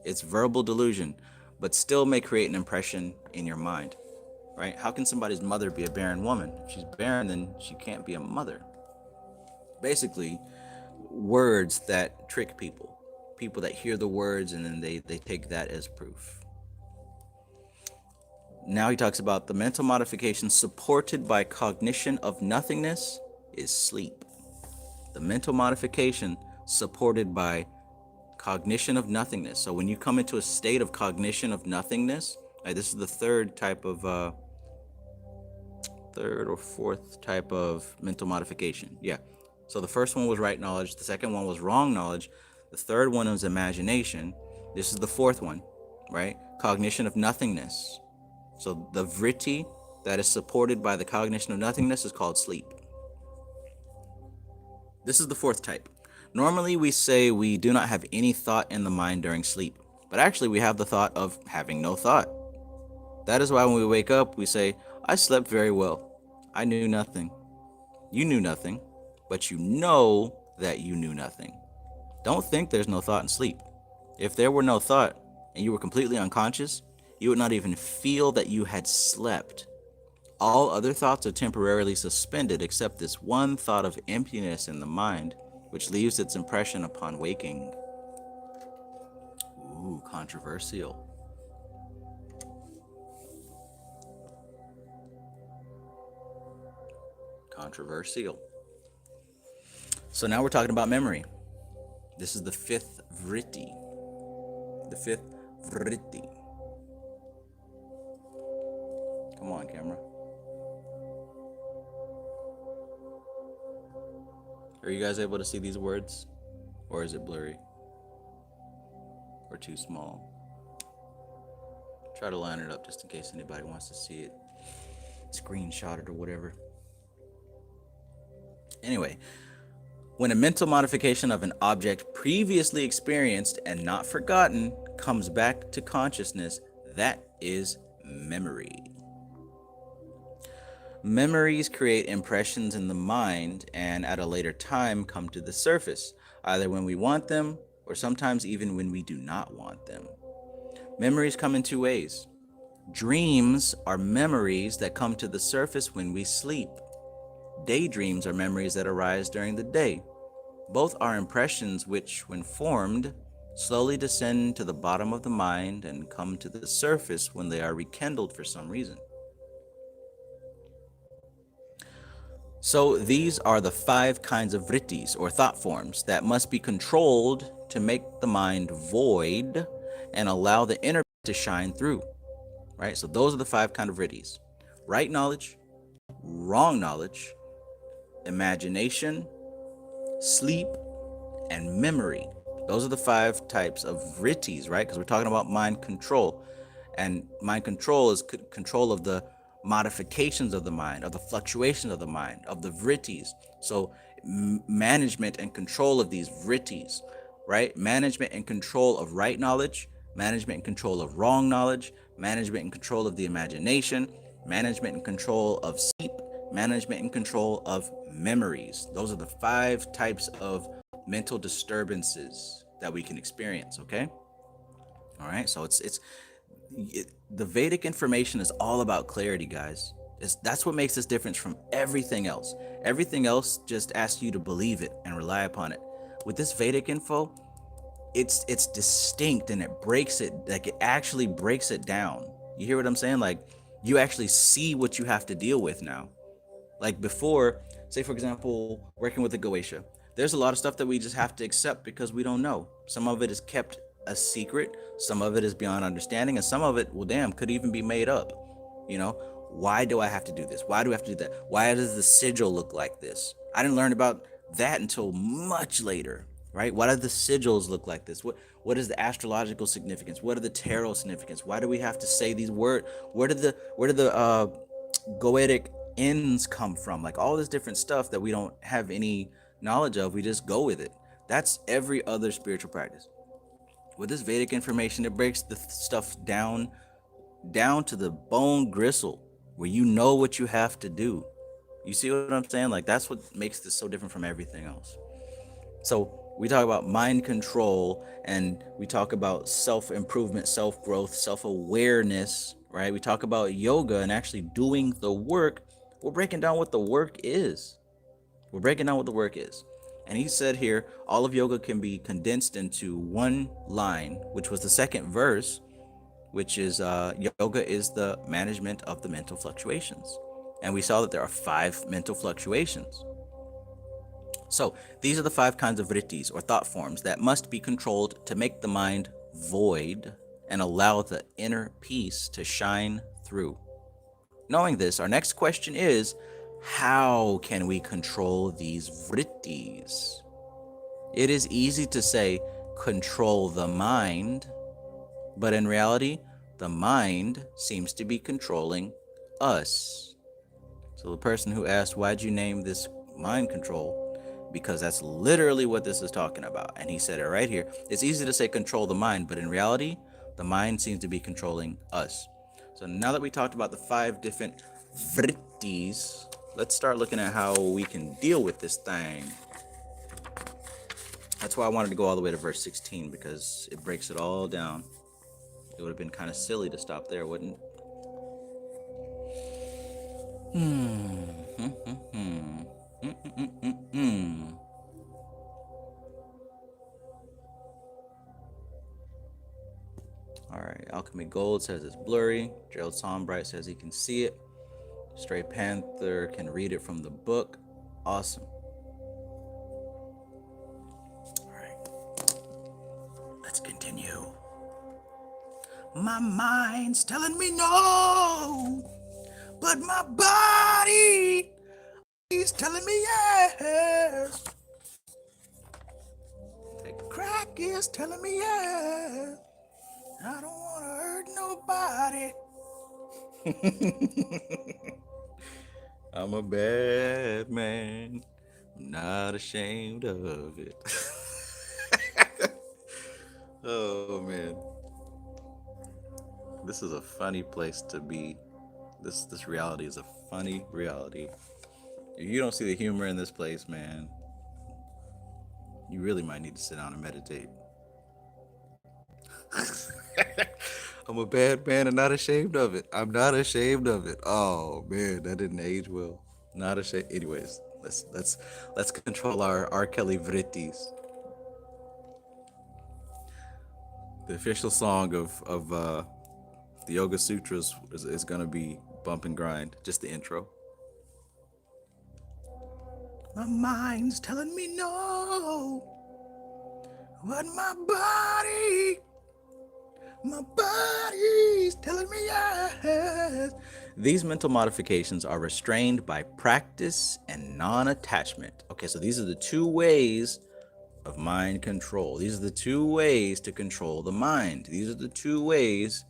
A: It's verbal delusion, but still may create an impression in your mind, right? How can somebody's mother be a barren woman? If she's barren, then she can't be a mother. Basically, words that trick people that hear the words and then they take that as proof. Now he talks about the mental modification supported by cognition of nothingness is sleep. The mental modification supported by cognition of nothingness. So when you come into a state of cognition of nothingness, right, this is the third or fourth type of mental modification. Yeah. So the first one was right knowledge. The second one was wrong knowledge. The third one was imagination. This is the fourth one, right? Cognition of nothingness. So the vritti that is supported by the cognition of nothingness is called sleep. This is the fourth type. Normally we say we do not have any thought in the mind during sleep, but actually we have the thought of having no thought. That is why when we wake up, we say, I slept very well. I knew nothing. You knew nothing, but you know that you knew nothing. Don't think there's no thought in sleep. If there were no thought and you were completely unconscious, you would not even feel that you had slept. All other thoughts are temporarily suspended except this one thought of emptiness in the mind, which leaves its impression upon waking. Ooh, controversial. Controversial. So now we're talking about memory. This is the fifth vritti. The fifth vritti. Come on, camera. Are you guys able to see these words? Or is it blurry? Or too small? Try to line it up just in case anybody wants to see it. Screenshot it or whatever. Anyway, when a mental modification of an object previously experienced and not forgotten comes back to consciousness, that is memory. Memories create impressions in the mind and at a later time come to the surface, either when we want them or sometimes even when we do not want them. Memories come in two ways. Dreams are memories that come to the surface when we sleep. Daydreams are memories that arise during the day. Both are impressions which, when formed, slowly descend to the bottom of the mind and come to the surface when they are rekindled for some reason. So these are the 5 kinds of vrittis, or thought forms, that must be controlled to make the mind void and allow the inner to shine through. Right? So those are the 5 kinds of vrittis. Right knowledge, wrong knowledge, imagination, sleep, and memory. Those are the 5 types of vrittis, right? Because we're talking about mind control. And mind control is control of the modifications of the mind, of the fluctuations of the mind, of the vrittis. So management and control of these vrittis, right? Management and control of right knowledge, management and control of wrong knowledge, management and control of the imagination, management and control of sleep, management and control of memories. Those are the 5 types of mental disturbances that we can experience, okay? All right, so the Vedic information is all about clarity, guys. That's what makes this difference from everything else. Everything else just asks you to believe it and rely upon it. With this Vedic info, it's distinct and it breaks it, like it actually breaks it down. You hear what I'm saying? Like you actually see what you have to deal with now. Like before, say for example, working with the Goetia, there's a lot of stuff that we just have to accept because we don't know. Some of it is kept a secret, some of it is beyond understanding, and some of it, well, damn, could even be made up. You know, why do I have to do this? Why do I have to do that? Why does the sigil look like this? I didn't learn about that until much later, right? Why do the sigils look like this? What is the astrological significance? What are the tarot significance? Why do we have to say these words? Where did the Goetic ends come from? Like all this different stuff that we don't have any knowledge of, we just go with it. That's every other spiritual practice. With this Vedic information, it breaks the stuff down to the bone gristle, where you know what you have to do. You see what I'm saying? Like that's what makes this so different from everything else. So we talk about mind control, and we talk about self-improvement, self-growth, self-awareness, right? We talk about yoga and actually doing the work. We're breaking down what the work is. We're breaking down what the work is. And he said here, all of yoga can be condensed into one line, which was the second verse, which is yoga is the management of the mental fluctuations. And we saw that there are 5 mental fluctuations. So these are the 5 kinds of vrittis, or thought forms, that must be controlled to make the mind void and allow the inner peace to shine through. Knowing this, our next question is, how can we control these vrittis? It is easy to say, control the mind, but in reality, the mind seems to be controlling us. So the person who asked, why'd you name this mind control? Because that's literally what this is talking about. And he said it right here. It's easy to say control the mind, but in reality, the mind seems to be controlling us. So now that we talked about the 5 different vrittis, let's start looking at how we can deal with this thing. That's why I wanted to go all the way to verse 16, because it breaks it all down. It would have been kind of silly to stop there, wouldn't it? All right, Alchemy Gold says it's blurry. Gerald Sombright says he can see it. Stray Panther can read it from the book. Awesome.
B: All right. Let's continue. My mind's telling me no, but my body is telling me yes. Crack is telling me yes. I don't want to hurt nobody.
A: I'm a bad man. I'm not ashamed of it. Oh man. This is a funny place to be. This reality is a funny reality. If you don't see the humor in this place, man, you really might need to sit down and meditate. I'm a bad man and not ashamed of it. I'm not ashamed of it. Oh man, that didn't age well. Not ashamed. Anyways, let's control our R. Kelly vritis. The official song of the Yoga Sutras is gonna be Bump and Grind. Just the intro.
B: My mind's telling me no, but my body's telling me yes.
A: These mental modifications are restrained by practice and non-attachment. Okay, so these are the two ways of mind control. These are the two ways to control the mind. These are the two ways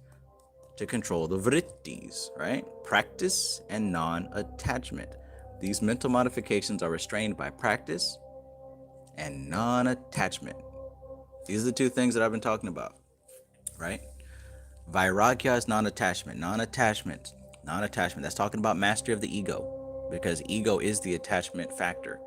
A: to control the vrittis, right? Practice and non-attachment. These mental modifications are restrained by practice and non-attachment. These are the two things that I've been talking about, right? Vairagya is non-attachment. Non-attachment. That's talking about mastery of the ego, because ego is the attachment factor.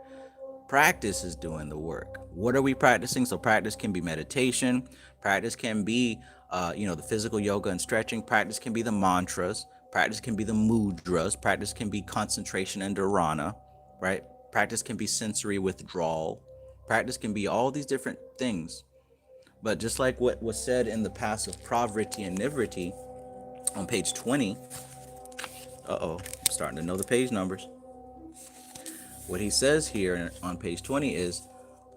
A: Practice is doing the work. What are we practicing? So practice can be meditation. Practice can be, the physical yoga and stretching. Practice can be the mantras. Practice can be the mudras. Practice can be concentration and dharana, right? Practice can be sensory withdrawal. Practice can be all these different things. But just like what was said in the passive pravritti and nivritti on page 20, I'm starting to know the page numbers. What he says here on page 20 is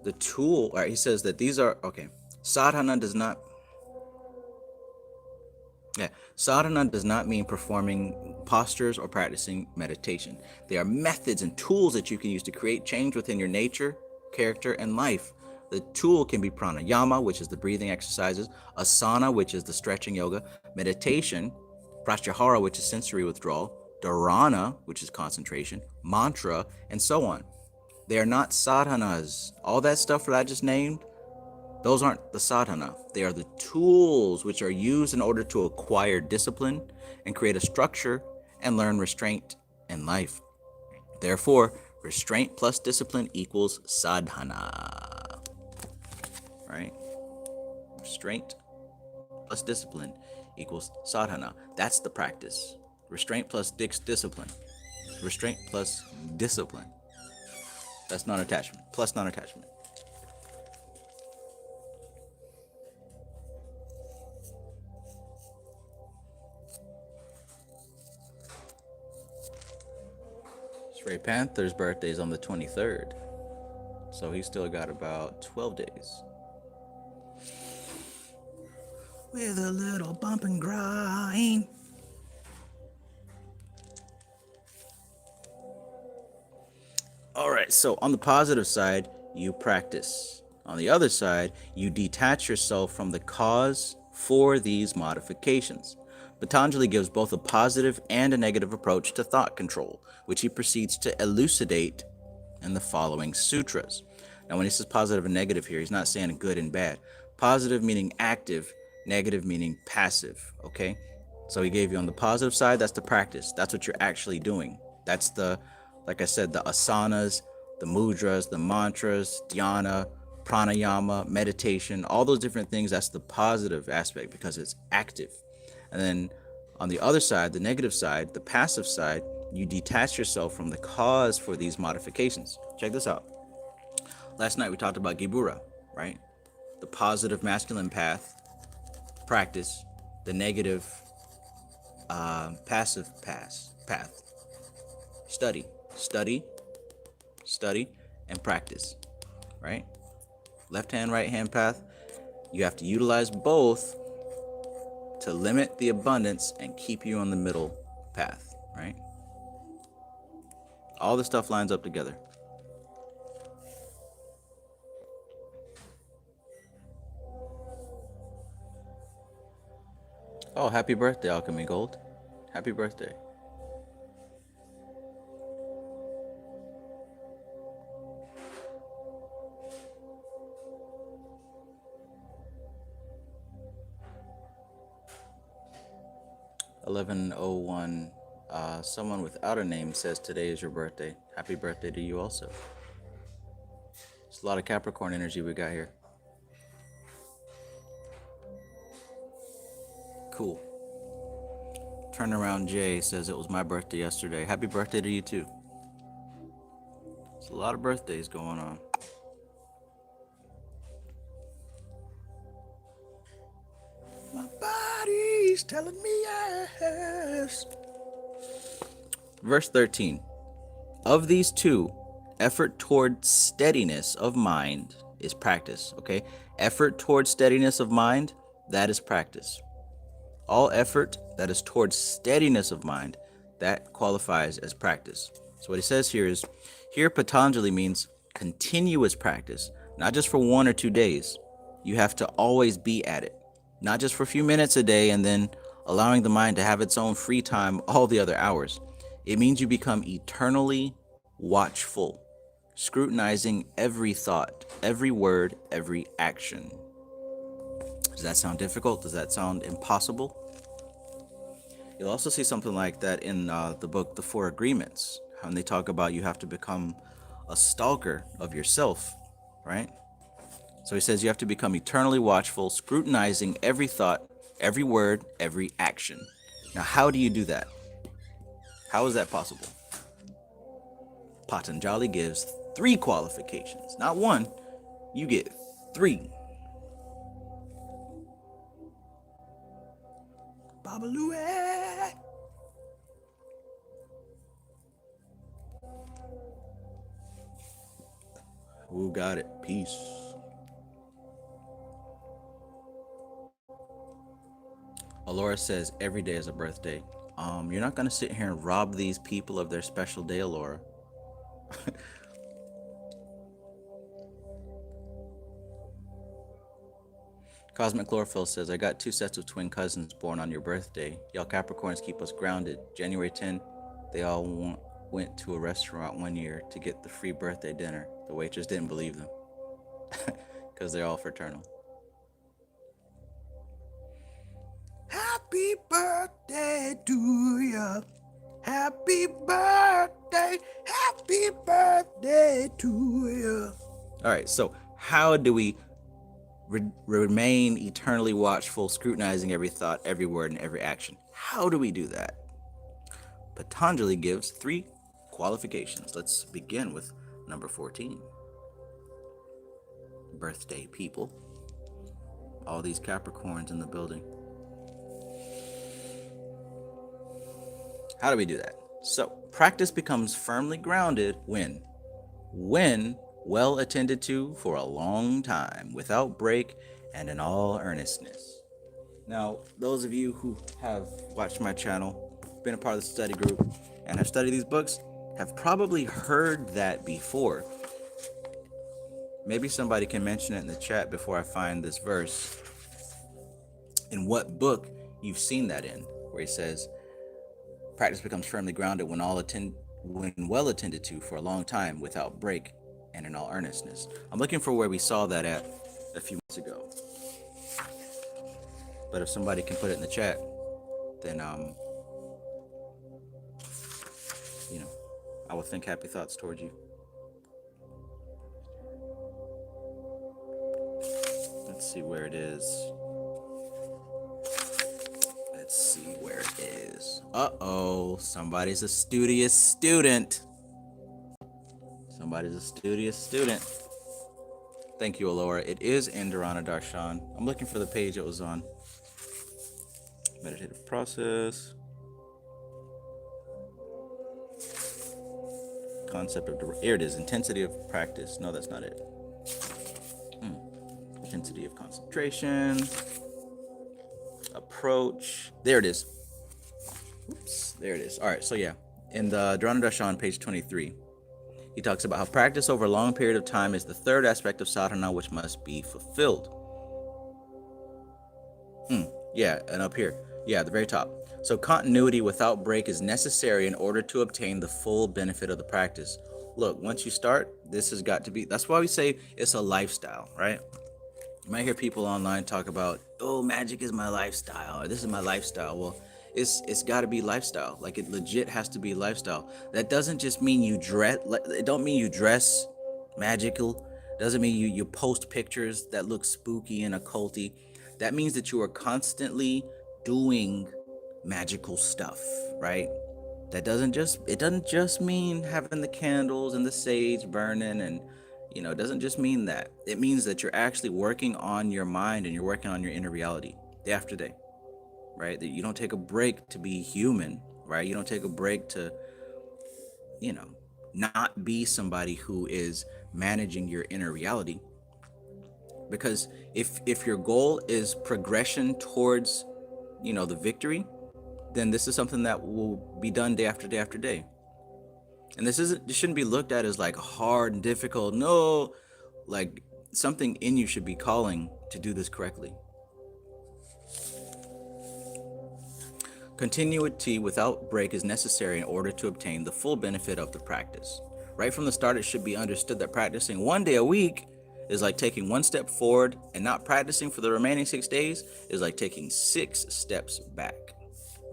A: the tool, he says that these are, sadhana does not mean performing postures or practicing meditation. They are methods and tools that you can use to create change within your nature, character, and life. The tool can be pranayama, which is the breathing exercises, asana, which is the stretching yoga, meditation, pratyahara, which is sensory withdrawal, dharana, which is concentration, mantra, and so on. They are not sadhanas. All that stuff that I just named, those aren't the sadhana. They are the tools which are used in order to acquire discipline and create a structure and learn restraint in life. Therefore, restraint plus discipline equals sadhana. Right? Restraint plus discipline equals sadhana. That's the practice. Restraint plus discipline. Restraint plus discipline. That's non-attachment. Plus non-attachment. Stray Panther's birthday is on the 23rd. So he's still got about 12 days.
B: With a little bump and grind.
A: All right, so on the positive side, you practice. On the other side, you detach yourself from the cause for these modifications. Patanjali gives both a positive and a negative approach to thought control, which he proceeds to elucidate in the following sutras. Now, when he says positive and negative here, he's not saying good and bad. Positive meaning active, negative meaning passive, okay? So he gave you on the positive side, that's the practice. That's what you're actually doing. That's like I said, the asanas, the mudras, the mantras, dhyana, pranayama, meditation, all those different things. That's the positive aspect because it's active. And then on the other side, the negative side, the passive side, you detach yourself from the cause for these modifications. Check this out. Last night we talked about Gibura, right? The positive masculine path, practice, the negative passive path. Study, and practice, right? Left hand, right hand path. You have to utilize both to limit the abundance and keep you on the middle path, right? All the stuff lines up together. Oh, happy birthday, Alchemy Gold. Happy birthday. (11:01). Someone without a name says today is your birthday. Happy birthday to you also. It's a lot of Capricorn energy we got here. Cool. Turnaround Jay says it was my birthday yesterday. Happy birthday to you too. There's a lot of birthdays going on.
B: My body's telling me yes.
A: Verse 13. Of these two, effort toward steadiness of mind is practice, okay? Effort toward steadiness of mind, that is practice. All effort that is towards steadiness of mind, that qualifies as practice. So what he says here is, here Patanjali means continuous practice, not just for 1 or 2 days. You have to always be at it, not just for a few minutes a day and then allowing the mind to have its own free time all the other hours. It means you become eternally watchful, scrutinizing every thought, every word, every action. Does that sound difficult? Does that sound impossible? You'll also see something like that in the book, The Four Agreements, when they talk about you have to become a stalker of yourself, right? So he says you have to become eternally watchful, scrutinizing every thought, every word, every action. Now, how do you do that? How is that possible? Patanjali gives 3 qualifications, not 1. You get 3.
B: Babaloo.
A: Who got it? Peace. Alora says every day is a birthday. You're not gonna sit here and rob these people of their special day, Alora. Cosmic Chlorophyll says, I got 2 sets of twin cousins born on your birthday. Y'all Capricorns keep us grounded. January 10, they all went to a restaurant one year to get the free birthday dinner. The waitress didn't believe them because they're all fraternal.
B: Happy birthday to you. Happy birthday. Happy birthday to you.
A: All right, so how do we remain eternally watchful, scrutinizing every thought, every word, and every action? How do we do that? Patanjali gives 3 qualifications. Let's begin with number 14. Birthday people. All these Capricorns in the building. How do we do that? So, practice becomes firmly grounded when well attended to for a long time, without break, and in all earnestness. Now, those of you who have watched my channel, been a part of the study group, and have studied these books, have probably heard that before. Maybe somebody can mention it in the chat before I find this verse. In what book you've seen that in, where he says, practice becomes firmly grounded when well attended to for a long time, without break, and in all earnestness. I'm looking for where we saw that at a few months ago. But if somebody can put it in the chat, then I will think happy thoughts towards you. see where it is. Let's see where it is. Uh-oh, somebody's a studious student. Somebody's a studious student. Thank you, Alora. It is in Dharana Darshan. I'm looking for the page it was on. Meditative process. Concept of, here it is, intensity of practice. No, that's not it. Intensity of concentration. Approach. There it is. Oops, there it is. All right, so yeah, in the Dharana Darshan, page 23, he talks about how practice over a long period of time is the third aspect of sadhana which must be fulfilled. Yeah, and up here, yeah, at the very top. So continuity without break is necessary in order to obtain the full benefit of the practice. Look, once you start, this has got to be, that's why we say it's a lifestyle, right? You might hear people online talk about, oh, magic is my lifestyle, or this is my lifestyle. Well, it's got to be lifestyle. Like, it legit has to be lifestyle. That doesn't just mean you dress, it don't mean you dress magical. Doesn't mean you post pictures that look spooky and occulty. That means that you are constantly doing magical stuff, right? It doesn't just mean having the candles and the sage burning, and it doesn't just mean that. It means that you're actually working on your mind and you're working on your inner reality day after day, right? That you don't take a break to be human, right? You don't take a break to, not be somebody who is managing your inner reality. Because if your goal is progression towards, the victory, then this is something that will be done day after day after day. And this shouldn't be looked at as like hard and difficult. No, like something in you should be calling to do this correctly. Continuity without break is necessary in order to obtain the full benefit of the practice. Right from the start, it should be understood that practicing 1 day a week is like taking 1 step forward, and not practicing for the remaining 6 days is like taking 6 steps back,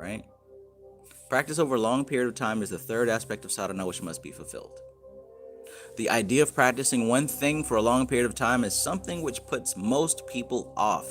A: right? Practice over a long period of time is the third aspect of sadhana which must be fulfilled. The idea of practicing one thing for a long period of time is something which puts most people off.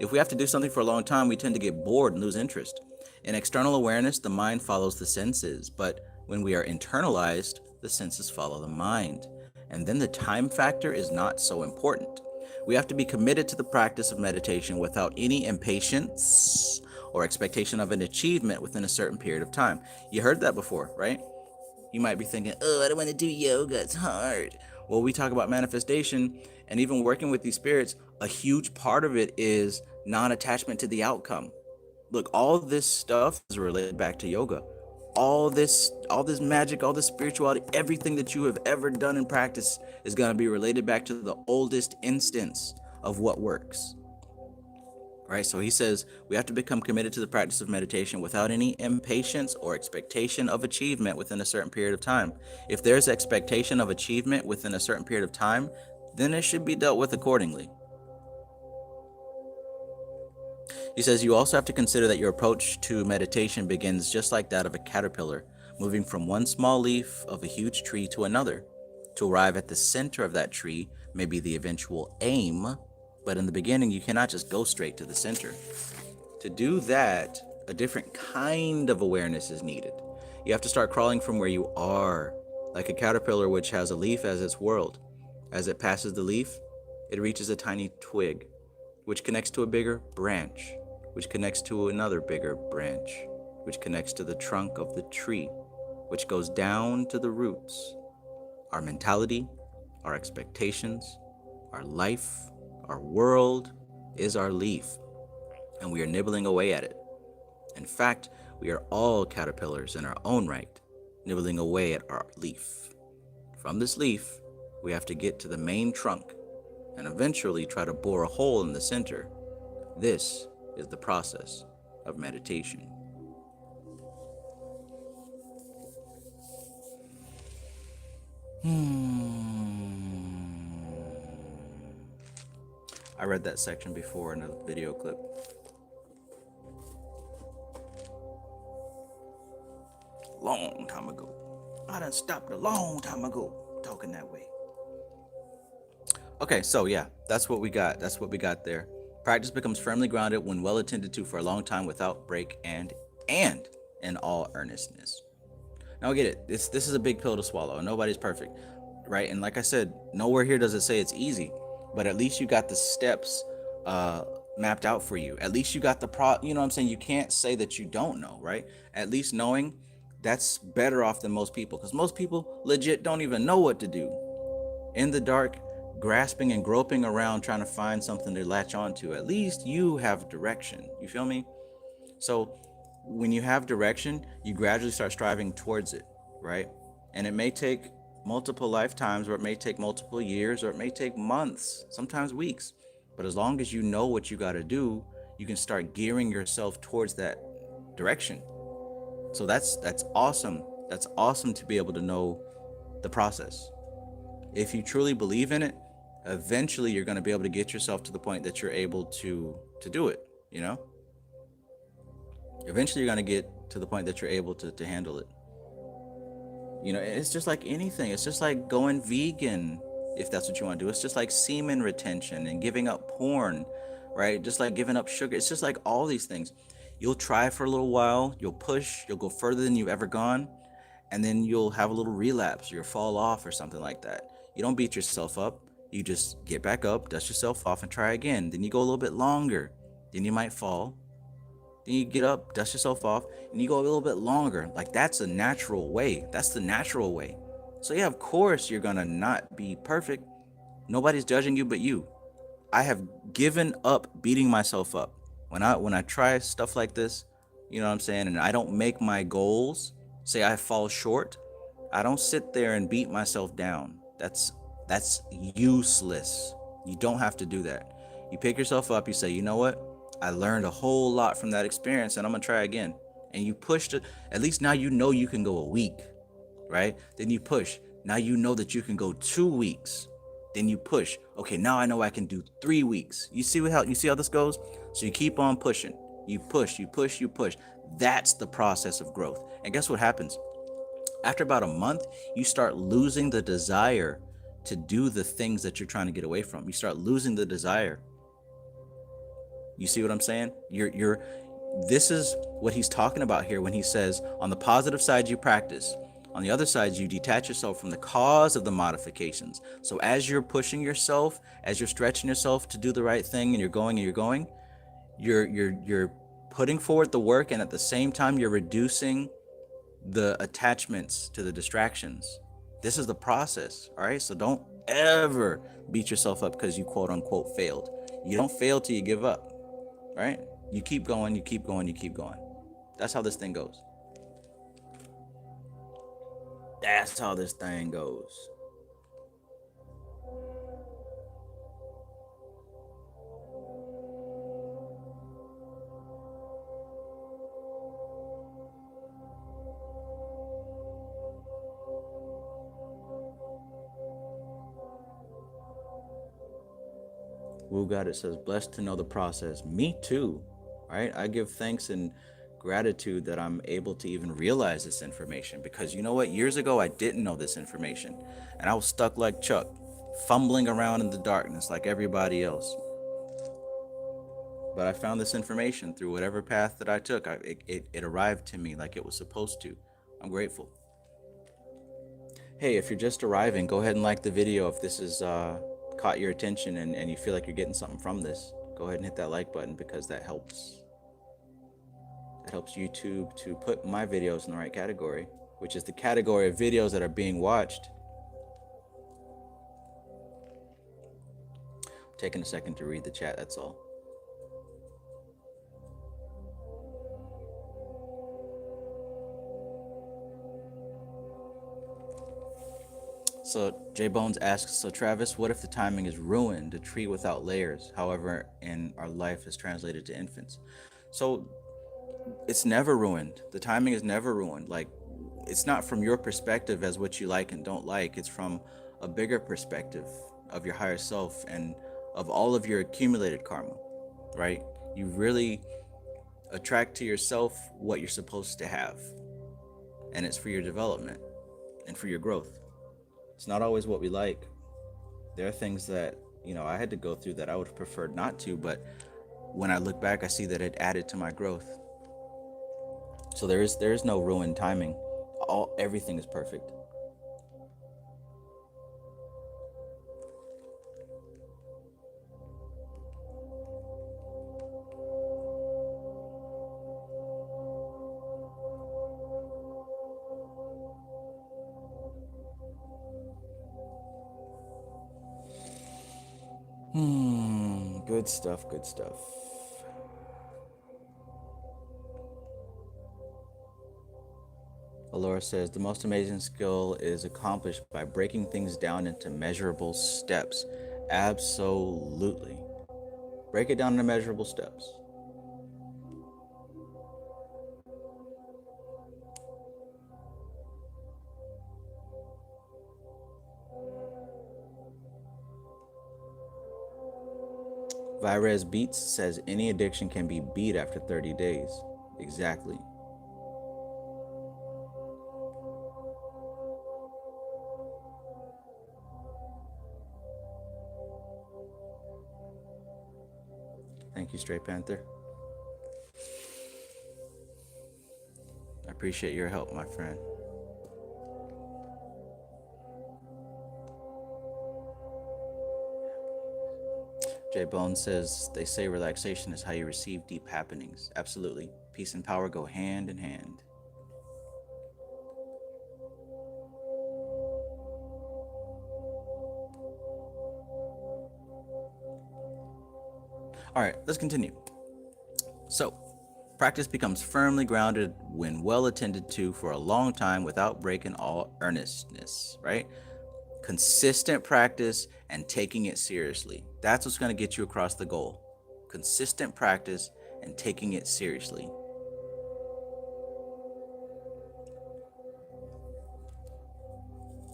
A: If we have to do something for a long time, we tend to get bored and lose interest. In external awareness, the mind follows the senses, but when we are internalized, the senses follow the mind. And then the time factor is not so important. We have to be committed to the practice of meditation without any impatience or expectation of an achievement within a certain period of time. You heard that before, right? You might be thinking, oh, I don't want to do yoga, it's hard. Well, we talk about manifestation, and even working with these spirits, a huge part of it is non-attachment to the outcome. Look, all this stuff is related back to yoga. All this magic, all this spirituality, everything that you have ever done in practice is going to be related back to the oldest instance of what works. Right? So he says we have to become committed to the practice of meditation without any impatience or expectation of achievement within a certain period of time. If there's expectation of achievement within a certain period of time, then it should be dealt with accordingly. He says you also have to consider that your approach to meditation begins just like that of a caterpillar, moving from one small leaf of a huge tree to another. To arrive at the center of that tree may be the eventual aim, but in the beginning you cannot just go straight to the center. To do that, a different kind of awareness is needed. You have to start crawling from where you are, like a caterpillar which has a leaf as its world. As it passes the leaf, it reaches a tiny twig, which connects to a bigger branch, which connects to another bigger branch, which connects to the trunk of the tree, which goes down to the roots. Our mentality, our expectations, our life, our world is our leaf, and we are nibbling away at it. In fact, we are all caterpillars in our own right, nibbling away at our leaf. From this leaf, we have to get to the main trunk and eventually try to bore a hole in the center. This is the process of meditation. I read that section before in a video clip. Long time ago. I done stopped a long time ago talking that way. Okay, so yeah, that's what we got. That's what we got there. Practice becomes firmly grounded when well attended to for a long time without break and in all earnestness. Now I get it. This is a big pill to swallow, and nobody's perfect, right? And like I said, nowhere here does it say it's easy, but at least you got the steps uh, mapped out for you. At least you got the You know what I'm saying? You can't say that you don't know, right? At least knowing, that's better off than most people, because most people legit don't even know what to do. In the dark, grasping and groping around trying to find something to latch onto. At least you have direction. You feel me? So when you have direction, you gradually start striving towards it, right? And it may take multiple lifetimes, or it may take multiple years, or it may take months, sometimes weeks. But as long as you know what you got to do, you can start gearing yourself towards that direction. So that's awesome. That's awesome to be able to know the process. If you truly believe in it, eventually you're going to be able to get yourself to the point that you're able to do it, you know? Eventually you're going to get to the point that you're able to handle it. You know, it's just like anything. It's just like going vegan, if that's what you want to do. It's just like semen retention and giving up porn, right? Just like giving up sugar. It's just like all these things. You'll try for a little while, you'll push, you'll go further than you've ever gone, and then you'll have a little relapse or you'll fall off or something like that. You don't beat yourself up. You just get back up, dust yourself off, and try again. Then you go a little bit longer. Then you might fall. Then you get up, dust yourself off, and you go a little bit longer. Like, that's a natural way. That's the natural way. So yeah, of course you're gonna not be perfect. Nobody's judging you but you. I have given up beating myself up. When I try stuff like this, you know what I'm saying, and I don't make my goals, say I fall short, I don't sit there and beat myself down. That's useless. You don't have to do that. You pick yourself up, you say, you know what? I learned a whole lot from that experience and I'm gonna try again. And you push it. At least now you know you can go a week, right? Then you push. Now you know that you can go 2 weeks. Then you push. Okay, now I know I can do 3 weeks. You see how this goes? So you keep on pushing. You push, you push, you push. That's the process of growth. And guess what happens? After about a month, you start losing the desire to do the things that you're trying to get away from. You start losing the desire. You see what I'm saying? This is what he's talking about here when he says, on the positive side, you practice. On the other side, you detach yourself from the cause of the modifications. So as you're pushing yourself, as you're stretching yourself to do the right thing, and you're going, you're putting forward the work, and at the same time, you're reducing the attachments to the distractions. This is the process, all right? So don't ever beat yourself up because you quote unquote failed. You don't fail till you give up, right? You keep going, you keep going, you keep going. That's how this thing goes. That's how this thing goes. Woo God, it says, blessed to know the process. Me too, right? I give thanks and gratitude that I'm able to even realize this information, because you know what? Years ago, I didn't know this information, and I was stuck like Chuck, fumbling around in the darkness like everybody else. But I found this information through whatever path that I took. It arrived to me like it was supposed to. I'm grateful. Hey, if you're just arriving, go ahead and like the video if this has caught your attention and you feel like you're getting something from this. Go ahead and hit that like button, because that helps. It helps YouTube to put my videos in the right category, which is the category of videos that are being watched. I'm taking a second to read the chat, that's all. So J Bones asks, so Travis, what if the timing is ruined, a tree without layers, however in our life is translated to infants? So it's never ruined. The timing is never ruined. Like, it's not from your perspective as what you like and don't like. It's from a bigger perspective of your higher self and of all of your accumulated karma, right? You really attract to yourself what you're supposed to have, and it's for your development and for your growth. It's not always what we like. There are things that I had to go through that. I would have preferred not to, but when I look back, I see that it added to my growth. So there is no ruined timing. Everything is perfect. Good stuff, good stuff. Alora says, the most amazing skill is accomplished by breaking things down into measurable steps. Absolutely. Break it down into measurable steps. Virez Beats says, any addiction can be beat after 30 days. Exactly. Thank you, Stray Panther. I appreciate your help, my friend. J Bone says, they say relaxation is how you receive deep happenings. Absolutely. Peace and power go hand in hand. All right, let's continue. So, practice becomes firmly grounded when well attended to for a long time without breaking all earnestness, right? Consistent practice and taking it seriously. That's what's going to get you across the goal. Consistent practice and taking it seriously.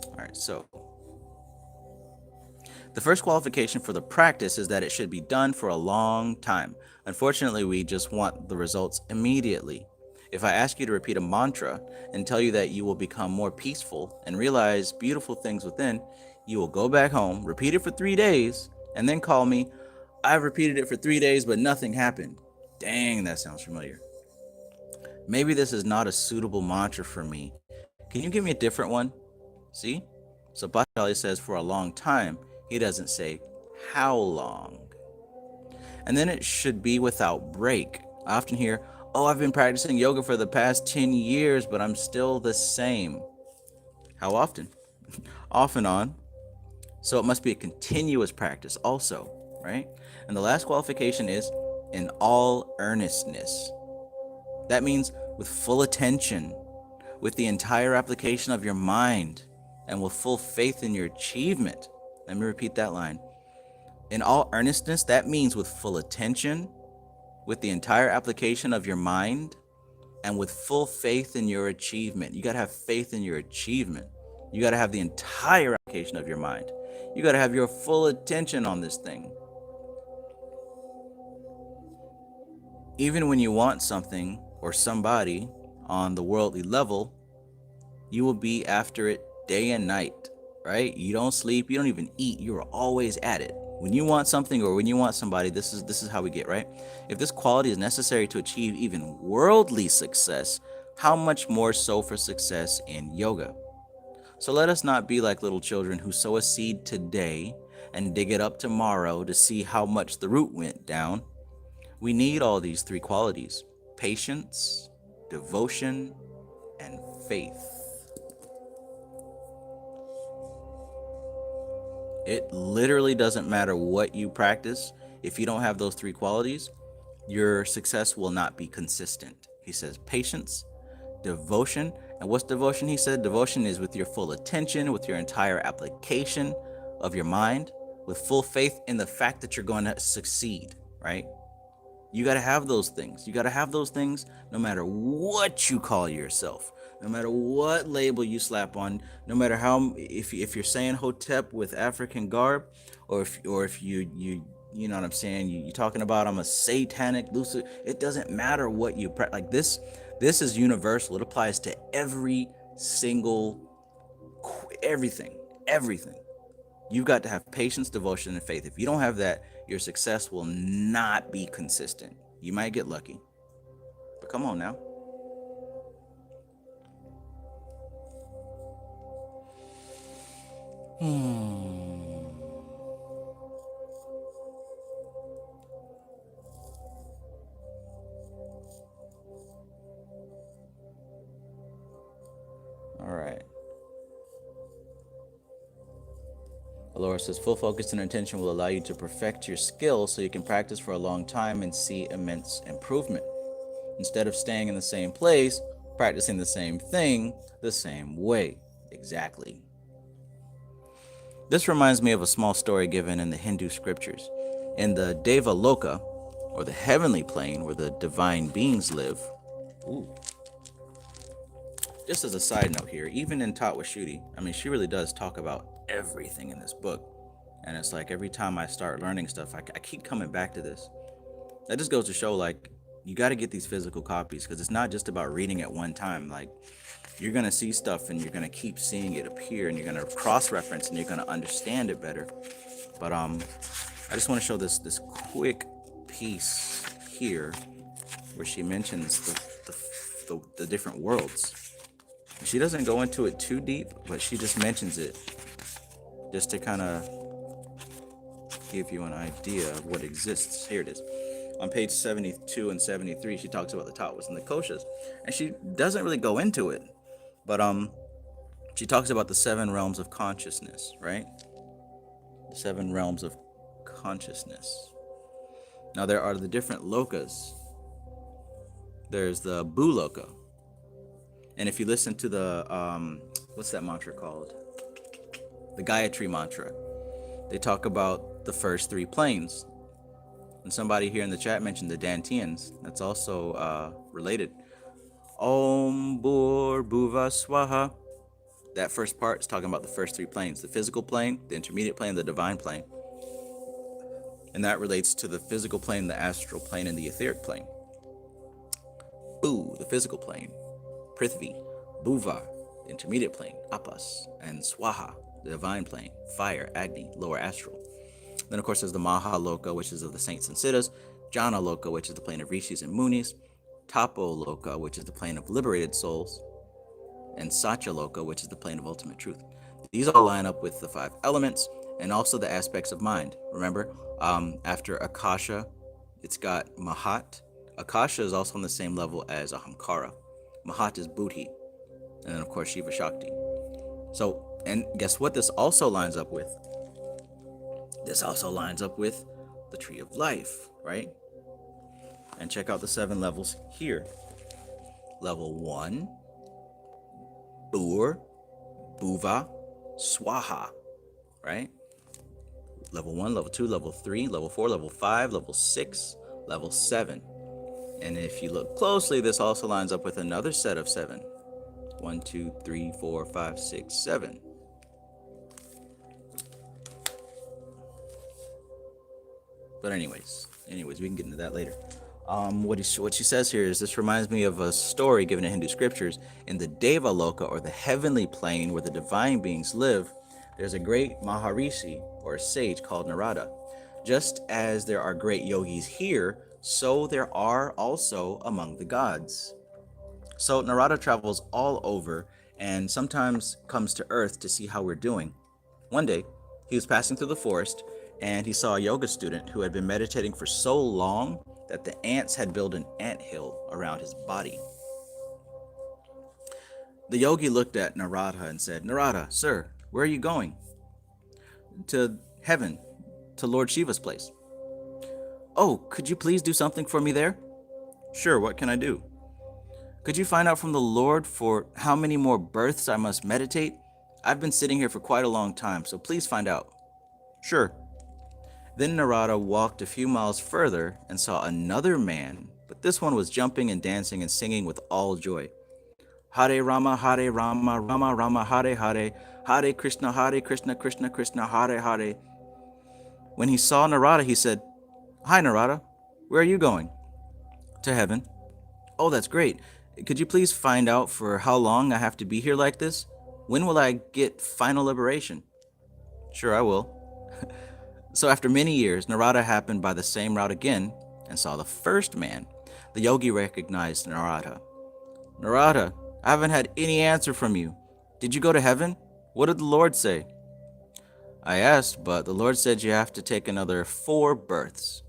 A: All right, so the first qualification for the practice is that it should be done for a long time. Unfortunately, we just want the results immediately. If I ask you to repeat a mantra and tell you that you will become more peaceful and realize beautiful things within, you will go back home, repeat it for 3 days, and then call me, I've repeated it for 3 days, but nothing happened. Dang, that sounds familiar. Maybe this is not a suitable mantra for me. Can you give me a different one? See? So Patanjali says for a long time. He doesn't say how long. And then it should be without break. I often hear, oh, I've been practicing yoga for the past 10 years, but I'm still the same. How often? Off and on. So it must be a continuous practice also, right? And the last qualification is in all earnestness. That means with full attention, with the entire application of your mind, and with full faith in your achievement. Let me repeat that line. In all earnestness, that means with full attention, with the entire application of your mind, and with full faith in your achievement. You got to have faith in your achievement. You got to have the entire application of your mind. You got to have your full attention on this thing. Even when you want something or somebody on the worldly level, you will be after it day and night, right? You don't sleep, you don't even eat, you're always at it. When you want something or when you want somebody, this is how we get, right? If this quality is necessary to achieve even worldly success, how much more so for success in yoga? So let us not be like little children who sow a seed today and dig it up tomorrow to see how much the root went down. We need all these 3 qualities: patience, devotion, and faith. It literally doesn't matter what you practice. If you don't have those 3 qualities, your success will not be consistent. He says patience, devotion. And what's devotion? He said devotion is with your full attention, with your entire application of your mind, with full faith in the fact that you're going to succeed, right? You got to have those things. You got to have those things no matter what you call yourself, no matter what label you slap on, no matter how, if you're saying Hotep with African garb, or if you know what I'm saying, you're talking about I'm a satanic lucid. It doesn't matter what you like. This is universal. It applies to every single everything. You've got to have patience, devotion, and faith. If you don't have that, your success will not be consistent. You might get lucky, but come on now. All right. Alora says, full focus and intention will allow you to perfect your skills so you can practice for a long time and see immense improvement. Instead of staying in the same place, practicing the same thing the same way. Exactly. This reminds me of a small story given in the Hindu scriptures. In the Deva Loka, or the heavenly plane where the divine beings live. Ooh. Just as a side note here, even in Tatwashuddhi, I mean, she really does talk about everything in this book. And it's like every time I start learning stuff, I keep coming back to this. That just goes to show, like, you got to get these physical copies because it's not just about reading at one time. Like, you're going to see stuff and you're going to keep seeing it appear and you're going to cross-reference and you're going to understand it better. But I just want to show this quick piece here where she mentions the different worlds. She doesn't go into it too deep, but she just mentions it just to kind of give you an idea of what exists. Here it is. On page 72 and 73, she talks about the tattvas and the koshas, and she doesn't really go into it, but she talks about the 7 realms of consciousness, right? The 7 realms of consciousness. Now there are the different lokas. There's the Bhuloka. And if you listen to the, what's that mantra called? The Gayatri mantra. They talk about the first 3 planes. And somebody here in the chat mentioned the Dantians. That's also related. Om Bhur Bhuva Swaha. That first part is talking about the first 3 planes. The physical plane, the intermediate plane, the divine plane. And that relates to the physical plane, the astral plane, and the etheric plane. Bu, the physical plane. Prithvi, Bhuva, the intermediate plane, Apas, and Swaha, the divine plane, fire, Agni, lower astral. Then, of course, there's the Mahaloka, which is of the saints and siddhas, Jana Loka, which is the plane of rishis and munis, Tapo Loka, which is the plane of liberated souls, and Satya Loka, which is the plane of ultimate truth. These all line up with the 5 elements and also the aspects of mind. Remember, after Akasha, it's got Mahat. Akasha is also on the same level as Ahamkara. Mahat is Buddhi, and then of course Shiva Shakti. So, and guess what this also lines up with? This also lines up with the tree of life, right? And check out the 7 levels here. Level 1, Bhur, Bhuva, Swaha, right? Level 1, level 2, level 3, level 4, level 5, level 6, level 7. And if you look closely, this also lines up with another set of 7. 1, 2, 3, 4, 5, 6, 7. But anyways, we can get into that later. What she says here is, this reminds me of a story given in Hindu scriptures. In the Deva Loka, or the heavenly plane where the divine beings live, there's a great Maharishi, or a sage, called Narada. Just as there are great yogis here, so there are also among the gods. So Narada travels all over and sometimes comes to Earth to see how we're doing. One day, he was passing through the forest and he saw a yoga student who had been meditating for so long that the ants had built an anthill around his body. The yogi looked at Narada and said, "Narada, sir, where are you going?" "To heaven, to Lord Shiva's place." "Oh, could you please do something for me there?" "Sure, what can I do?" "Could you find out from the Lord for how many more births I must meditate? I've been sitting here for quite a long time, so please find out." "Sure." Then Narada walked a few miles further and saw another man, but this one was jumping and dancing and singing with all joy. Hare Rama, Rama Rama, Hare Hare, Hare Krishna, Krishna Krishna, Hare Hare. When he saw Narada, he said, "Hi, Narada. Where are you going?" "To heaven." "Oh, that's great. Could you please find out for how long I have to be here like this? When will I get final liberation?" Sure, I will. So after many years, Narada happened by the same route again and saw the first man. The yogi recognized Narada. Narada, I haven't had any answer from you. Did you go to heaven? What did the Lord say? I asked, but the Lord said you have to take another 4 births.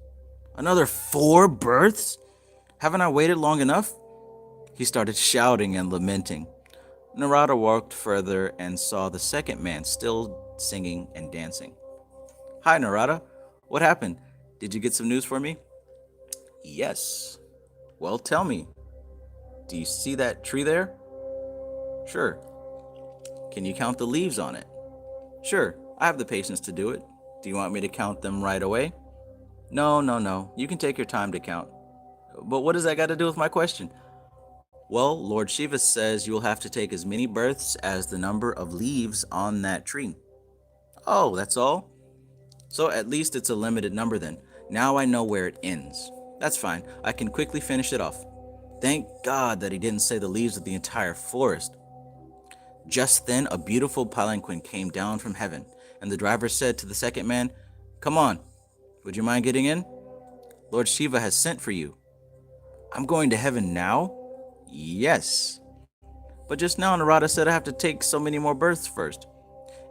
A: Another 4 births? Haven't I waited long enough? He started shouting and lamenting. Narada walked further and saw the second man still singing and dancing. Hi, Narada. What happened? Did you get some news for me? Yes. Well, tell me. Do you see that tree there? Sure. Can you count the leaves on it? Sure. I have the patience to do it. Do you want me to count them right away? No, no, no. You can take your time to count. But what does that got to do with my question? Well, Lord Shiva says you will have to take as many births as the number of leaves on that tree. Oh, that's all? So at least it's a limited number then. Now I know where it ends. That's fine. I can quickly finish it off. Thank God that he didn't say the leaves of the entire forest. Just then, a beautiful palanquin came down from heaven, and the driver said to the second man, Come on, would you mind getting in? Lord Shiva has sent for you. I'm going to heaven now? Yes. But just now Narada said I have to take so many more births first.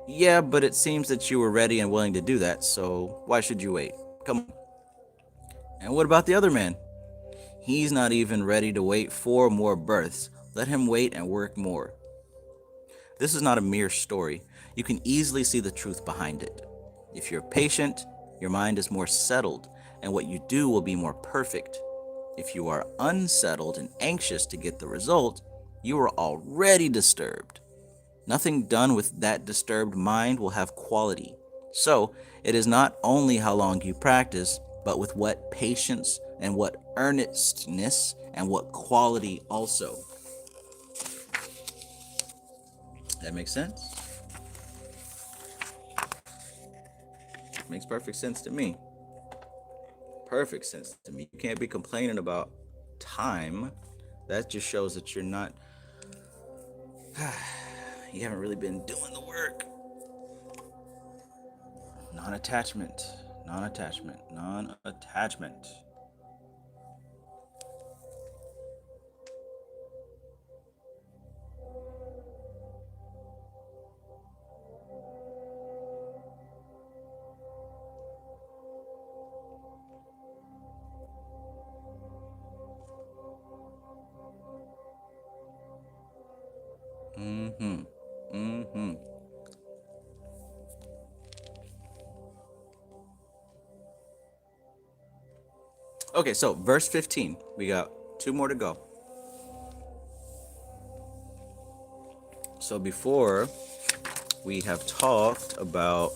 A: Yeah, but it seems that you were ready and willing to do that, so why should you wait? Come on. And what about the other man? He's not even ready to wait 4 more births. Let him wait and work more. This is not a mere story. You can easily see the truth behind it. If you're patient, your mind is more settled, and what you do will be more perfect. If you are unsettled and anxious to get the result, you are already disturbed. Nothing done with that disturbed mind will have quality. So, it is not only how long you practice, but with what patience and what earnestness and what quality also. That makes sense? Makes perfect sense to me. Perfect sense to me. You can't be complaining about time. That just shows that you're not, you haven't really been doing the work. Non-attachment, non-attachment, non-attachment. Mm-hmm. Mm-hmm. Okay, so verse 15. We got 2 more to go. So before we have talked about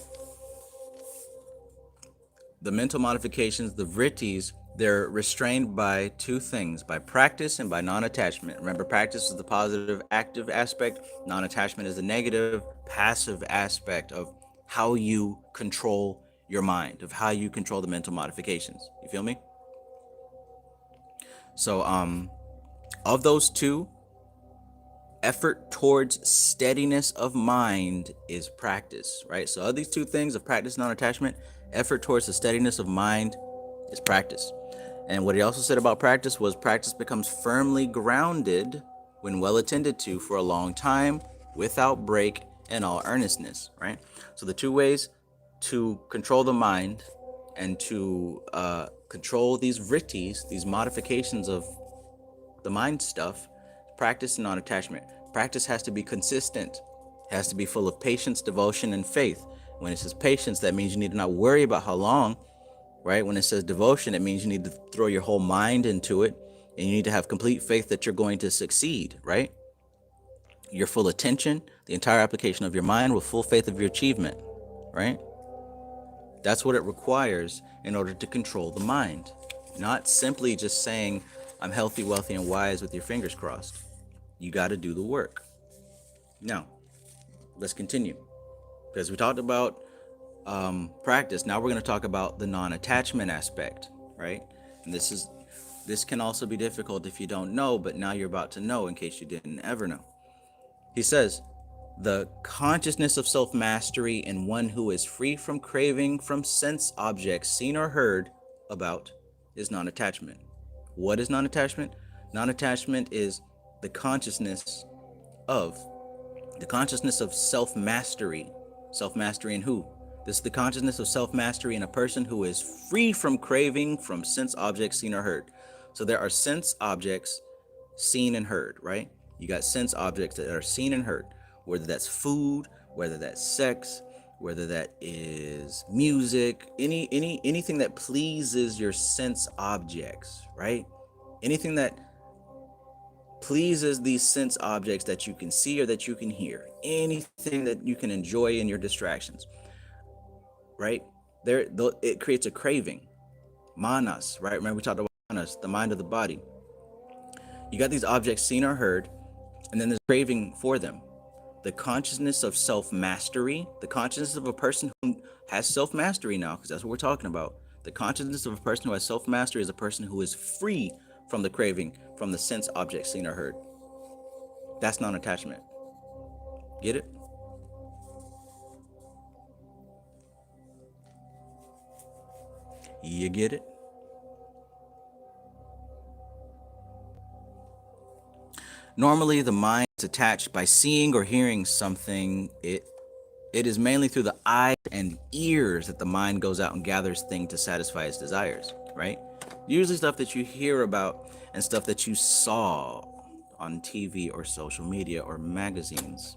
A: the mental modifications, the vritis, they're restrained by 2 things, by practice and by non-attachment. Remember, practice is the positive, active aspect. Non-attachment is the negative, passive aspect of how you control your mind, of how you control the mental modifications. You feel me? So, of those 2, effort towards steadiness of mind is practice, right? So of these 2 things of practice and non-attachment, effort towards the steadiness of mind is practice. And what he also said about practice was practice becomes firmly grounded when well attended to for a long time, without break and all earnestness, right? So the 2 ways to control the mind and to control these vritis, these modifications of the mind stuff, practice and non-attachment. Practice has to be consistent. It has to be full of patience, devotion, and faith. When it says patience, that means you need to not worry about how long, right? When it says devotion, it means you need to throw your whole mind into it, and you need to have complete faith that you're going to succeed, right? Your full attention, the entire application of your mind with full faith of your achievement, right? That's what it requires in order to control the mind. Not simply just saying, I'm healthy, wealthy, and wise with your fingers crossed. You got to do the work. Now, let's continue. Because we talked about practice. Now we're going to talk about the non-attachment aspect, right? And this can also be difficult if you don't know, but now you're about to know in case you didn't ever know. He says, The consciousness of self-mastery in one who is free from craving from sense objects seen or heard about is non-attachment. What is non-attachment? Non-attachment is the consciousness of self-mastery. Self-mastery in who? This is the consciousness of self-mastery in a person who is free from craving from sense objects seen or heard. So there are sense objects seen and heard, right? You got sense objects that are seen and heard, whether that's food, whether that's sex, whether that is music, anything that pleases your sense objects, right? Anything that pleases these sense objects that you can see or that you can hear, anything that you can enjoy in your distractions, right? It creates a craving. Manas, right? Remember we talked about manas, the mind of the body. You got these objects seen or heard, and then there's craving for them. The consciousness of self-mastery, the consciousness of a person who has self-mastery now, because that's what we're talking about. The consciousness of a person who has self-mastery is a person who is free from the craving from the sense objects seen or heard. That's non-attachment. Get it? You get it? Normally, the mind is attached by seeing or hearing something. It is mainly through the eyes and ears that the mind goes out and gathers things to satisfy its desires, right? Usually stuff that you hear about and stuff that you saw on TV or social media or magazines.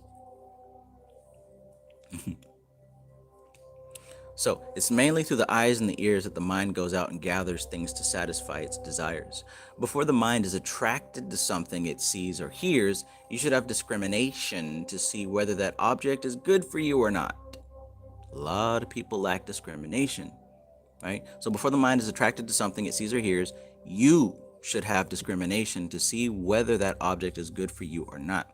A: So it's mainly through the eyes and the ears that the mind goes out and gathers things to satisfy its desires. Before the mind is attracted to something it sees or hears, you should have discrimination to see whether that object is good for you or not. A lot of people lack discrimination, right? So before the mind is attracted to something it sees or hears, you should have discrimination to see whether that object is good for you or not.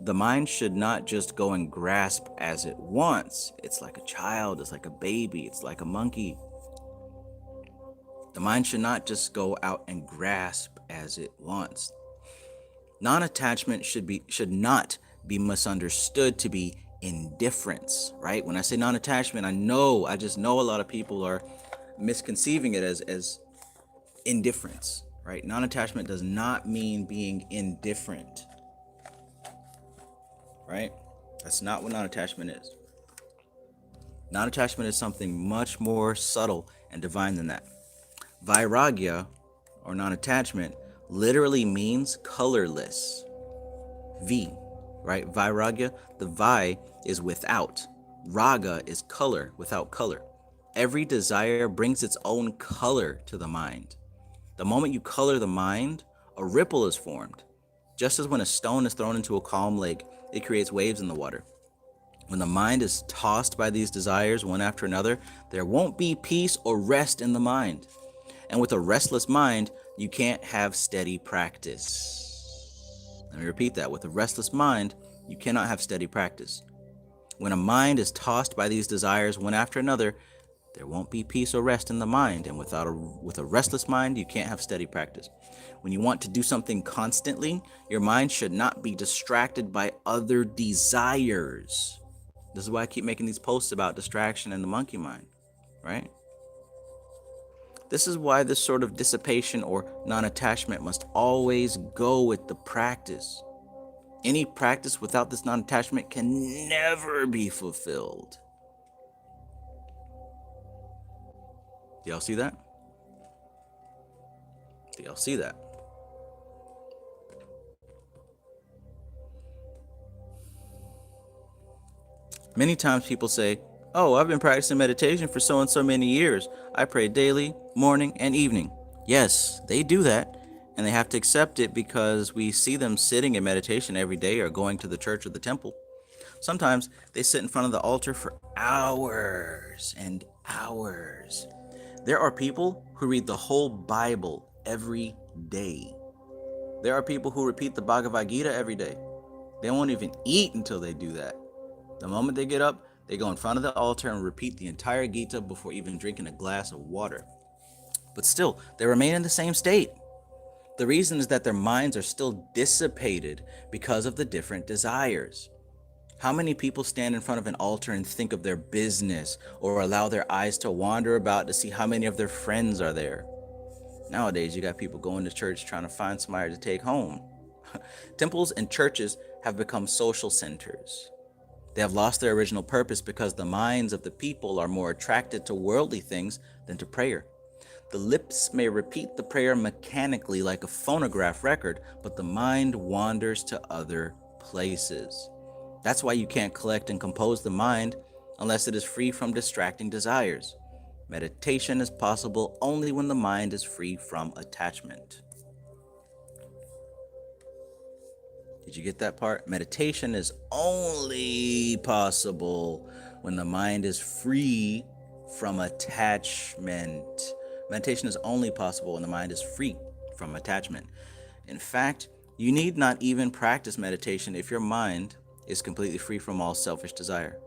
A: The mind should not just go and grasp as it wants. It's like a child, it's like a baby, it's like a monkey. The mind should not just go out and grasp as it wants. Non-attachment should not be misunderstood to be indifference, right? When I say non-attachment, I just know a lot of people are misconceiving it as indifference, right? Non-attachment does not mean being indifferent. Right? That's not what non-attachment is. Non-attachment is something much more subtle and divine than that. Vairagya, or non-attachment, literally means colorless. V, right? Vairagya, the Vi is without. Raga is color, without color. Every desire brings its own color to the mind. The moment you color the mind, a ripple is formed. Just as when a stone is thrown into a calm lake, it creates waves in the water. When the mind is tossed by these desires one after another, there won't be peace or rest in the mind. And with a restless mind, you can't have steady practice. Let me repeat that. With a restless mind, you cannot have steady practice. When a mind is tossed by these desires one after another, there won't be peace or rest in the mind. And with a restless mind, you can't have steady practice. When you want to do something constantly, your mind should not be distracted by other desires. This is why I keep making these posts about distraction and the monkey mind, right? This is why this sort of dissipation or non-attachment must always go with the practice. Any practice without this non-attachment can never be fulfilled. Do y'all see that? Do y'all see that? Many times people say, oh, I've been practicing meditation for so and so many years. I pray daily, morning, and evening. Yes, they do that, and they have to accept it because we see them sitting in meditation every day or going to the church or the temple. Sometimes they sit in front of the altar for hours and hours. There are people who read the whole Bible every day. There are people who repeat the Bhagavad Gita every day. They won't even eat until they do that. The moment they get up, they go in front of the altar and repeat the entire Gita before even drinking a glass of water. But still, they remain in the same state. The reason is that their minds are still dissipated because of the different desires. How many people stand in front of an altar and think of their business or allow their eyes to wander about to see how many of their friends are there? Nowadays, you got people going to church trying to find somebody to take home. Temples and churches have become social centers. They have lost their original purpose because the minds of the people are more attracted to worldly things than to prayer. The lips may repeat the prayer mechanically like a phonograph record, but the mind wanders to other places. That's why you can't collect and compose the mind unless it is free from distracting desires. Meditation is possible only when the mind is free from attachment. Did you get that part? Meditation is only possible when the mind is free from attachment. Meditation is only possible when the mind is free from attachment. In fact, you need not even practice meditation if your mind is completely free from all selfish desire.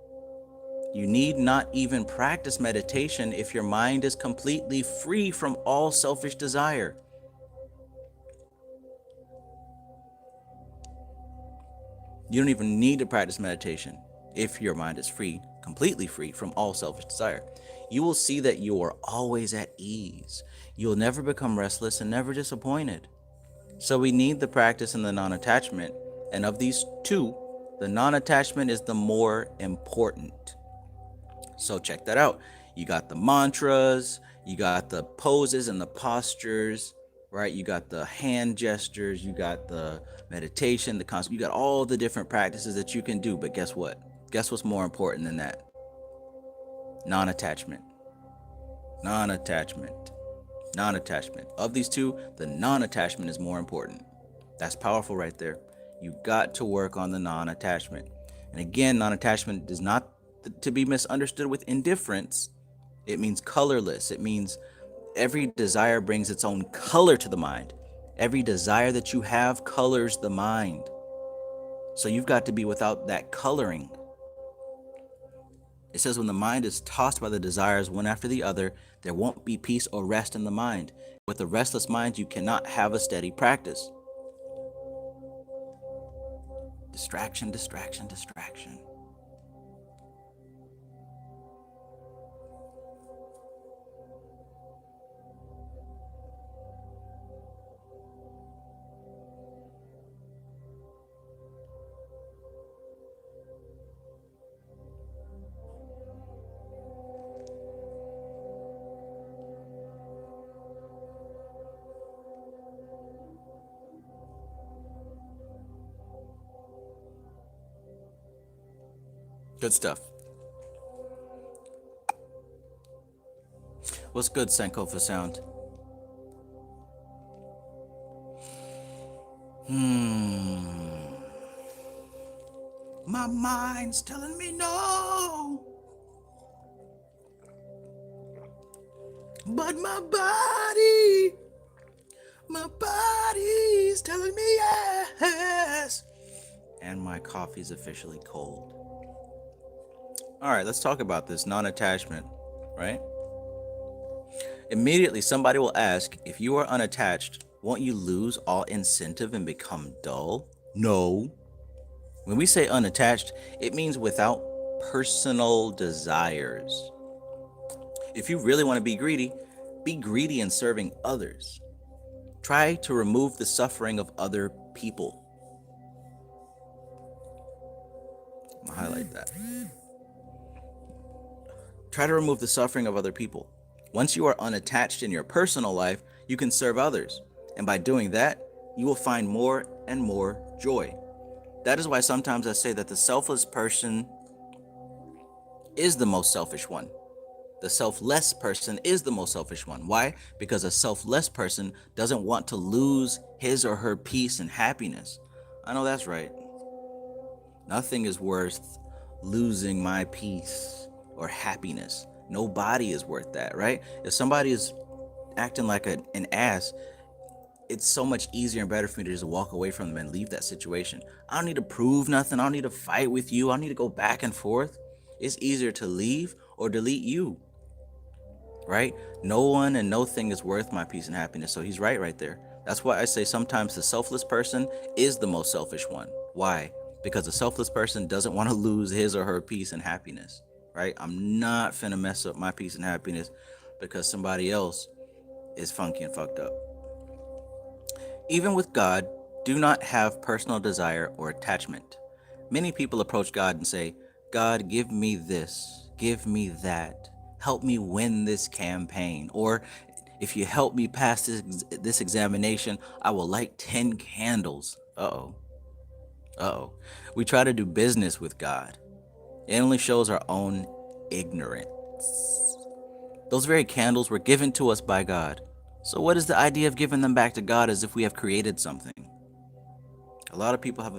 A: You need not even practice meditation if your mind is completely free from all selfish desire. You don't even need to practice meditation if your mind is free, completely free from all selfish desire. You will see that you are always at ease. You'll never become restless and never disappointed. So we need the practice in the non-attachment, and of these two, the non-attachment is the more important. So check that out. You got the mantras, you got the poses and the postures, right? You got the hand gestures, you got the meditation, the concept, you got all the different practices that you can do. But guess what? Guess what's more important than that? Non-attachment. Non-attachment. Non-attachment. Of these two, the non-attachment is more important. That's powerful right there. You got to work on the non-attachment. And again, non-attachment is not to be misunderstood with indifference. It means colorless. It means every desire brings its own color to the mind. Every desire that you have colors the mind. So you've got to be without that coloring. It says when the mind is tossed by the desires one after the other, there won't be peace or rest in the mind. With a restless mind, you cannot have a steady practice. Distraction, distraction, distraction. Good stuff. What's good, Sankofa Sound?
B: My mind's telling me no, but my body's telling me yes.
A: And my coffee's officially cold. All right, let's talk about this non-attachment, right? Immediately, somebody will ask, if you are unattached, won't you lose all incentive and become dull? No. When we say unattached, it means without personal desires. If you really want to be greedy in serving others. Try to remove the suffering of other people. I'm gonna highlight that. Try to remove the suffering of other people. Once you are unattached in your personal life, you can serve others. And by doing that, you will find more and more joy. That is why sometimes I say that the selfless person is the most selfish one. The selfless person is the most selfish one. Why? Because a selfless person doesn't want to lose his or her peace and happiness. I know that's right. Nothing is worth losing my peace or happiness. Nobody is worth that, right? If somebody is acting like an ass, it's so much easier and better for me to just walk away from them and leave that situation. I don't need to prove nothing. I don't need to fight with you. I don't need to go back and forth. It's easier to leave or delete you, right? No one and no thing is worth my peace and happiness. So he's right there. That's why I say sometimes the selfless person is the most selfish one. Why? because a selfless person doesn't want to lose his or her peace and happiness, right? I'm not finna mess up my peace and happiness because somebody else is funky and fucked up. Even with God, do not have personal desire or attachment. Many people approach God and say, God, give me this, give me that, help me win this campaign, or if you help me pass this examination, I will light 10 candles. Uh-oh. Uh-oh. We try to do business with God. It only shows our own ignorance. Those very candles were given to us by God. So what is the idea of giving them back to God as if we have created something? A lot of people have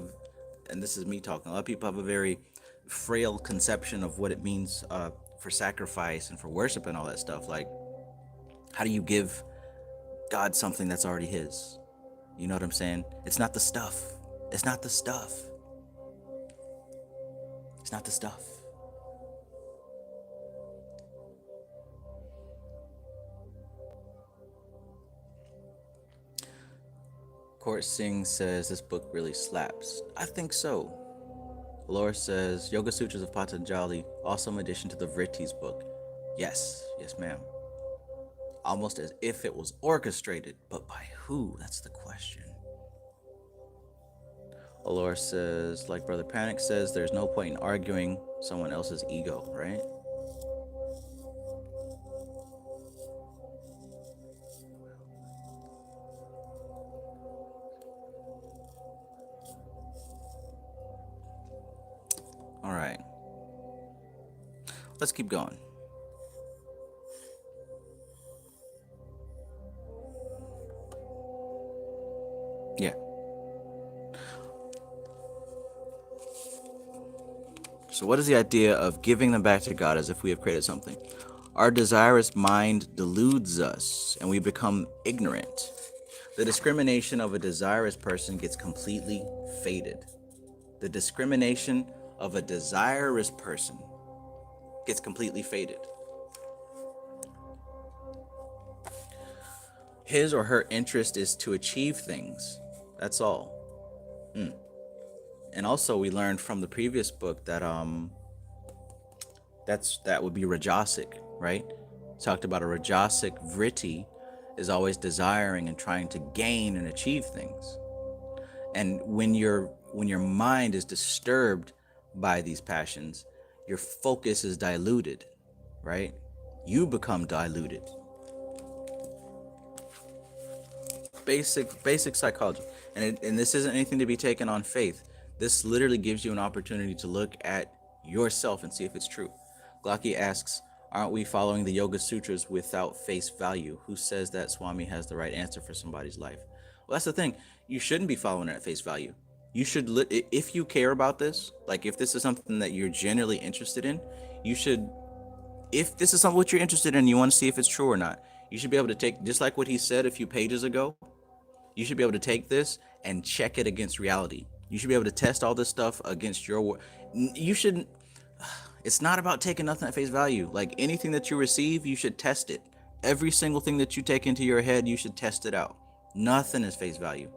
A: and this is me talking, a lot of people have a very frail conception of what it means for sacrifice and for worship and all that stuff. Like, how do you give God something that's already his? You know what I'm saying? It's not the stuff. It's not the stuff. It's not the stuff. Court Singh says this book really slaps. I think so. Laura says Yoga Sutras of Patanjali, awesome addition to the vritis book. Yes, yes, ma'am. Almost as if it was orchestrated, but by who? That's the question. Laura says, like Brother Panic says, there's no point in arguing someone else's ego, right? All right. Let's keep going. Yeah. So what is the idea of giving them back to God as if we have created something? Our desirous mind deludes us and we become ignorant. The discrimination of a desirous person gets completely faded. The discrimination of a desirous person gets completely faded. His or her interest is to achieve things. That's all. And also we learned from the previous book that that would be rajasic, right? Talked about a rajasic vritti is always desiring and trying to gain and achieve things. And when your mind is disturbed by these passions, your focus is diluted, right? You become diluted. Basic psychology. And this isn't anything to be taken on faith. This literally gives you an opportunity to look at yourself and see if it's true. Glocky asks, aren't we following the Yoga Sutras without face value? Who says that Swami has the right answer for somebody's life? Well, that's the thing. You shouldn't be following it at face value. You should, if you care about this, like if this is something that you're genuinely interested in, you should, if this is something what you're interested in, you want to see if it's true or not, you should be able to take, just like what he said a few pages ago, you should be able to take this and check it against reality. You should be able to test all this stuff against your work. You shouldn't, it's not about taking nothing at face value. Like anything that you receive, you should test it. Every single thing that you take into your head, you should test it out. Nothing is face value.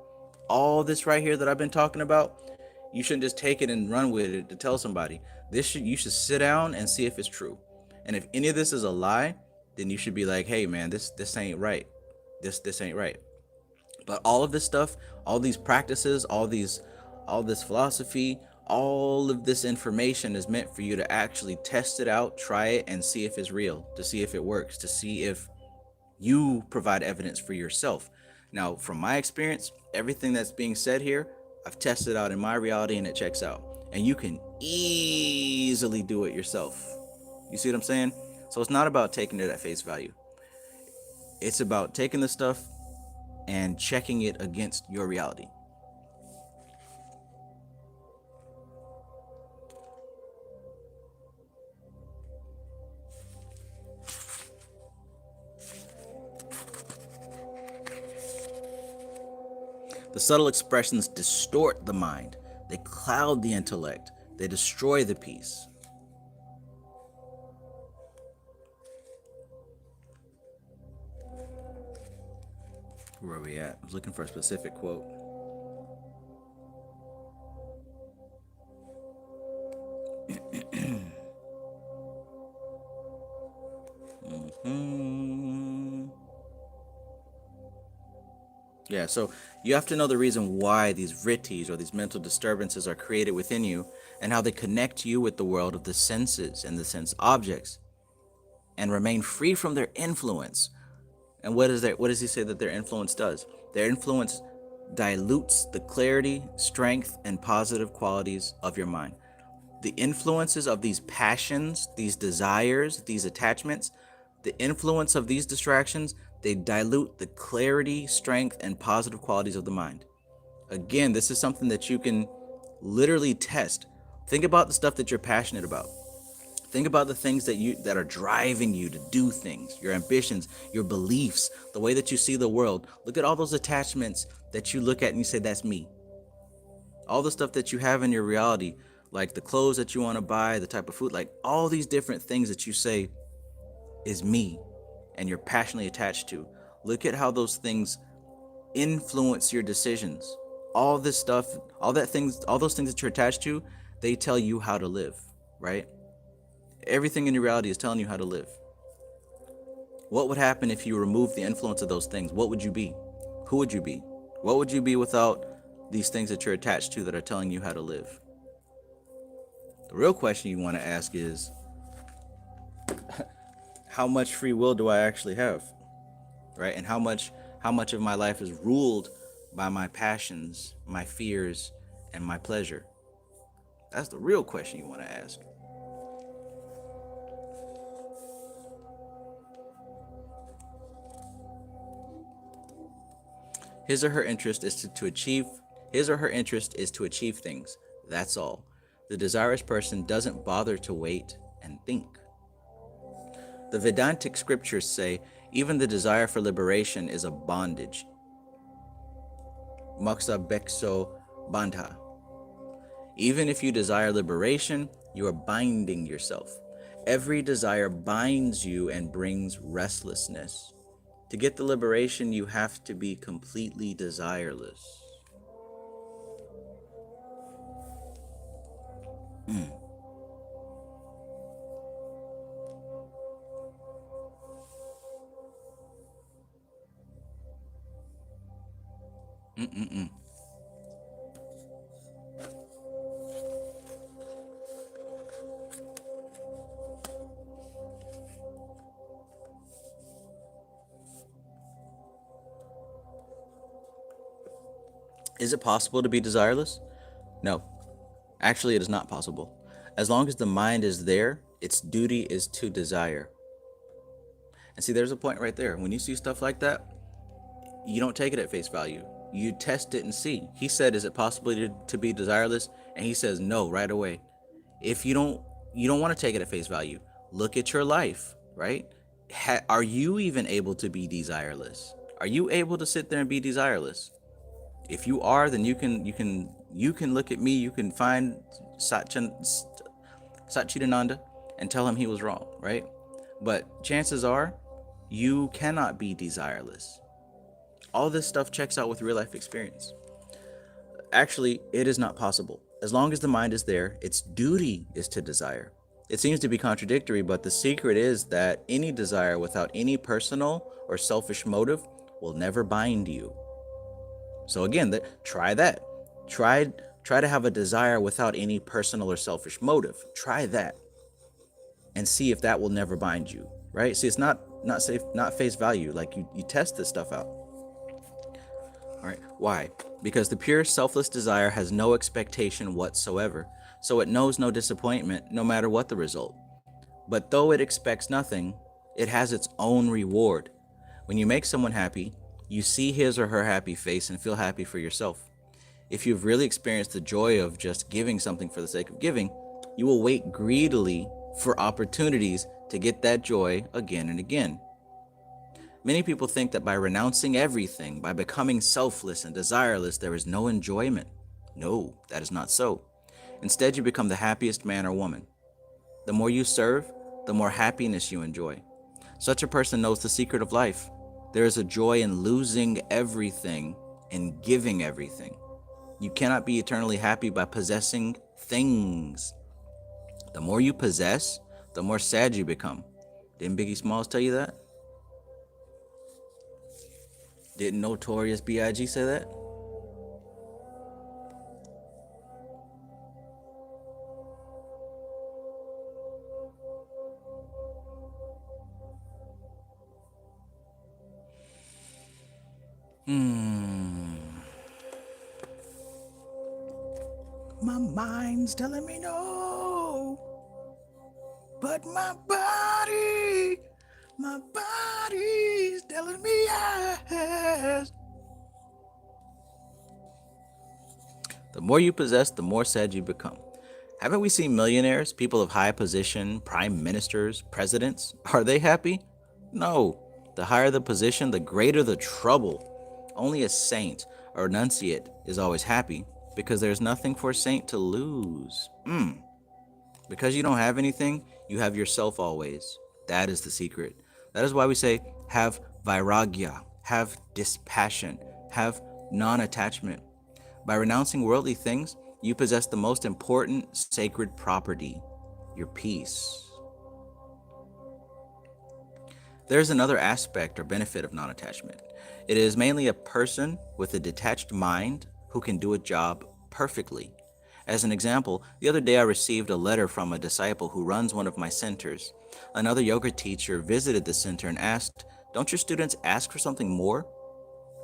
A: All this right here that I've been talking about, you shouldn't just take it and run with it to tell somebody. You should sit down and see if it's true. And if any of this is a lie, then you should be like, hey man, this ain't right. This ain't right. But all of this stuff, all these practices, all this philosophy, all of this information is meant for you to actually test it out, try it, and see if it's real, to see if it works, to see if you provide evidence for yourself. Now, from my experience, everything that's being said here, I've tested out in my reality and it checks out. And you can easily do it yourself. You see what I'm saying? So it's not about taking it at face value. It's about taking the stuff and checking it against your reality. The subtle expressions distort the mind. They cloud the intellect. They destroy the peace. Where are we at? I was looking for a specific quote. Yeah, so you have to know the reason why these vritis or these mental disturbances are created within you and how they connect you with the world of the senses and the sense objects and remain free from their influence. And what does he say that their influence does? Their influence dilutes the clarity, strength, and positive qualities of your mind. The influences of these passions, these desires, these attachments, the influence of these distractions, they dilute the clarity, strength, and positive qualities of the mind. Again, this is something that you can literally test. Think about the stuff that you're passionate about. Think about the things that are driving you to do things, your ambitions, your beliefs, the way that you see the world. Look at all those attachments that you look at and you say, that's me. All the stuff that you have in your reality, like the clothes that you want to buy, the type of food, like all these different things that you say is me and you're passionately attached to. Look at how those things influence your decisions. All this stuff, all those things that you're attached to, they tell you how to live, right? Everything in your reality is telling you how to live. What would happen if you remove the influence of those things? What would you be? Who would you be? What would you be without these things that you're attached to that are telling you how to live? The real question you want to ask is, how much free will do I actually have? Right? And how much of my life is ruled by my passions, my fears, and my pleasure? That's the real question you want to ask. His or her interest is to achieve things. That's all. The desirous person doesn't bother to wait and think. The Vedantic scriptures say even the desire for liberation is a bondage. Moksha bekso bandha. Even if you desire liberation, you are binding yourself. Every desire binds you and brings restlessness. To get the liberation, you have to be completely desireless. Is it possible to be desireless? No. Actually, it is not possible. As long as the mind is there, its duty is to desire. And see, there's a point right there. When you see stuff like that, you don't take it at face value. You test it and see. He said, is it possible to be desireless? And he says no right away. If you don't want to take it at face value. Look at your life, right? Are you even able to be desireless? Are you able to sit there and be desireless? If you are, then you can look at me. You can find Satchidananda and tell him he was wrong, right? But chances are, you cannot be desireless. All this stuff checks out with real life experience. Actually, it is not possible. As long as the mind is there, its duty is to desire. It seems to be contradictory, but the secret is that any desire without any personal or selfish motive will never bind you. So again, try that. Try to have a desire without any personal or selfish motive. Try that and see if that will never bind you, right? See, it's not face value. Like you test this stuff out. All right. Why? Because the pure selfless desire has no expectation whatsoever. So it knows no disappointment, no matter what the result. But though it expects nothing, it has its own reward. When you make someone happy, you see his or her happy face and feel happy for yourself. If you've really experienced the joy of just giving something for the sake of giving, you will wait greedily for opportunities to get that joy again and again. Many people think that by renouncing everything, by becoming selfless and desireless, there is no enjoyment. No, that is not so. Instead, you become the happiest man or woman. The more you serve, the more happiness you enjoy. Such a person knows the secret of life. There is a joy in losing everything and giving everything. You cannot be eternally happy by possessing things. The more you possess, the more sad you become. Didn't Biggie Smalls tell you that? Didn't Notorious B.I.G. say that?
B: My mind's telling me no, but my body's telling me yes.
A: The more you possess, the more sad you become. Haven't we seen millionaires, people of high position, prime ministers, presidents? Are they happy? No. The higher the position, the greater the trouble. Only a saint or renunciate is always happy because there's nothing for a saint to lose. Because you don't have anything, you have yourself always. That is the secret. That is why we say have vairagya, have dispassion, have non attachment. By renouncing worldly things, you possess the most important sacred property, your peace. There's another aspect or benefit of non attachment. It is mainly a person with a detached mind who can do a job perfectly. As an example, the other day I received a letter from a disciple who runs one of my centers. Another yoga teacher visited the center and asked, "Don't your students ask for something more?"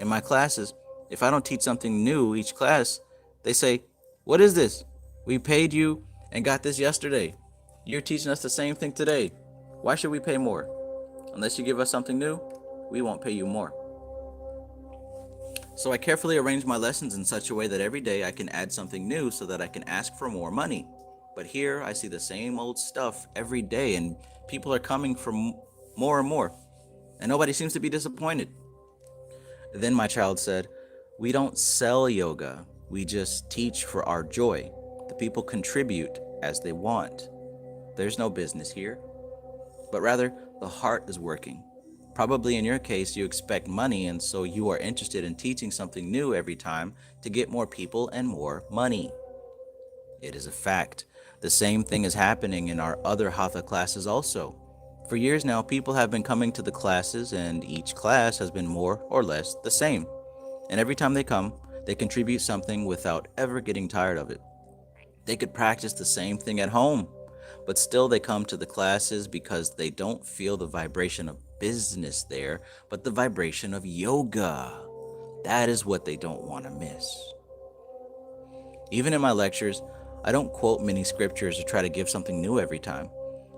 A: In my classes, if I don't teach something new each class, they say, "What is this? We paid you and got this yesterday. You're teaching us the same thing today. Why should we pay more? Unless you give us something new, we won't pay you more." So I carefully arrange my lessons in such a way that every day I can add something new so that I can ask for more money. But here I see the same old stuff every day and people are coming for more and more, and nobody seems to be disappointed. Then my child said, "We don't sell yoga, we just teach for our joy. The people contribute as they want. There's no business here, but rather the heart is working. Probably in your case, you expect money, and so you are interested in teaching something new every time to get more people and more money." It is a fact. The same thing is happening in our other Hatha classes also. For years now, people have been coming to the classes, and each class has been more or less the same. And every time they come, they contribute something without ever getting tired of it. They could practice the same thing at home, but still they come to the classes because they don't feel the vibration of business there, but the vibration of yoga. That is what they don't want to miss. Even in my lectures, I don't quote many scriptures or try to give something new every time.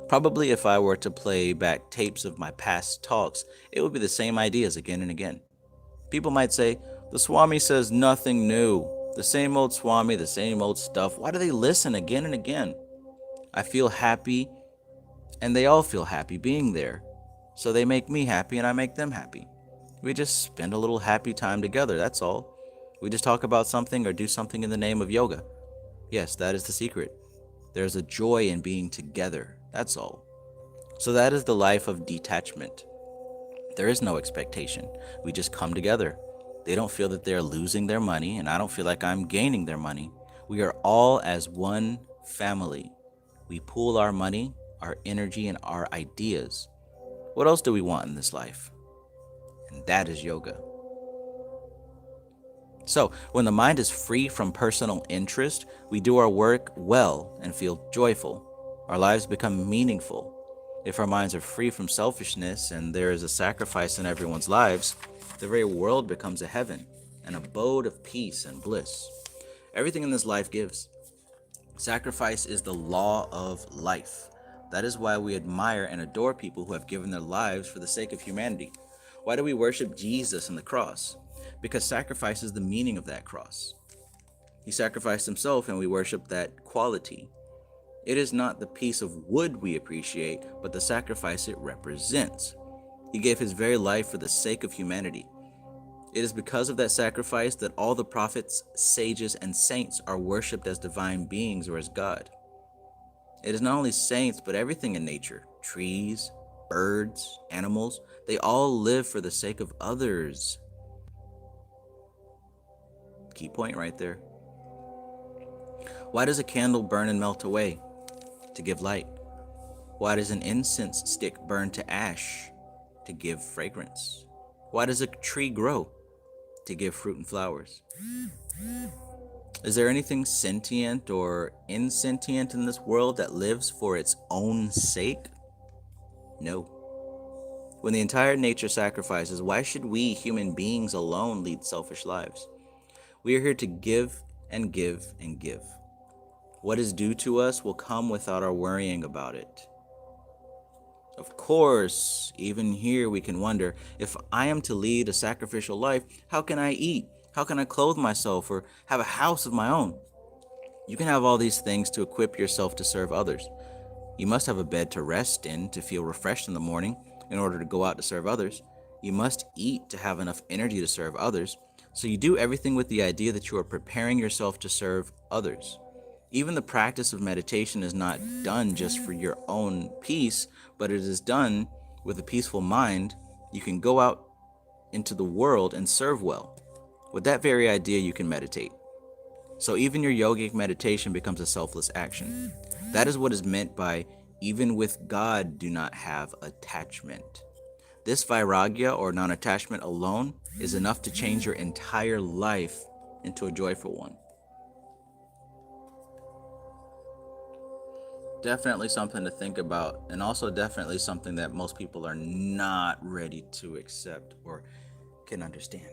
A: Probably if I were to play back tapes of my past talks, it would be the same ideas again and again. People might say, "The Swami says nothing new. The same old Swami, the same old stuff. Why do they listen again and again?" I feel happy, and they all feel happy being there. So they make me happy, and I make them happy. We just spend a little happy time together, that's all. We just talk about something or do something in the name of yoga. Yes, that is the secret. There's a joy in being together, that's all. So that is the life of detachment. There is no expectation. We just come together. They don't feel that they're losing their money, and I don't feel like I'm gaining their money. We are all as one family. We pool our money, our energy, and our ideas. What else do we want in this life? And that is yoga. So, when the mind is free from personal interest, we do our work well and feel joyful. Our lives become meaningful. If our minds are free from selfishness and there is a sacrifice in everyone's lives, the very world becomes a heaven, an abode of peace and bliss. Everything in this life gives. Sacrifice is the law of life. That is why we admire and adore people who have given their lives for the sake of humanity. Why do we worship Jesus and the cross? Because sacrifice is the meaning of that cross. He sacrificed himself and we worship that quality. It is not the piece of wood we appreciate, but the sacrifice it represents. He gave his very life for the sake of humanity. It is because of that sacrifice that all the prophets, sages, and saints are worshipped as divine beings or as God. It is not only saints, but everything in nature, trees, birds, animals, they all live for the sake of others. Key point right there. Why does a candle burn and melt away? To give light. Why does an incense stick burn to ash? To give fragrance. Why does a tree grow? to give fruit and flowers. Is there anything sentient or insentient in this world that lives for its own sake? No. When the entire nature sacrifices, why should we human beings alone lead selfish lives? We are here to give and give and give. What is due to us will come without our worrying about it. Of course, even here we can wonder, if I am to lead a sacrificial life, how can I eat? How can I clothe myself or have a house of my own? You can have all these things to equip yourself to serve others. You must have a bed to rest in to feel refreshed in the morning in order to go out to serve others. You must eat to have enough energy to serve others. So you do everything with the idea that you are preparing yourself to serve others. Even the practice of meditation is not done just for your own peace, but it is done with a peaceful mind. You can go out into the world and serve well. With that very idea, you can meditate. So even your yogic meditation becomes a selfless action. That is what is meant by even with God do not have attachment. This vairagya or non-attachment alone is enough to change your entire life into a joyful one. Definitely something to think about, and also definitely something that most people are not ready to accept or can understand.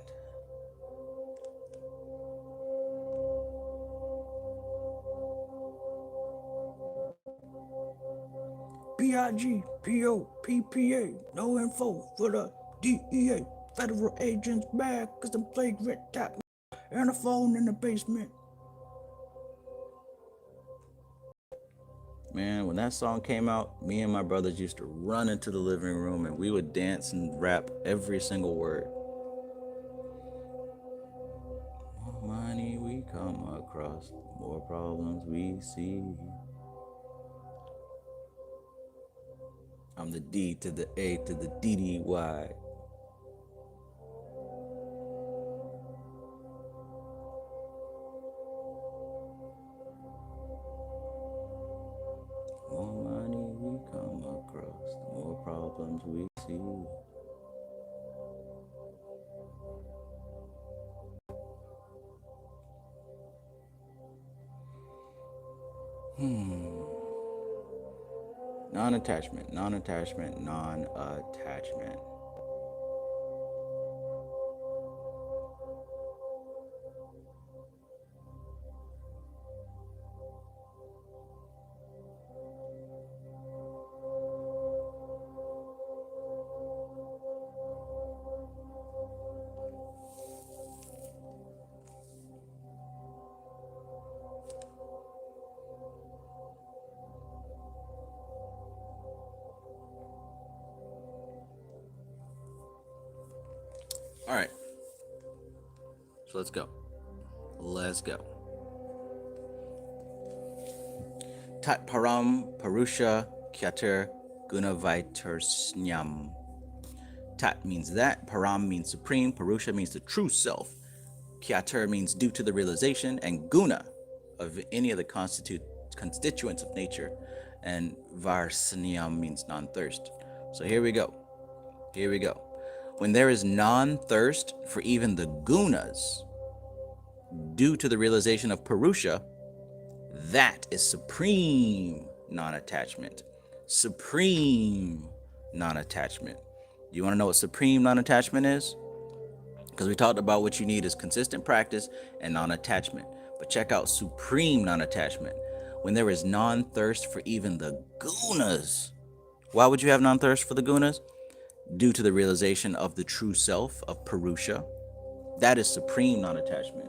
B: PIG, no info for the DEA. Federal agents back cause them flagrant tap and a phone in the basement.
A: Man, when that song came out, me and my brothers used to run into the living room and we would dance and rap every single word. More money we come across, more problems we see. I'm the D to the A to the DDY. More money we come across, the more problems we see. Non-attachment, non-attachment, non-attachment. All right. So let's go. Let's go. Tat param parusha kyatir gunavaitarsnyam. Tat means that, param means supreme, parusha means the true self, kyatir means due to the realization, and guna of any of the constituents of nature, and varsanyam means non-thirst. So here we go. Here we go. When there is non-thirst for even the gunas, due to the realization of Purusha, that is supreme non-attachment. Supreme non-attachment. You want to know what supreme non-attachment is? Because we talked about what you need is consistent practice and non-attachment. But check out supreme non-attachment. When there is non-thirst for even the gunas. Why would you have non-thirst for the gunas? Due to the realization of the true self of Purusha. That is supreme non-attachment.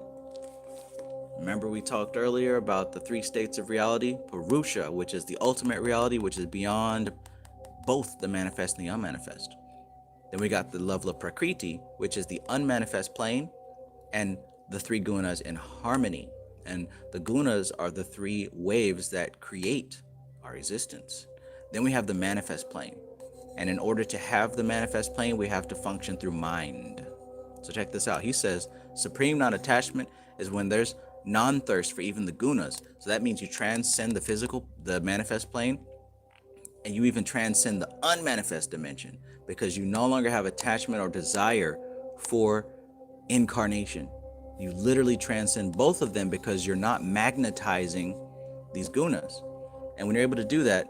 A: Remember we talked earlier about the 3 states of reality? Purusha, which is the ultimate reality, which is beyond both the manifest and the unmanifest. Then we got the level of Prakriti, which is the unmanifest plane, and the 3 gunas in harmony. And the gunas are the 3 waves that create our existence. Then we have the manifest plane. And in order to have the manifest plane, we have to function through mind. So check this out. He says, supreme non-attachment is when there's non-thirst for even the gunas. So that means you transcend the physical, the manifest plane, and you even transcend the unmanifest dimension because you no longer have attachment or desire for incarnation. You literally transcend both of them because you're not magnetizing these gunas. And when you're able to do that,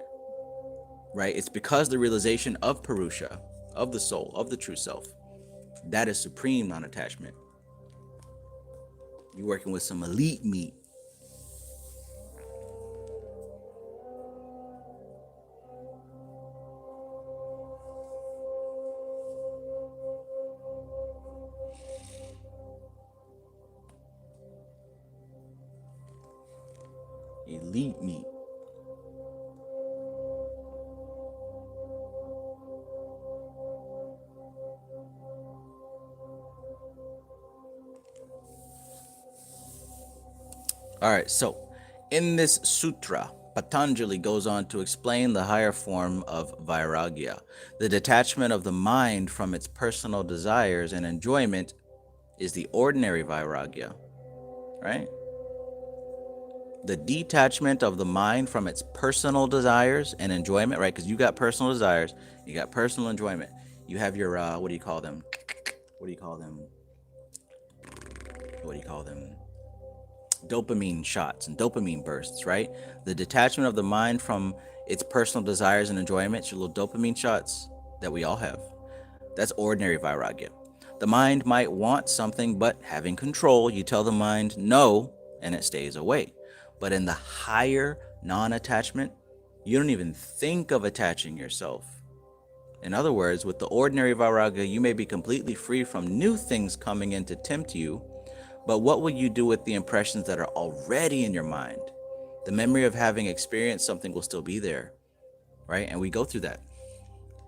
A: right, it's because the realization of Purusha, of the soul, of the true self, that is supreme non-attachment. You're working with some elite meat. Elite meat. All right, so in this sutra, Patanjali goes on to explain the higher form of vairagya. The detachment of the mind from its personal desires and enjoyment is the ordinary vairagya, right? The detachment of the mind from its personal desires and enjoyment, right? Because you got personal desires, you got personal enjoyment. You have your, what do you call them? What do you call them? What do you call them? Dopamine shots and dopamine bursts, right? The detachment of the mind from its personal desires and enjoyments, your little dopamine shots that we all have. That's ordinary vairagya. The mind might want something, but having control, you tell the mind no, and it stays away. But in the higher non-attachment, you don't even think of attaching yourself. In other words, with the ordinary vairagya, you may be completely free from new things coming in to tempt you, but what will you do with the impressions that are already in your mind? The memory of having experienced something will still be there, right? And we go through that.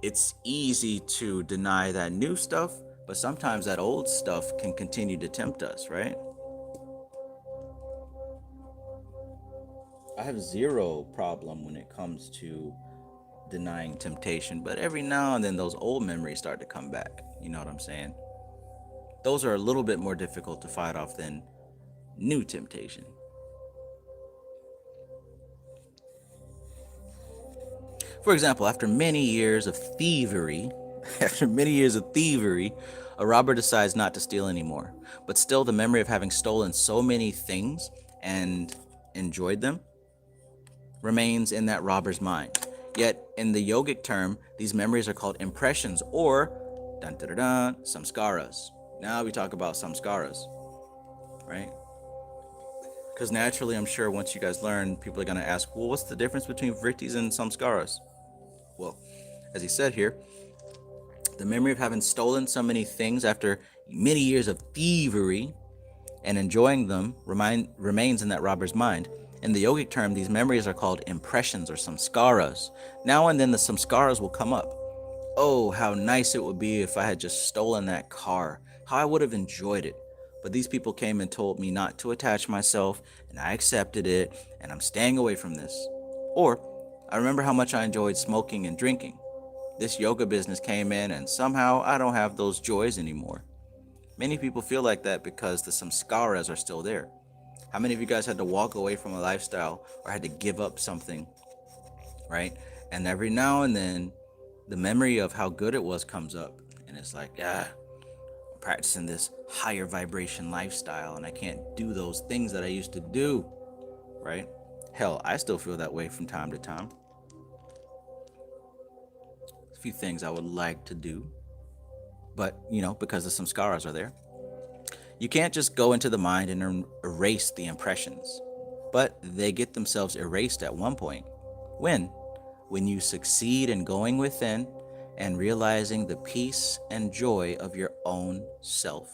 A: It's easy to deny that new stuff, but sometimes that old stuff can continue to tempt us, right? I have zero problem when it comes to denying temptation, but every now and then those old memories start to come back. You know what I'm saying? Those are a little bit more difficult to fight off than new temptation. For example, after many years of thievery, a robber decides not to steal anymore. But still, the memory of having stolen so many things and enjoyed them remains in that robber's mind. Yet, in the yogic term, these memories are called impressions or samskaras. Now we talk about samskaras, right? Because naturally, I'm sure once you guys learn, people are going to ask, well, what's the difference between vritis and samskaras? Well, as he said here, the memory of having stolen so many things after many years of thievery and enjoying them remains in that robber's mind. In the yogic term, these memories are called impressions or samskaras. Now and then the samskaras will come up. Oh, how nice it would be if I had just stolen that car. How I would have enjoyed it. But these people came and told me not to attach myself, and I accepted it, and I'm staying away from this. Or, I remember how much I enjoyed smoking and drinking. This yoga business came in, and somehow I don't have those joys anymore. Many people feel like that because the samskaras are still there. How many of you guys had to walk away from a lifestyle or had to give up something, right? And every now and then, the memory of how good it was comes up, and it's like, I'm practicing this higher vibration lifestyle, and I can't do those things that I used to do, right? Hell, I still feel that way from time to time. A few things I would like to do, but, because the samskaras are there. You can't just go into the mind and erase the impressions, but they get themselves erased at one point. When you succeed in going within and realizing the peace and joy of your own self.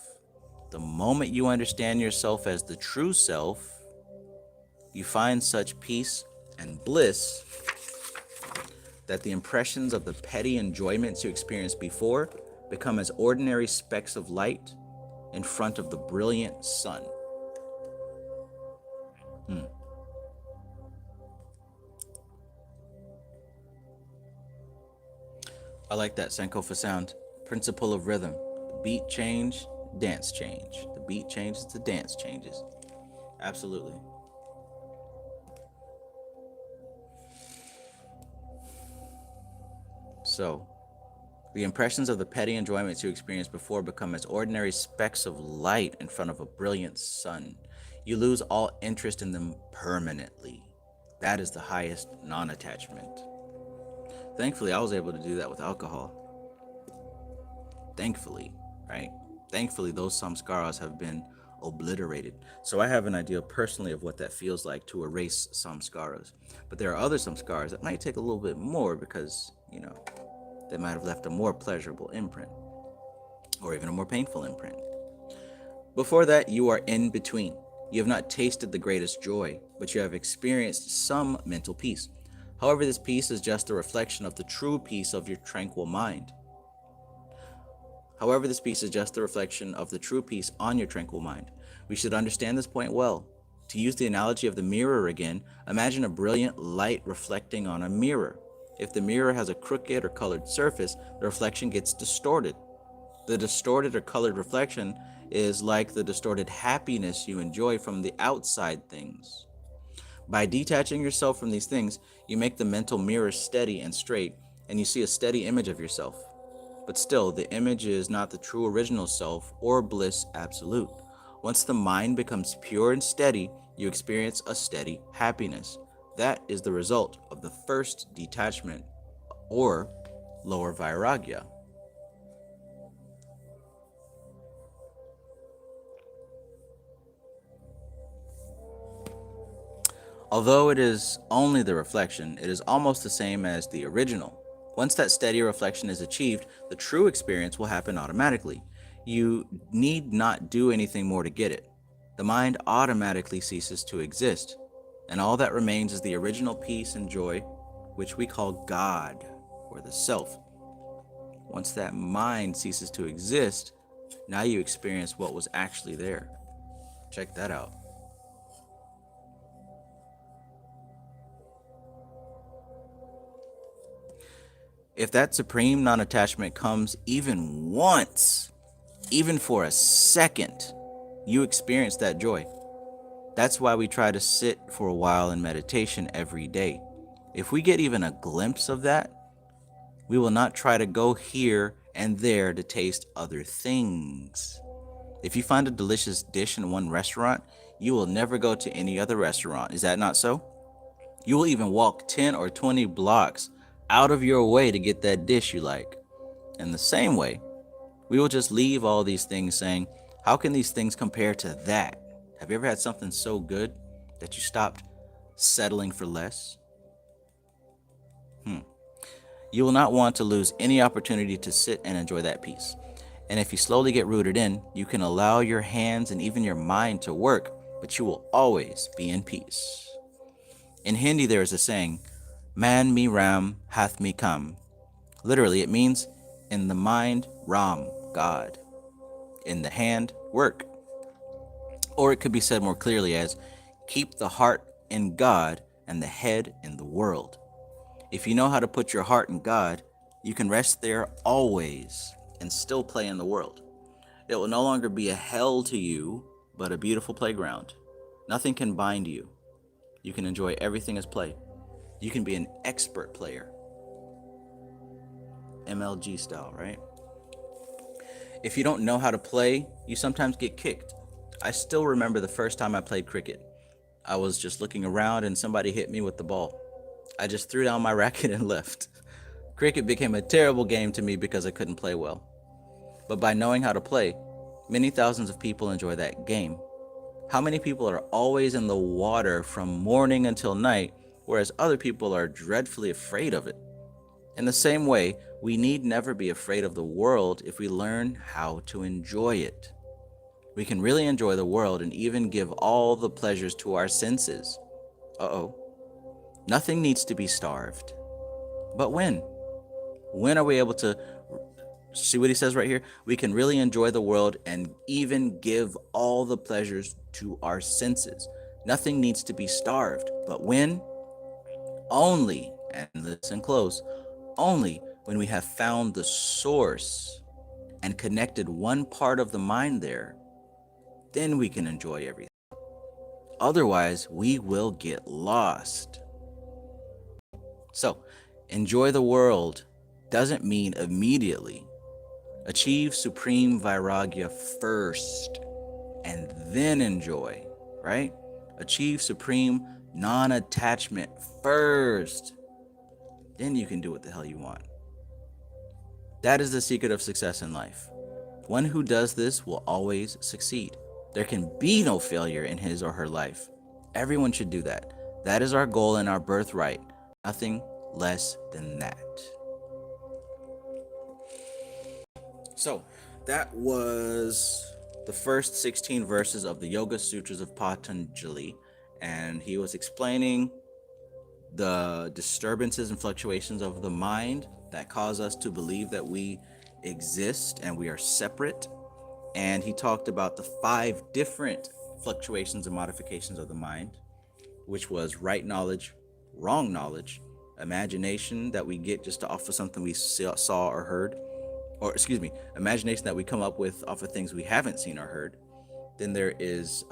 A: The moment you understand yourself as the true self, you find such peace and bliss that the impressions of the petty enjoyments you experienced before become as ordinary specks of light in front of the brilliant sun. I like that, Sankofa sound. Principle of rhythm. The beat change, dance change. The beat changes, the dance changes. Absolutely. So, The impressions of the petty enjoyments you experienced before become as ordinary specks of light in front of a brilliant sun. You lose all interest in them permanently. That is the highest non-attachment. Thankfully, I was able to do that with alcohol. Thankfully, right? Thankfully, those samskaras have been obliterated. So I have an idea personally of what that feels like to erase samskaras. But there are other samskaras that might take a little bit more because, they might have left a more pleasurable imprint or even a more painful imprint. Before that, you are in between. You have not tasted the greatest joy, but you have experienced some mental peace. However, this peace is just a reflection of the true peace of your tranquil mind. However, this peace is just a reflection of the true peace on your tranquil mind. We should understand this point well. To use the analogy of the mirror again, imagine a brilliant light reflecting on a mirror. If the mirror has a crooked or colored surface, the reflection gets distorted. The distorted or colored reflection is like the distorted happiness you enjoy from the outside things. By detaching yourself from these things, you make the mental mirror steady and straight, and you see a steady image of yourself. But still, the image is not the true original self or bliss absolute. Once the mind becomes pure and steady, you experience a steady happiness. That is the result of the first detachment, or lower vairagya. Although it is only the reflection, it is almost the same as the original. Once that steady reflection is achieved, the true experience will happen automatically. You need not do anything more to get it. The mind automatically ceases to exist, and all that remains is the original peace and joy, which we call God, or the self. Once that mind ceases to exist, now you experience what was actually there. Check that out. If that supreme non-attachment comes even once, even for a second, you experience that joy. That's why we try to sit for a while in meditation every day. If we get even a glimpse of that, we will not try to go here and there to taste other things. If you find a delicious dish in one restaurant, you will never go to any other restaurant. Is that not so? You will even walk 10 or 20 blocks out of your way to get that dish you like. In the same way, we will just leave all these things saying, how can these things compare to that? Have you ever had something so good that you stopped settling for less? You will not want to lose any opportunity to sit and enjoy that peace. And if you slowly get rooted in, you can allow your hands and even your mind to work, but you will always be in peace. In Hindi, there is a saying, Man me Ram hath me come. Literally, it means, in the mind, Ram, God. In the hand, work. Or it could be said more clearly as, keep the heart in God and the head in the world. If you know how to put your heart in God, you can rest there always and still play in the world. It will no longer be a hell to you, but a beautiful playground. Nothing can bind you. You can enjoy everything as play. You can be an expert player. MLG style, right? If you don't know how to play, you sometimes get kicked. I still remember the first time I played cricket. I was just looking around and somebody hit me with the ball. I just threw down my racket and left. Cricket became a terrible game to me because I couldn't play well. But by knowing how to play, many thousands of people enjoy that game. How many people are always in the water from morning until night, whereas other people are dreadfully afraid of it? In the same way, we need never be afraid of the world if we learn how to enjoy it. We can really enjoy the world and even give all the pleasures to our senses. Nothing needs to be starved. But when? When are we able to, see what he says right here? We can really enjoy the world and even give all the pleasures to our senses. Nothing needs to be starved. But when? Only, and listen close, only when we have found the source and connected one part of the mind there, then we can enjoy everything. Otherwise, we will get lost. So, enjoy the world. doesn't mean immediately. Achieve supreme vairagya first and then enjoy, right? Achieve supreme non-attachment first. Then you can do what the hell you want. That is the secret of success in life. One who does this will always succeed. There can be no failure in his or her life. Everyone should do that. That is our goal and our birthright. Nothing less than that. So, that was the first 16 verses of the Yoga Sutras of Patanjali. And he was explaining the disturbances and fluctuations of the mind that cause us to believe that we exist and we are separate. And he talked about the 5 different fluctuations and modifications of the mind, which was right knowledge, wrong knowledge, imagination that we get just off of something we saw or heard, or imagination that we come up with off of things we haven't seen or heard. Then there is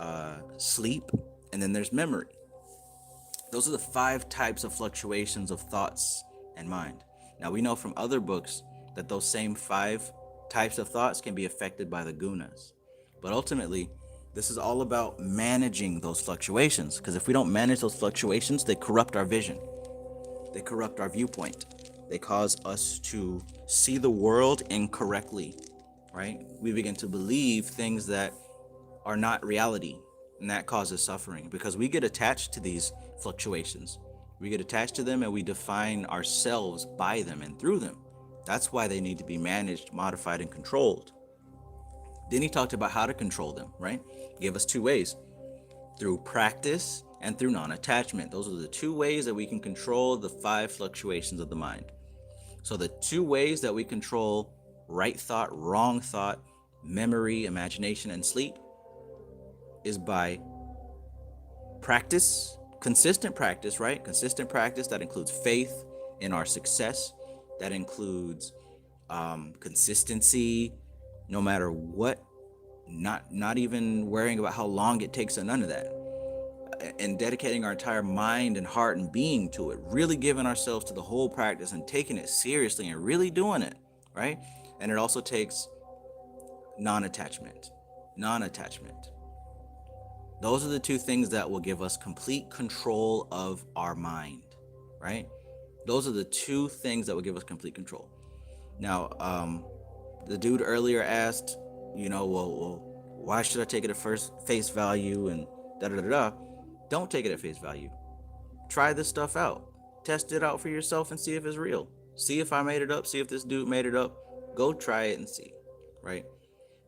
A: sleep, and then there's memory. Those are the 5 types of fluctuations of thoughts and mind. Now, we know from other books that those same 5 types of thoughts can be affected by the gunas. But ultimately, this is all about managing those fluctuations, because if we don't manage those fluctuations, they corrupt our vision. They corrupt our viewpoint. They cause us to see the world incorrectly, right? We begin to believe things that are not reality, and that causes suffering because we get attached to these fluctuations. We get attached to them and we define ourselves by them and through them. That's why they need to be managed, modified, and controlled. Then he talked about how to control them, right? He gave us 2 ways, through practice and through non-attachment. Those are the 2 ways that we can control the 5 fluctuations of the mind. So the 2 ways that we control right thought, wrong thought, memory, imagination, and sleep is by practice, consistent practice, right? Consistent practice that includes faith in our success. That includes consistency, no matter what, not even worrying about how long it takes or none of that. And dedicating our entire mind and heart and being to it, really giving ourselves to the whole practice and taking it seriously and really doing it, right? And it also takes non-attachment. Those are the 2 things that will give us complete control of our mind, right? Those are the 2 things that will give us complete control. Now, the dude earlier asked, well, why should I take it at face value and da-da-da-da? Don't take it at face value. Try this stuff out. Test it out for yourself and see if it's real. See if I made it up. See if this dude made it up. Go try it and see, right?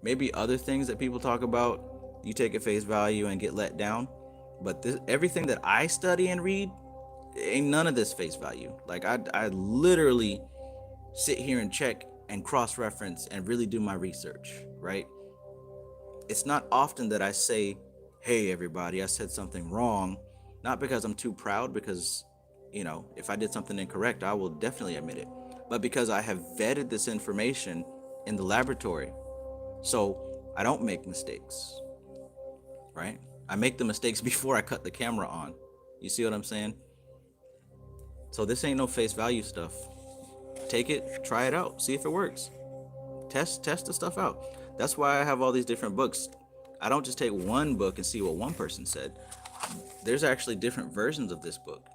A: Maybe other things that people talk about, you take at face value and get let down. But everything that I study and read, ain't none of this face value. Like I literally sit here and check and cross-reference and really do my research, right? It's not often that I say, hey, everybody, I said something wrong. Not because I'm too proud, because, if I did something incorrect, I will definitely admit it. But because I have vetted this information in the laboratory. So I don't make mistakes, right? I make the mistakes before I cut the camera on. You see what I'm saying? So this ain't no face value stuff. Take it, try it out, see if it works. Test the stuff out. That's why I have all these different books. I don't just take one book and see what one person said. There's actually different versions of this book.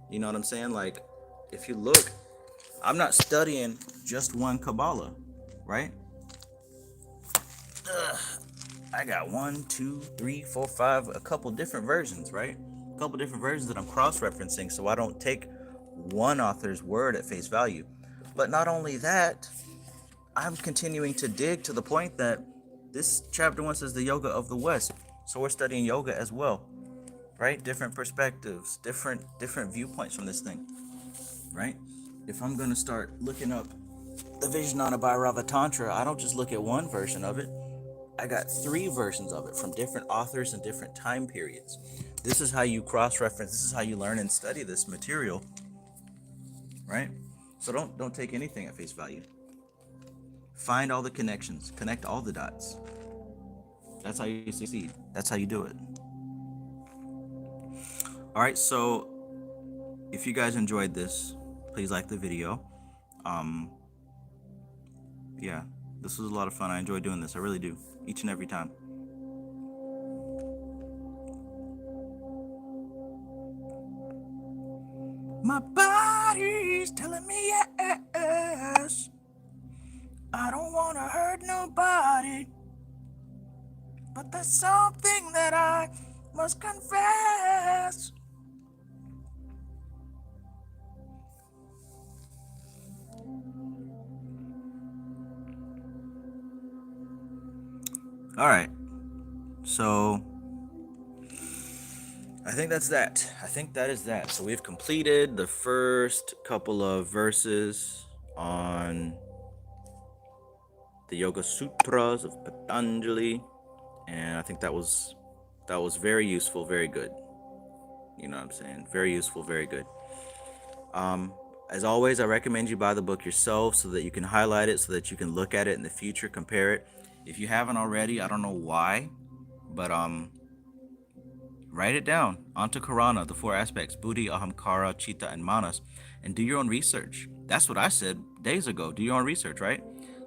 A: You know what I'm saying? Like, if you look, I'm not studying just one Kabbalah, right? I got 1, 2, 3, 4, 5, a couple different versions, right? A couple different versions that I'm cross-referencing, so I don't take one author's word at face value. But not only that, I'm continuing to dig to the point that this chapter 1 says the yoga of the West. So we're studying yoga as well, right? Different perspectives, different viewpoints from this thing, right? If I'm going to start looking up the Vijnana Bhairava Tantra, I don't just look at one version of it. I got 3 versions of it from different authors and different time periods. This is how you cross-reference. This is how you learn and study this material, right? So don't take anything at face value. Find all the connections. Connect all the dots. That's how you succeed. That's how you do it. All right, so if you guys enjoyed this, please like the video. yeah, this was a lot of fun. I enjoy doing this. I really do. Each and every time.
B: My body's telling me yes. I don't wanna hurt nobody, but there's something that I must confess.
A: All right. So I think that's that. I think that is that. So we've completed the first couple of verses on the Yoga Sutras of Patanjali, and I think that was very useful, very good. You know what I'm saying? Very useful, very good. As always, I recommend you buy the book yourself so that you can highlight it, so that you can look at it in the future, compare it. If you haven't already, I don't know why, but write it down. Antakarana, the four aspects, buddhi, ahamkara, chitta, and manas, and do your own research. That's what I said days ago. Do your own research, right?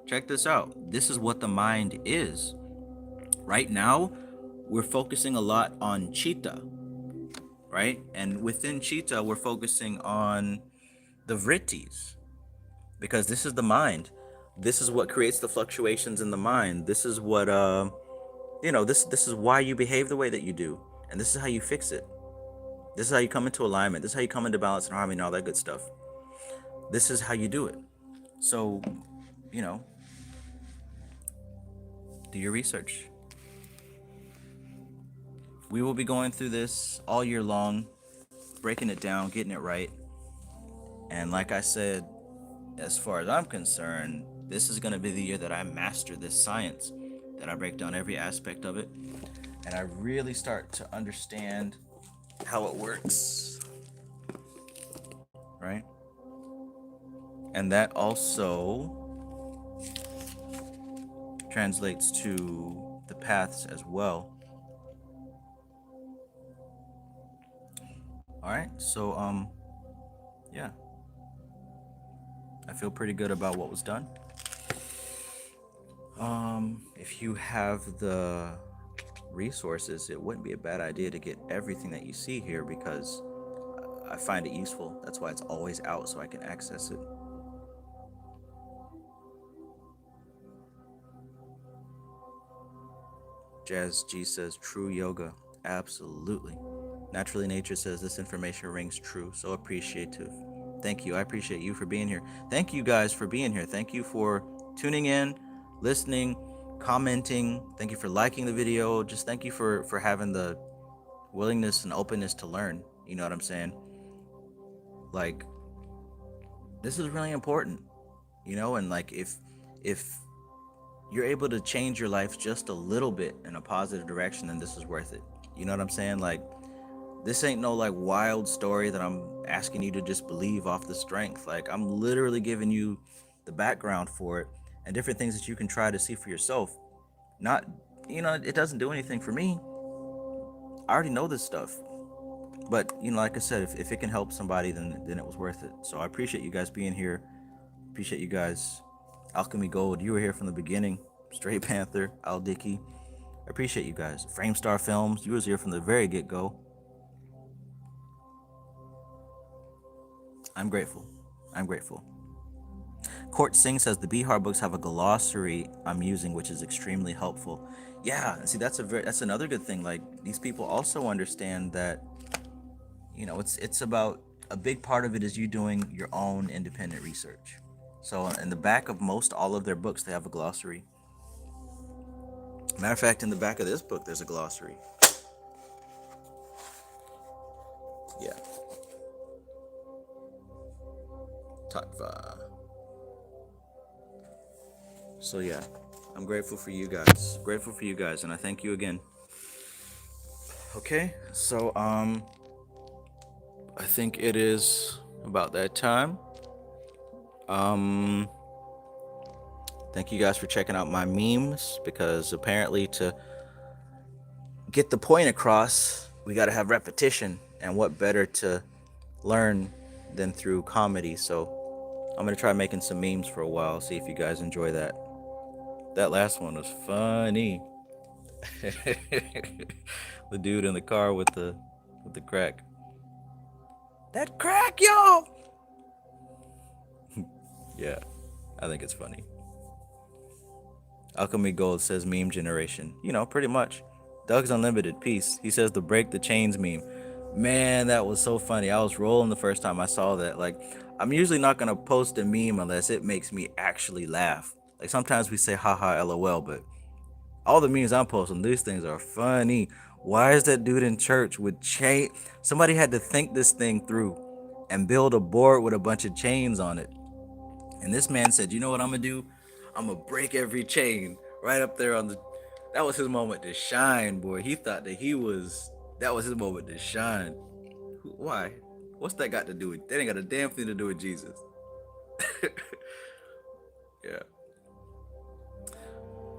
A: Check this out. This is what the mind is. Right now, we're focusing a lot on chitta, right? And within chitta, we're focusing on the vritis, because this is the mind. This is what creates the fluctuations in the mind. This is what this is why you behave the way that you do, and this is how you fix it. This is how you come into alignment. This is how you come into balance and harmony and all that good stuff. This is how you do it. So, do your research. We will be going through this all year long, breaking it down, getting it right. And like I said, as far as I'm concerned, this is going to be the year that I master this science, that I break down every aspect of it, and I really start to understand how it works, right? And that also translates to the paths as well. All right, so yeah, I feel pretty good about what was done. If you have the resources, it wouldn't be a bad idea to get everything that you see here, because I find it useful. That's why it's always out, so I can access it. Jazz G says, true yoga. Absolutely. Naturally Nature says, this information rings true. So appreciative. Thank you. I appreciate you for being here. Thank you guys for being here. Thank you for tuning in, listening, commenting. Thank you for liking the video. Just thank you for having the willingness and openness to learn. You know what I'm saying? Like, this is really important, and like if you're able to change your life just a little bit in a positive direction, then this is worth it. You know what I'm saying? Like, this ain't no like wild story that I'm asking you to just believe off the strength. Like, I'm literally giving you the background for it and different things that you can try to see for yourself. Not, it doesn't do anything for me. I already know this stuff. But, like I said, if it can help somebody, then it was worth it. So I appreciate you guys being here. Appreciate you guys. Alchemy Gold, you were here from the beginning. Straight Panther, Al Dickey. I appreciate you guys. Framestar Films, you was here from the very get-go. I'm grateful. Court Singh says the Bihar books have a glossary I'm using, which is extremely helpful. Yeah, and see, that's another good thing. Like, these people also understand that, it's about, a big part of it is you doing your own independent research. So in the back of most all of their books, they have a glossary. Matter of fact, in the back of this book, there's a glossary. Yeah. Tattva. So yeah, I'm grateful for you guys. And I thank you again. Okay, so I think it is about that time. Thank you guys for checking out my memes, because apparently to get the point across, we got to have repetition, and what better to learn than through comedy. So I'm gonna try making some memes for a while, see if you guys enjoy that. That last one was funny. The dude in the car with the crack. That crack, y'all. Yeah, I think it's funny. Alchemy Gold says meme generation. You know, pretty much. Doug's Unlimited, peace. He says the break the chains meme. Man, that was so funny. I was rolling the first time I saw that. Like, I'm usually not gonna post a meme unless it makes me actually laugh. Like sometimes we say haha lol, but all the memes I'm posting, these things are funny. Why is that dude in church with chain? Somebody had to think this thing through and build a board with a bunch of chains on it. And this man said, "You know what I'm gonna do? I'm gonna break every chain right up there on the." That was his moment to shine, boy. He thought that that was his moment to shine. Why? What's that got to do with? That ain't got a damn thing to do with Jesus. Yeah.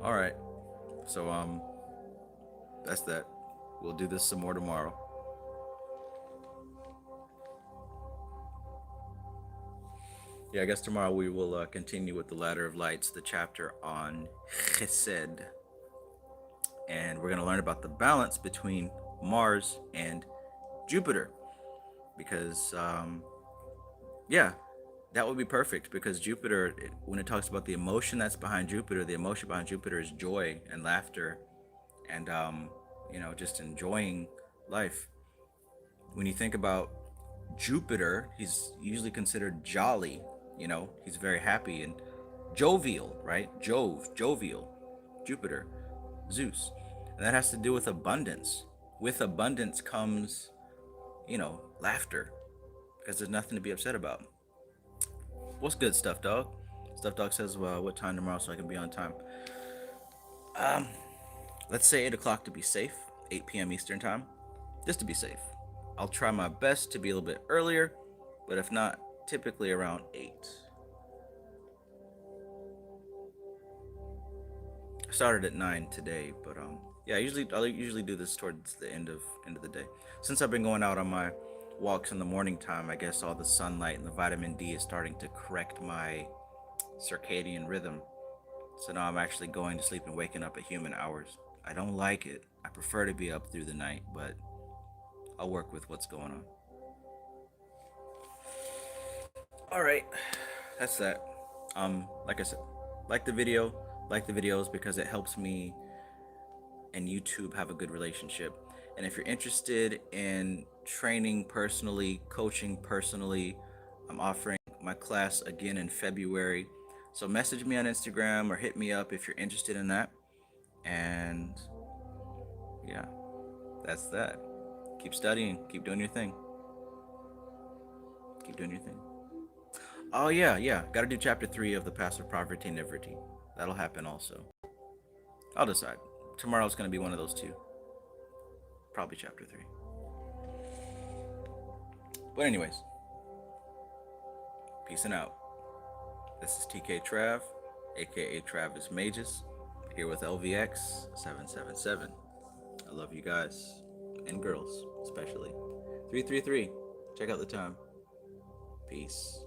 A: All right. So that's that. We'll do this some more tomorrow. Yeah, I guess tomorrow we will continue with the Ladder of Lights, the chapter on Chesed. And we're going to learn about the balance between Mars and Jupiter. Because, yeah, that would be perfect. Because Jupiter, when it talks about the emotion that's behind Jupiter, the emotion behind Jupiter is joy and laughter and, just enjoying life. When you think about Jupiter, he's usually considered jolly. He's very happy and jovial, right? Jovial. Jupiter, Zeus. And that has to do with abundance. With abundance comes, laughter. Because there's nothing to be upset about. What's good, Stuff Dog? Stuff Dog says, well, what time tomorrow so I can be on time? Let's say 8 o'clock to be safe. 8 p.m. Eastern time. Just to be safe. I'll try my best to be a little bit earlier, but if not, typically around 8. I started at 9 today, but yeah, I'll usually do this towards the end of the day. Since I've been going out on my walks in the morning time, I guess all the sunlight and the vitamin D is starting to correct my circadian rhythm. So now I'm actually going to sleep and waking up at human hours. I don't like it. I prefer to be up through the night, but I'll work with what's going on. All right, that's that. Like I said, like the videos because it helps me and YouTube have a good relationship. And if you're interested in training personally, coaching personally, I'm offering my class again in February. So message me on Instagram or hit me up if you're interested in that. And yeah, that's that. Keep studying, keep doing your thing. Keep doing your thing. Oh yeah. Gotta do chapter 3 of the Passive Poverty Nivriti. That'll happen also. I'll decide. Tomorrow's gonna be one of those two. Probably chapter 3. But anyways, peace and out. This is TK Trav, aka Travis Magus, here with LVX777. I love you guys and girls, especially. 333. Check out the time. Peace.